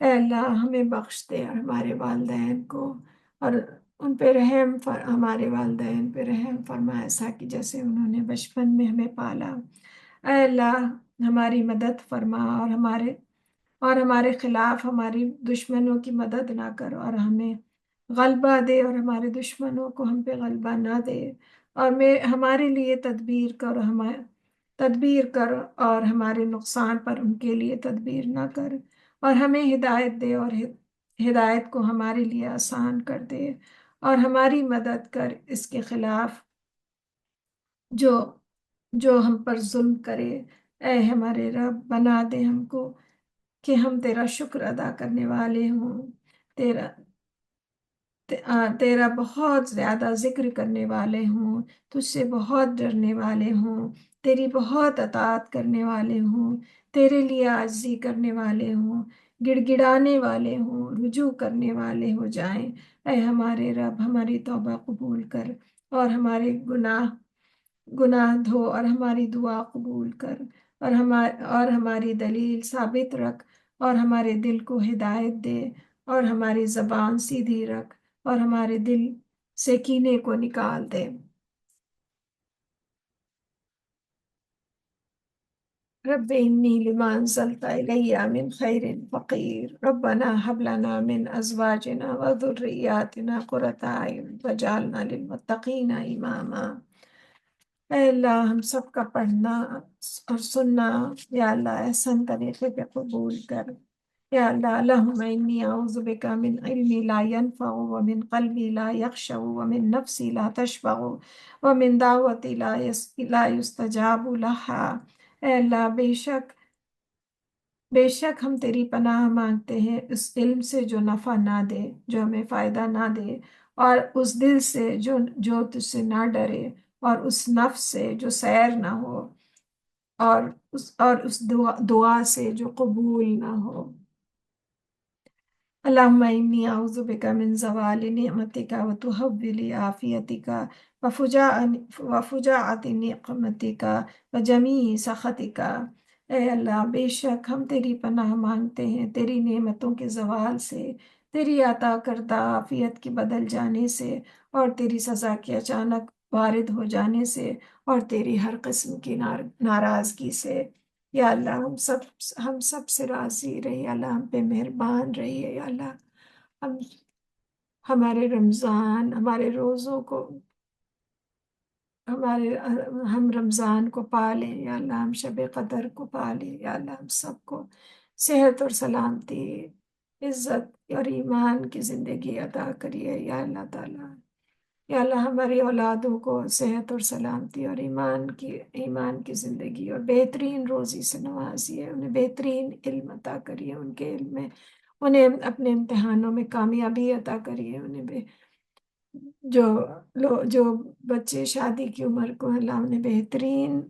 اے اللہ ہمیں بخش دے، اور ہمارے والدین کو، اور ان پہ ہمارے والدین پہ رحم فرما، ایسا کہ جیسے انہوں نے بچپن میں ہمیں پالا۔ اے اللہ ہماری مدد فرما، اور ہمارے خلاف ہماری دشمنوں کی مدد نہ کر، اور ہمیں غلبہ دے، اور ہمارے دشمنوں کو ہم پہ غلبہ نہ دے، اور ہمارے لیے تدبیر کر، اور ہمارے نقصان پر ان کے لیے تدبیر نہ کر، اور ہمیں ہدایت دے، اور ہدایت کو ہمارے لیے آسان کر دے، اور ہماری مدد کر اس کے خلاف جو جو ہم پر ظلم کرے۔ اے ہمارے رب، بنا دے ہم کو کہ ہم تیرا شکر ادا کرنے والے ہوں، تیرا تیرا بہت زیادہ ذکر کرنے والے ہوں، تجھ سے بہت ڈرنے والے ہوں، تیری بہت اطاعت کرنے والے ہوں، تیرے لیے عاجزی کرنے والے ہوں، گڑ گڑانے والے ہوں، رجوع کرنے والے ہو جائیں۔ اے ہمارے رب، ہماری توبہ قبول کر، اور ہمارے گناہ دھو، اور ہماری دعا قبول کر، اور ہماری دلیل ثابت رکھ، اور ہمارے دل کو ہدایت دے، اور ہماری زبان سیدھی رکھ، اور ہمارے دل سے کینے کو نکال دے۔ رب انی لما انزلت الی من خیر فقیر، ربنا هب لنا من ازواجنا وذریاتنا قرۃ اعین واجعلنا للمتقین اماما۔ اے اللہ، ہم سب کا پڑھنا اور سننا یا اللہ احسن طریقے پہ قبول کر۔ یا اللہ، اللہم انی اعوذ بک من علم لا ینفع ومن قلب لا یخشع ومن نفس لا تشبع ومن دعوت لا یستجاب لها۔ اے اللہ، بے شک ہم تیری پناہ مانگتے ہیں اس علم سے جو نفع نہ دے، جو ہمیں فائدہ نہ دے، اور اس دل سے جو تجھ سے نہ ڈرے، اور اس نفس سے جو سیر نہ ہو، اور اس دعا سے جو قبول نہ ہو۔ اللہم انی اعوذ بک من زوال نعمتک وتحول عافیتک وفجاعت نقمتک وجمیع سخطک۔ اے اللہ، بے شک ہم تیری پناہ مانگتے ہیں تیری نعمتوں کے زوال سے، تیری عطا کردہ عافیت کے بدل جانے سے، اور تیری سزا کے اچانک وارد ہو جانے سے، اور تیری ہر قسم کی ناراضگی سے۔ یا اللہ، ہم سب سے راضی رہی، اللہ ہم پہ مہربان رہیے۔ یا اللہ، ہم ہمارے رمضان، ہمارے روزوں کو، ہم رمضان کو پالیں یا اللہ، ہم شب قدر کو پالیں یا اللہ، ہم سب کو صحت اور سلامتی، عزت اور ایمان کی زندگی عطا کریے یا اللہ تعالیٰ۔ یا اللہ، ہماری اولادوں کو صحت اور سلامتی اور ایمان کی زندگی اور بہترین روزی سے نوازیے، انہیں بہترین علم عطا کریے، ان کے علم میں انہیں اپنے امتحانوں میں کامیابی عطا کریے، انہیں جو بچے شادی کی عمر کو، اللہ انہیں بہترین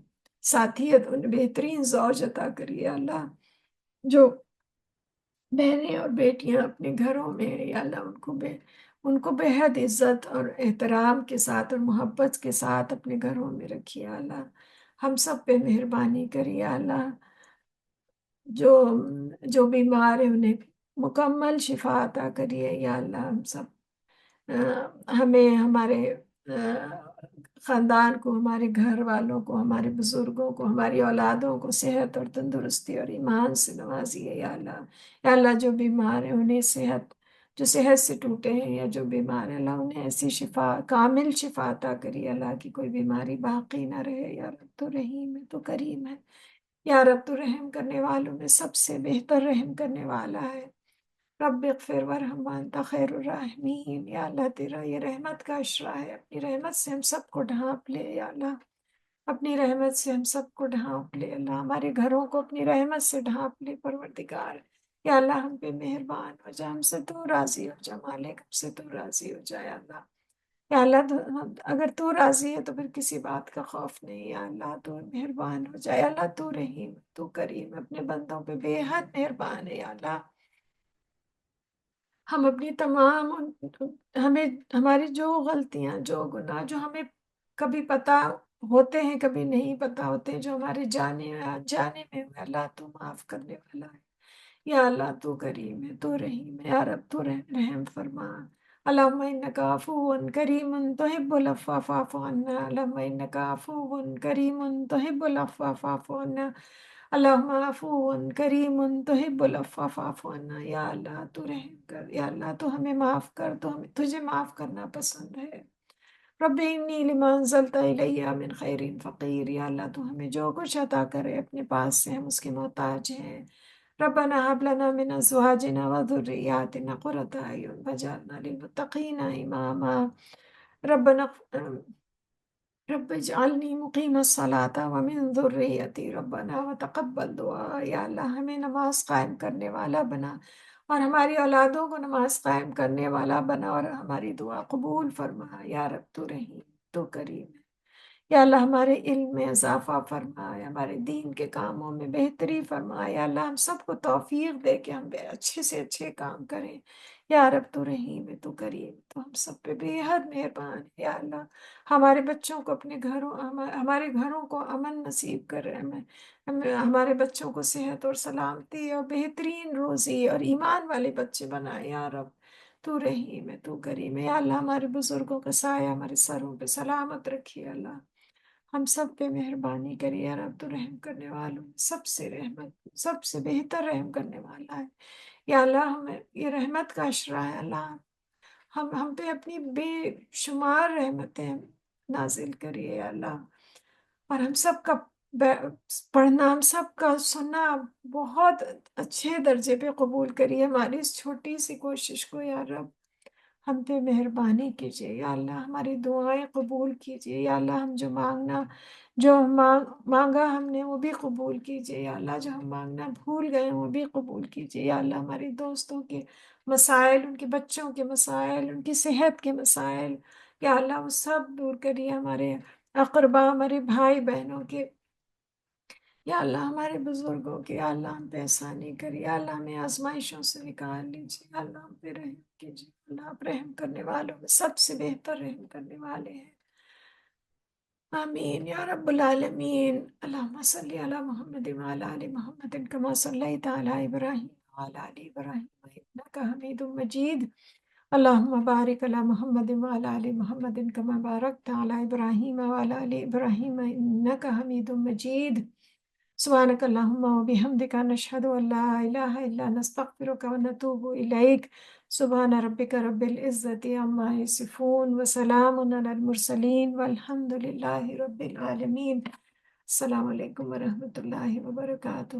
ساتھیت، انہیں بہترین زوج عطا کریے۔ اللہ، جو بہنیں اور بیٹیاں اپنے گھروں میں، یا اللہ ان کو بے حد عزت اور احترام کے ساتھ اور محبت کے ساتھ اپنے گھروں میں رکھیے۔ اللہ، ہم سب پہ مہربانی کریے۔ اللہ، جو بیمار ہیں انہیں مکمل شفا عطا کریے یا اللہ۔ ہم سب ہمیں، ہمارے خاندان کو، ہمارے گھر والوں کو، ہمارے بزرگوں کو، ہماری اولادوں کو صحت اور تندرستی اور ایمان سے نوازیے یا اللہ۔ یا اللہ، جو بیمار ہیں انہیں جو صحت سے ٹوٹے ہیں یا جو بیمار ہیں، اللہ انہیں ایسی شفا، کامل شفا عطا کریے اللہ، کی کوئی بیماری باقی نہ رہے۔ یا رب تو رحیم ہے، تو کریم ہے، یا رب تو رحم کرنے والوں میں سب سے بہتر رحم کرنے والا ہے۔ رب اغفر ورحم وانت خیر الراحمین۔ یا اللہ، تیرا یہ رحمت کا عشرہ ہے، اپنی رحمت سے ہم سب کو ڈھانپ لے یا اللہ، اپنی رحمت سے ہم سب کو ڈھانپ لے اللہ، ہمارے گھروں کو اپنی رحمت سے ڈھانپ لے پروردگار۔ یا اللہ، ہم پہ مہربان ہو جا، ہم سے تو راضی ہو جا مالک، ہم سے تو راضی ہو جا یا اللہ۔ یا اللہ، اگر تو راضی ہے تو پھر کسی بات کا خوف نہیں۔ یا اللہ، تو مہربان ہو جائے، اللہ تو رحیم، تو کریم، اپنے بندوں پہ بے حد مہربان ہے یا اللہ۔ ہم اپنی ہمیں ہماری جو غلطیاں، جو گناہ، جو ہمیں کبھی پتہ ہوتے ہیں کبھی نہیں پتہ ہوتے، جو ہمارے جانے میں ہوئے، اللہ تو معاف کرنے والا ہے یا اللہ، تو کریم ہے، تو رحیم ہے، یا رب تو رحم فرما۔ اللہم انکا عفو کریم تحب العفو فاعف عنا، اللہم انکا عفو کریم تحب العفو فاعف عنا، اللہم عفو کریم تحب العفو فاعف عنا۔ یا اللہ، تو رحم کر، یا اللہ تو ہمیں معاف کر، تو ہمیں تجھے معاف کرنا پسند ہے۔ رب انی لما انزلت الی من خیر فقیر، یا اللہ تو ہمیں جو کچھ عطا کرے اپنے پاس سے ہم اس کے محتاج ہیں۔ ربنا هب لنا من ازواجنا وذریاتنا قرۃ اعین واجعلنا للمتقین اماما۔ ربنا رب اجعلنی مقیم الصلاۃ ومن ذریتی ربنا وتقبل دعا۔ یا اللہ، ہمیں نماز قائم کرنے والا بنا، اور ہماری اولادوں کو نماز قائم کرنے والا بنا، اور ہماری دعا قبول فرما یا رب تو رحیم تو کریم ہے۔ یا اللہ ہمارے علم میں اضافہ فرما، یا ہمارے دین کے کاموں میں بہتری فرما، یا اللہ ہم سب کو توفیق دے کہ ہم اچھے سے اچھے کام کریں۔ یا رب تو رحیم ہے تو کریم، تو ہم سب پہ بے حد مہربان ہے۔ یا اللہ ہمارے بچوں کو اپنے گھروں، ہمارے گھروں کو امن نصیب کر رہے ہیں، ہمارے بچوں کو صحت اور سلامتی اور بہترین روزی اور ایمان والے بچے بنائے۔ یا رب تو رحیم ہے تو کریم ہے۔ یا اللہ ہمارے بزرگوں کا سایہ ہمارے سروں پہ سلامت رکھیے۔ اللہ ہم سب پہ مہربانی کریے۔ یا رب تو رحم کرنے والوں میں سب سے رحمت، سب سے بہتر رحم کرنے والا ہے۔ یا اللہ ہمیں یہ رحمت کا اشرا ہے۔ اللہ ہم پہ اپنی بے شمار رحمتیں نازل کریے۔ یا اللہ اور ہم سب کا پڑھنا، ہم سب کا سننا بہت اچھے درجے پہ قبول کریے، ہماری اس چھوٹی سی کوشش کو۔ یا رب ہم پہ مہربانی کیجیے۔ یا اللہ ہماری دعائیں قبول کیجیے۔ یا اللہ ہم جو مانگا ہم نے وہ بھی قبول کیجیے۔ یا اللہ جو ہم مانگنا بھول گئے وہ بھی قبول کیجیے۔ یا اللہ ہماری دوستوں کے مسائل، ان کے بچوں کے مسائل، ان کی صحت کے مسائل، یا اللہ وہ سب دور کریے۔ ہمارے اقربا، ہمارے بھائی بہنوں کے، یا اللہ ہمارے بزرگوں کے، یا اللہ ہم پہ احسانی کریے۔ یا اللہ ہمیں آزمائشوں سے نکال لیجیے۔ یا اللہ ہم پہ رحم کیجیے۔ اللہ آپ رحم کرنے والوں میں سب سے بہتر رحم کرنے والے ہیں۔ آمین یا رب العالمین۔ اللہم صلی علی محمد وعلی آل محمد کما صلیت علی ابراہیم وعلی آل ابراہیم انک حمید مجید۔ اللہم بارک علی محمد وعلی آل محمد کما بارکت علی ابراہیم وعلی آل ابراہیم انک حمید مجید۔ سبحانک اللہم و بحمدک نشہد ان لا الہ الا انت نستغفرک و نتوب الیک۔ سبحان ربک رب العزت عما یصفون وسلام علی المرسلین والحمد للہ رب العالمین۔ السلام علیکم ورحمۃ اللہ وبرکاتہ۔